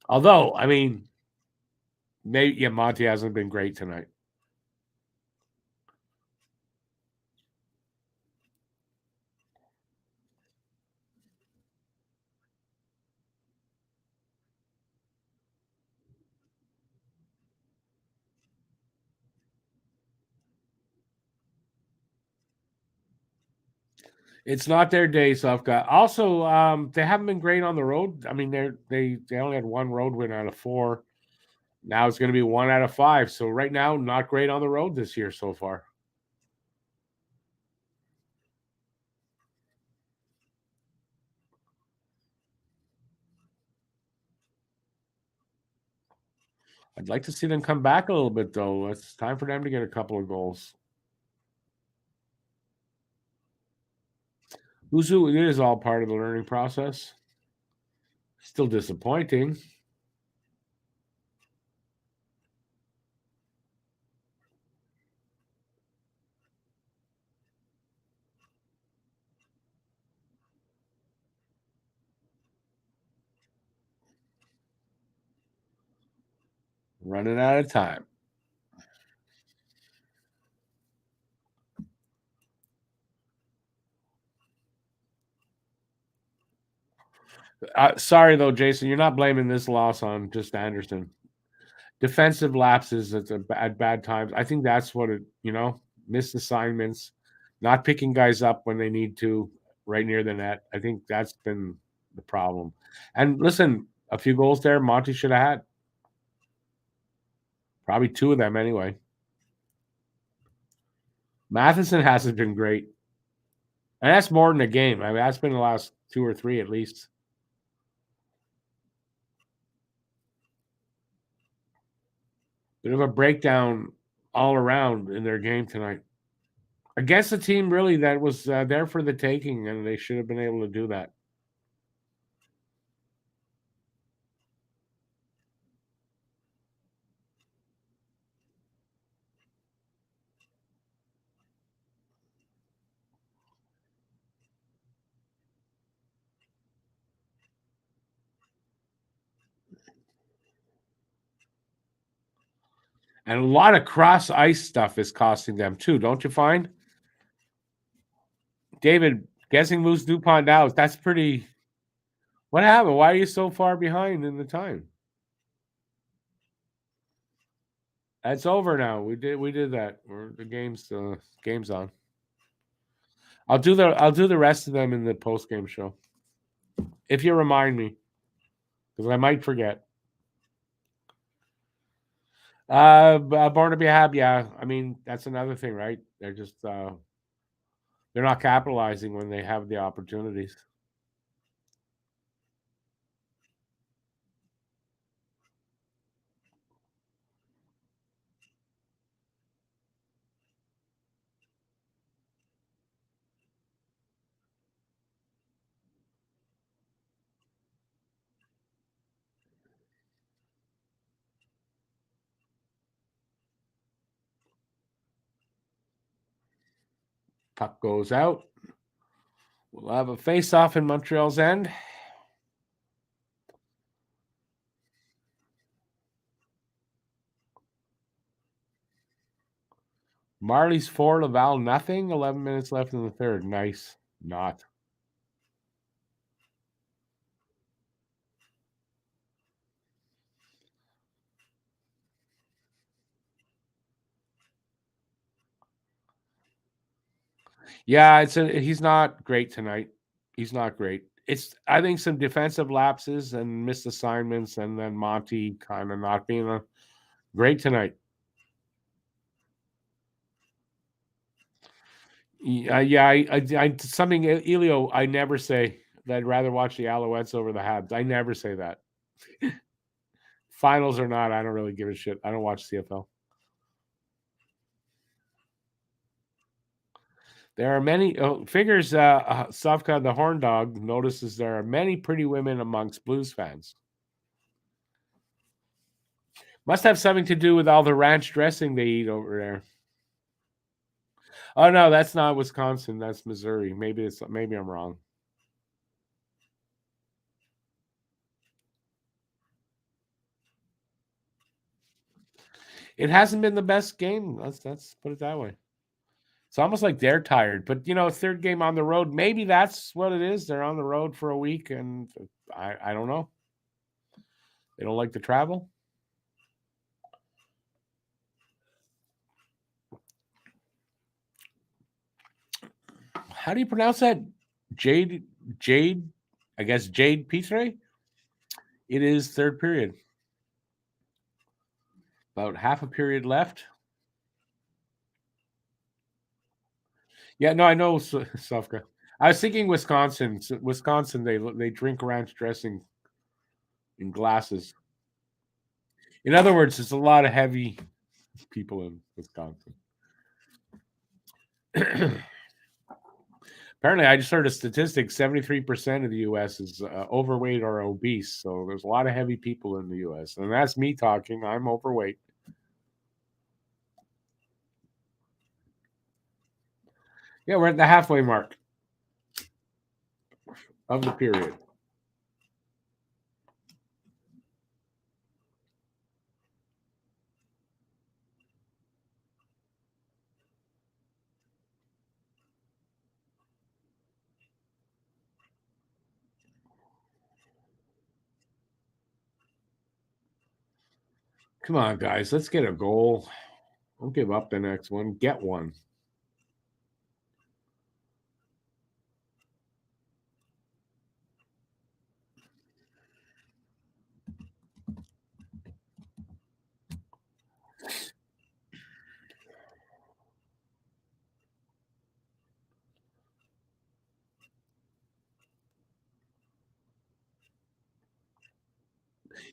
although, I mean, maybe Monty hasn't been great tonight. It's not their day, Sufka. Also, they haven't been great on the road. I mean, they only had 1 road win out of 4. Now it's going to be 1 out of 5. So right now, not great on the road this year so far. I'd like to see them come back a little bit, though. It's time for them to get a couple of goals. Uzu, it is all part of the learning process. Still disappointing. Running out of time. Sorry, though, Jason, you're not blaming this loss on just Anderson. Defensive lapses at bad times. I think that's what it, missed assignments, not picking guys up when they need to right near the net. I think that's been the problem. And listen, a few goals there, Monty should have had. Probably two of them anyway. Matheson hasn't been great. And that's more than a game. I mean, that's been the last two or three at least. Bit of a breakdown all around in their game tonight. Against a team really that was there for the taking, and they should have been able to do that. And a lot of cross ice stuff is costing them too, don't you find? David, guessing moves DuPont out. That's pretty. What happened? Why are you so far behind in the time? That's over now. We did that. The game's on. I'll do the rest of them in the post game show. If you remind me, because I might forget. Born to be a Hab, yeah. I mean, that's another thing, right? They're just they're not capitalizing when they have the opportunities. Puck goes out. We'll have a face-off in Montreal's end. Marley's 4, Laval nothing. 11 minutes left in the third. Nice. Not. Yeah, he's not great tonight. He's not great. It's I think some defensive lapses and missed assignments, and then Monty kind of not being great tonight. Yeah, I something Elio. I never say that I'd rather watch the Alouettes over the Habs. I never say that. Finals or not, I don't really give a shit. I don't watch CFL. There are many figures. Savka, the horn dog, notices there are many pretty women amongst Blues fans. Must have something to do with all the ranch dressing they eat over there. Oh no, that's not Wisconsin. That's Missouri. Maybe I'm wrong. It hasn't been the best game. Let's put it that way. It's almost like they're tired, but third game on the road. Maybe that's what it is. They're on the road for a week, and I don't know. They don't like the travel. How do you pronounce that? Jade. I guess Jade Petre. It is third period. About half a period left. Yeah, no, I know Sofka. I was thinking Wisconsin. Wisconsin, they drink ranch dressing in glasses. In other words, there's a lot of heavy people in Wisconsin. Apparently, I just heard a statistic: 73% of the U.S. is overweight or obese. So there's a lot of heavy people in the U.S. And that's me talking. I'm overweight. Yeah, we're at the halfway mark of the period. Come on, guys. Let's get a goal. Don't give up the next one. Get one.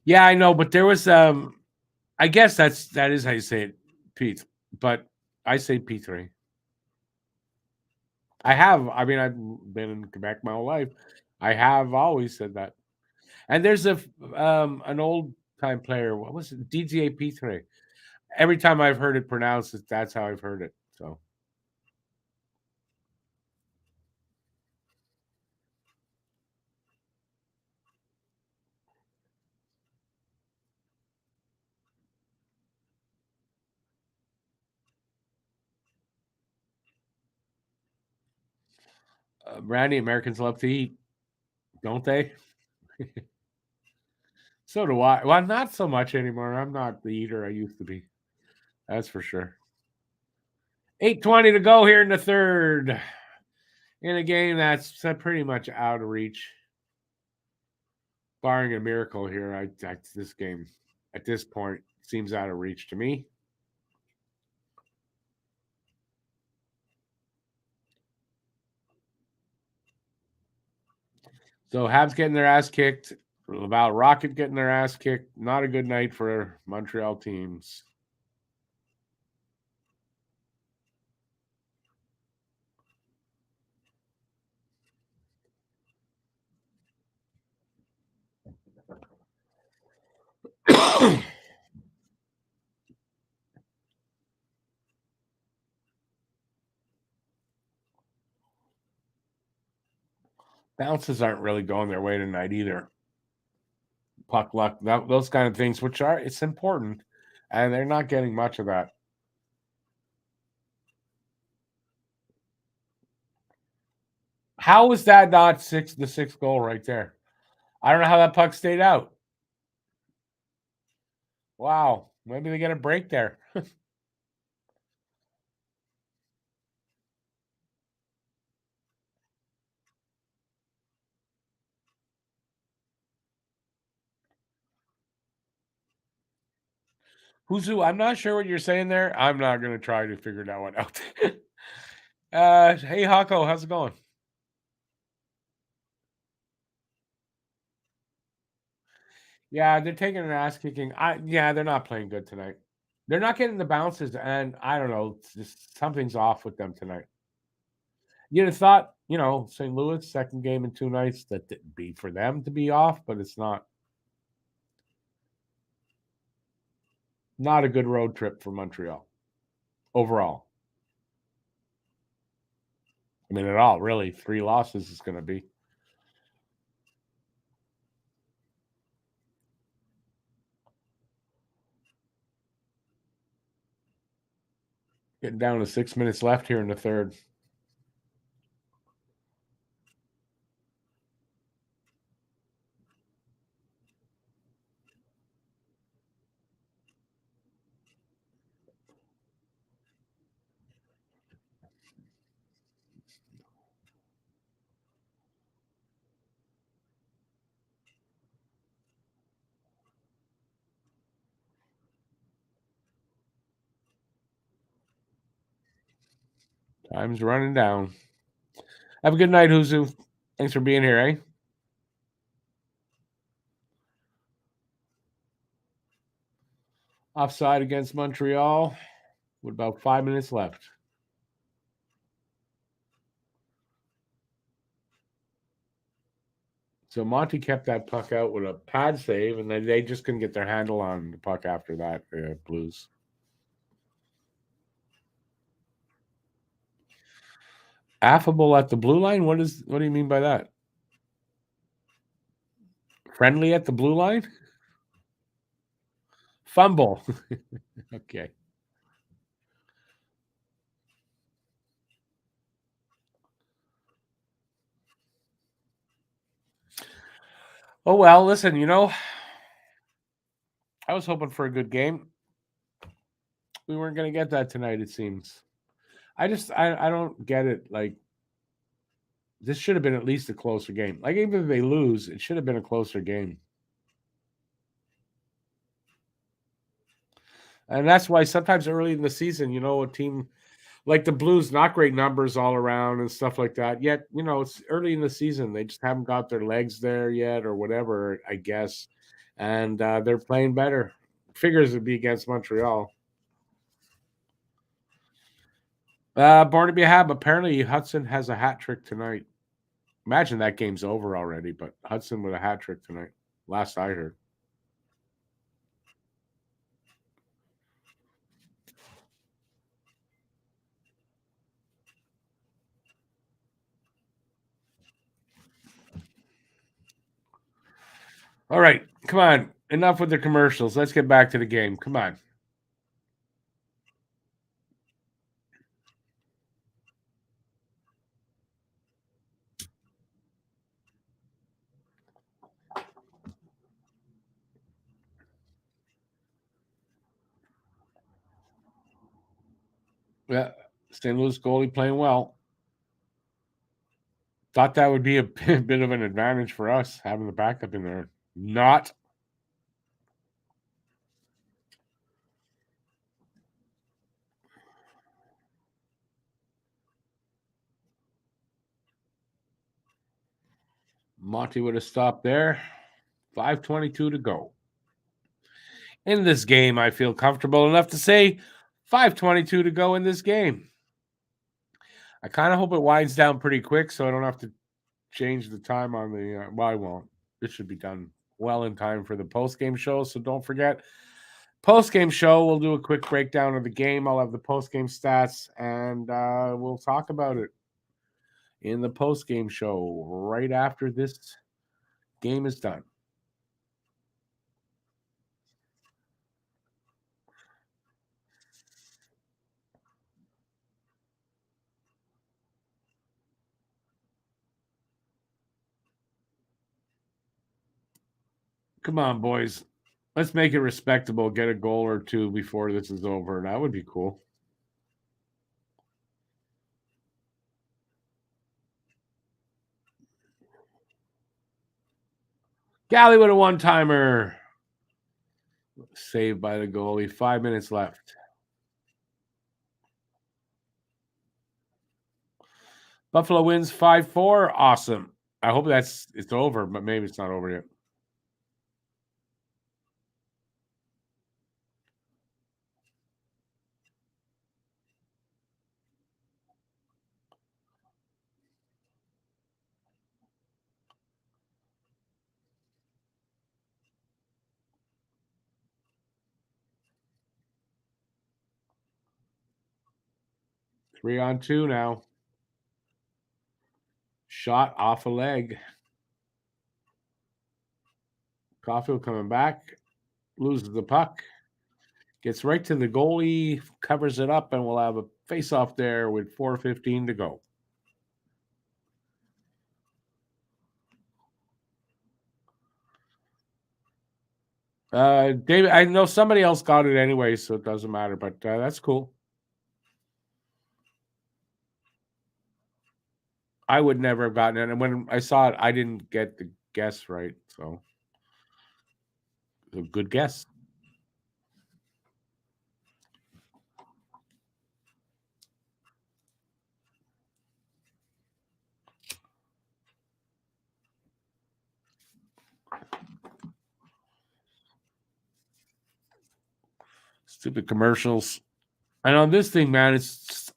Yeah, I know, but there was I guess that is how you say it, Pete. But I say P3. I have. I mean, I've been in Quebec my whole life. I have always said that. And there's an old time player. What was it? DGA P3. Every time I've heard it pronounced, that's how I've heard it. So Randy, Americans love to eat, don't they? So do I. Well, not so much anymore. I'm not the eater I used to be. That's for sure. 8:20 to go here in the third. In a game that's pretty much out of reach, barring a miracle here. This game at this point seems out of reach to me. So Habs getting their ass kicked. About Rocket getting their ass kicked. Not a good night for Montreal teams. Bounces aren't really going their way tonight either. Puck luck, those kind of things, which are it's important, and they're not getting much of that. How was that not the sixth goal right there? I don't know how that puck stayed out. Wow, maybe they get a break there. Who's who? I'm not sure what you're saying there. I'm not going to try to figure that one out. Hey, Hako, how's it going? Yeah, they're taking an ass kicking. Yeah, they're not playing good tonight. They're not getting the bounces, and I don't know. Something's off with them tonight. You'd have thought, St. Louis, second game in 2 nights, that it'd be for them to be off, but it's not. Not a good road trip for Montreal overall. I mean, at all, really. 3 losses is going to be. Getting down to 6 minutes left here in the third. Time's running down. Have a good night, Huzu. Thanks for being here, eh? Offside against Montreal with about 5 minutes left. So Monty kept that puck out with a pad save, and then they just couldn't get their handle on the puck after that. Blues. Affable at the blue line. What do you mean by that? Friendly at the blue line? Fumble. Okay. Oh well, listen, I was hoping for a good game. We weren't going to get that tonight, it seems. I don't get it. Like, this should have been at least a closer game. Like, even if they lose, it should have been a closer game. And that's why sometimes early in the season, a team like the Blues, not great numbers all around and stuff like that. Yet, it's early in the season. They just haven't got their legs there yet or whatever, I guess. And they're playing better. Figures would be against Montreal. Barnaby Hab, apparently Hudson has a hat trick tonight. Imagine that game's over already, but Hudson with a hat trick tonight. Last I heard. All right, come on. Enough with the commercials. Let's get back to the game. Come on. Yeah, St. Louis goalie playing well. Thought that would be a bit of an advantage for us having the backup in there. Not. Monty would have stopped there. 5:22 to go. In this game, I feel comfortable enough to say 5:22 to go in this game. I kind of hope it winds down pretty quick so I don't have to change the time on the. Well, I won't. It should be done well in time for the post game show. So don't forget, post game show. We'll do a quick breakdown of the game. I'll have the post game stats, and we'll talk about it in the post game show right after this game is done. Come on, boys. Let's make it respectable. Get a goal or two before this is over. That would be cool. Galley with a one-timer. Saved by the goalie. 5 minutes left. Buffalo wins 5-4. Awesome. I hope it's over, but maybe it's not over yet. Three on two now. Shot off a leg. Caulfield coming back. Loses the puck. Gets right to the goalie. Covers it up, and we'll have a face-off there with 4:15 to go. David, I know somebody else got it anyway, so it doesn't matter, but that's cool. I would never have gotten it. And when I saw it, I didn't get the guess right. So, a good guess. Stupid commercials. And on this thing, man, it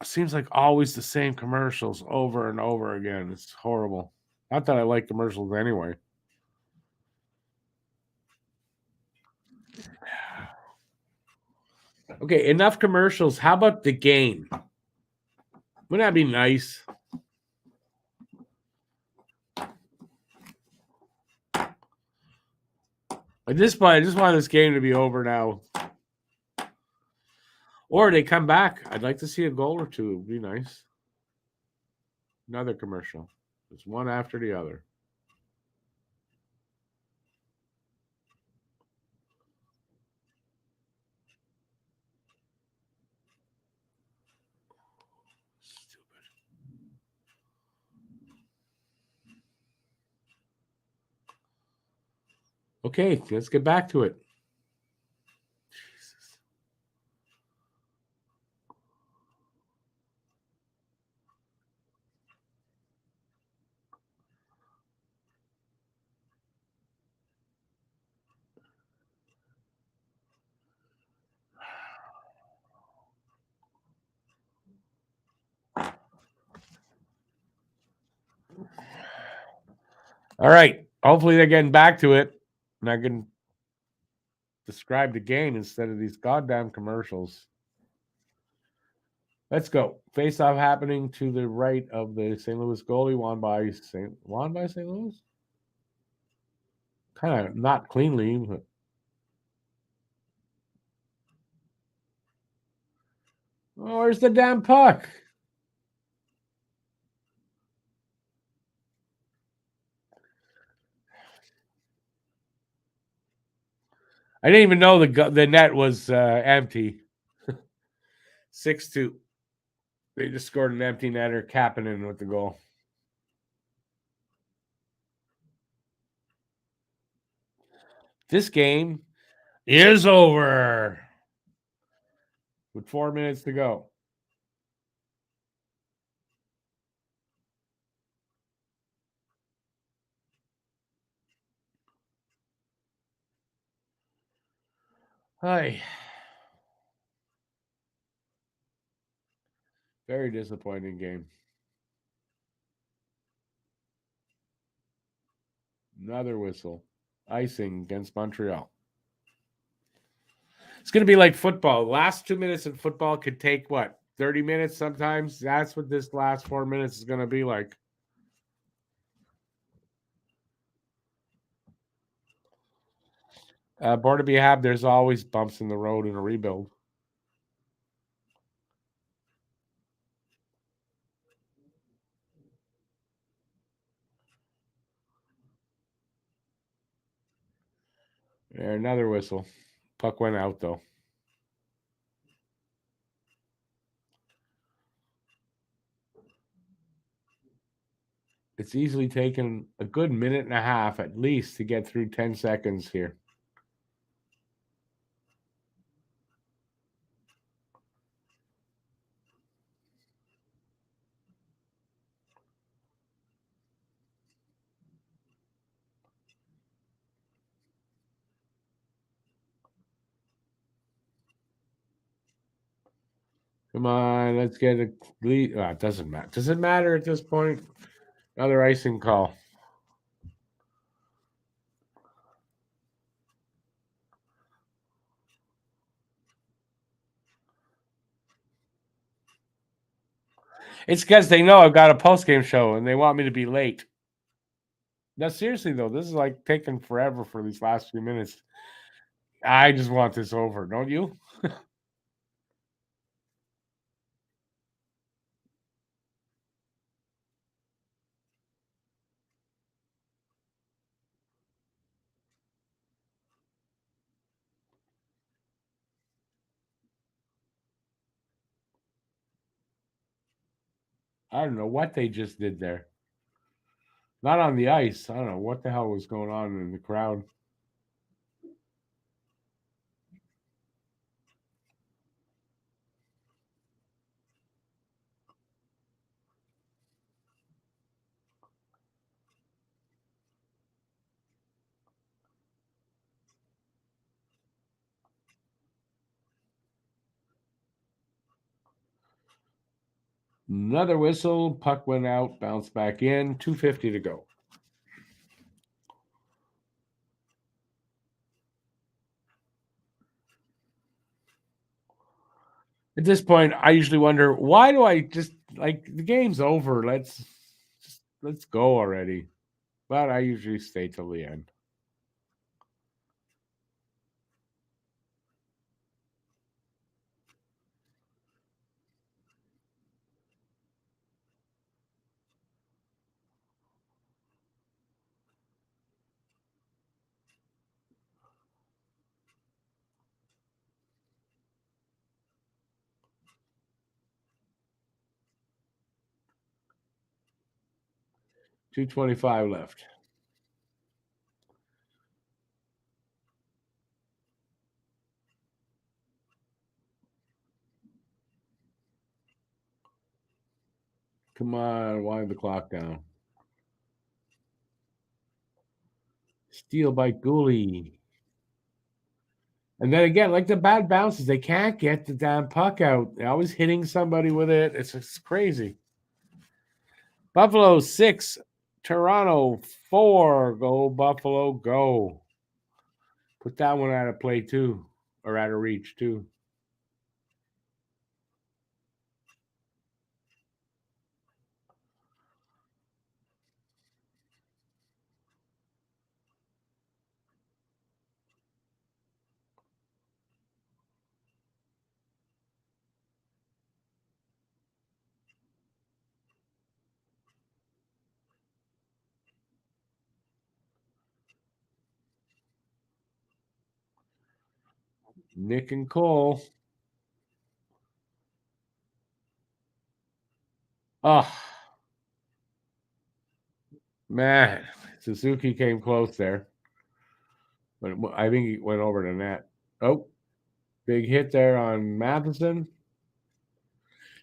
seems like always the same commercials over and over again. It's horrible. Not that I like commercials anyway. Okay, enough commercials. How about the game? Wouldn't that be nice? At this point, I just want this game to be over now. Or they come back. I'd like to see a goal or two. It would be nice. Another commercial. It's one after the other. Stupid. Okay, let's get back to it. Jesus. All right. Hopefully they're getting back to it. And I can describe the game instead of these goddamn commercials. Let's go. Face off happening to the right of the St. Louis goalie, won by St. Louis. Kind of not cleanly, but oh, where's the damn puck? I didn't even know the net was empty. 6-2. They just scored an empty netter, capping in with the goal. This game is over with 4 minutes to go. Hi. Very disappointing game. Another whistle. Icing against Montreal. It's going to be like football. Last 2 minutes in football could take what? 30 minutes sometimes? That's what this last 4 minutes is going to be like. Born to be a Hab, there's always bumps in the road in a rebuild. There, another whistle. Puck went out, though. It's easily taken a good minute and a half at least to get through 10 seconds here. Come on, let's get a lead. Oh, it doesn't matter. Does it matter at this point? Another icing call. It's because they know I've got a post game show and they want me to be late. Now, seriously though, this is like taking forever for these last few minutes. I just want this over, don't you? I don't know what they just did there. Not on the ice. I don't know what the hell was going on in the crowd. Another whistle. Puck went out, bounced back in. 2:50 to go. At this point, I usually wonder, why do I just like the game's over? Let's go already. But I usually stay till the end. $2:25 left. Come on, wind the clock down. Steal by Gooley. And then again, like the bad bounces, they can't get the damn puck out. They're always hitting somebody with it. It's just crazy. Buffalo 6, Toronto 4. Go, Buffalo, go. Put that one out of play too, or out of reach too. Nick and Cole. Oh, man. Suzuki came close there. But I think he went over the net. Oh, big hit there on Matheson.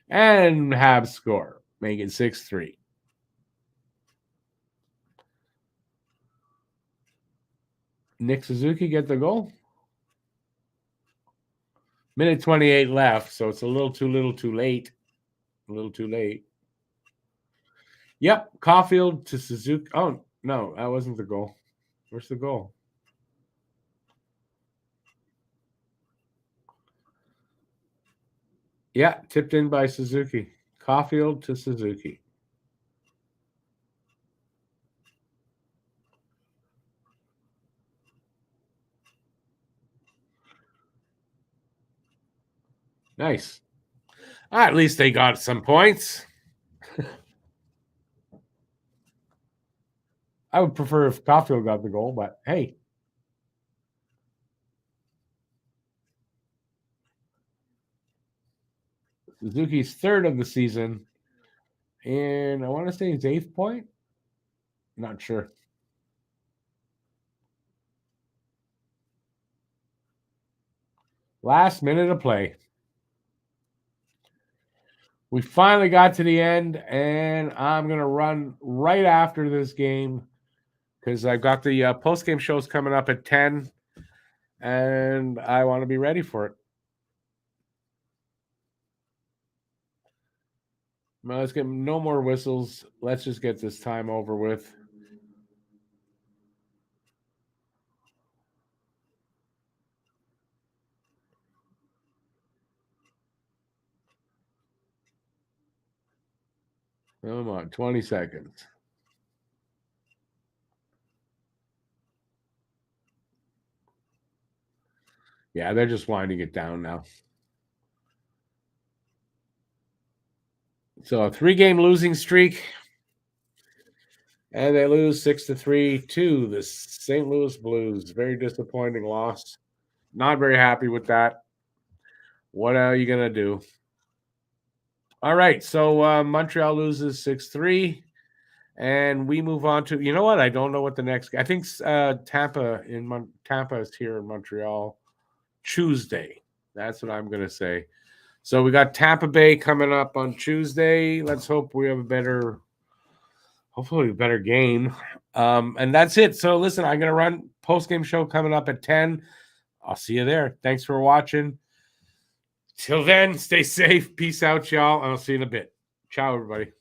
And Habs score, make it 6-3. Nick Suzuki get the goal. Minute 28 left, so it's a little too late. A little too late. Yep, Caulfield to Suzuki. Oh, no, that wasn't the goal. Where's the goal? Yeah, tipped in by Suzuki. Caulfield to Suzuki. Nice. At least they got some points. I would prefer if Caulfield got the goal, but hey. Suzuki's third of the season. And I want to say his 8th point. Not sure. Last minute of play. We finally got to the end, and I'm going to run right after this game because I've got the post-game shows coming up at 10, and I want to be ready for it. Well, let's get no more whistles. Let's just get this time over with. Come on, 20 seconds. Yeah, they're just winding it down now. So a 3-game losing streak. And they lose 6-3 to the St. Louis Blues. Very disappointing loss. Not very happy with that. What are you going to do? All right. So Montreal loses 6-3. And we move on to, you know what? I don't know what the next, I think Tampa is here in Montreal Tuesday. That's what I'm going to say. So we got Tampa Bay coming up on Tuesday. Let's hope we have hopefully a better game. And that's it. So listen, I'm going to run post-game show coming up at 10. I'll see you there. Thanks for watching. Till then, stay safe. Peace out, y'all. And I'll see you in a bit. Ciao, everybody.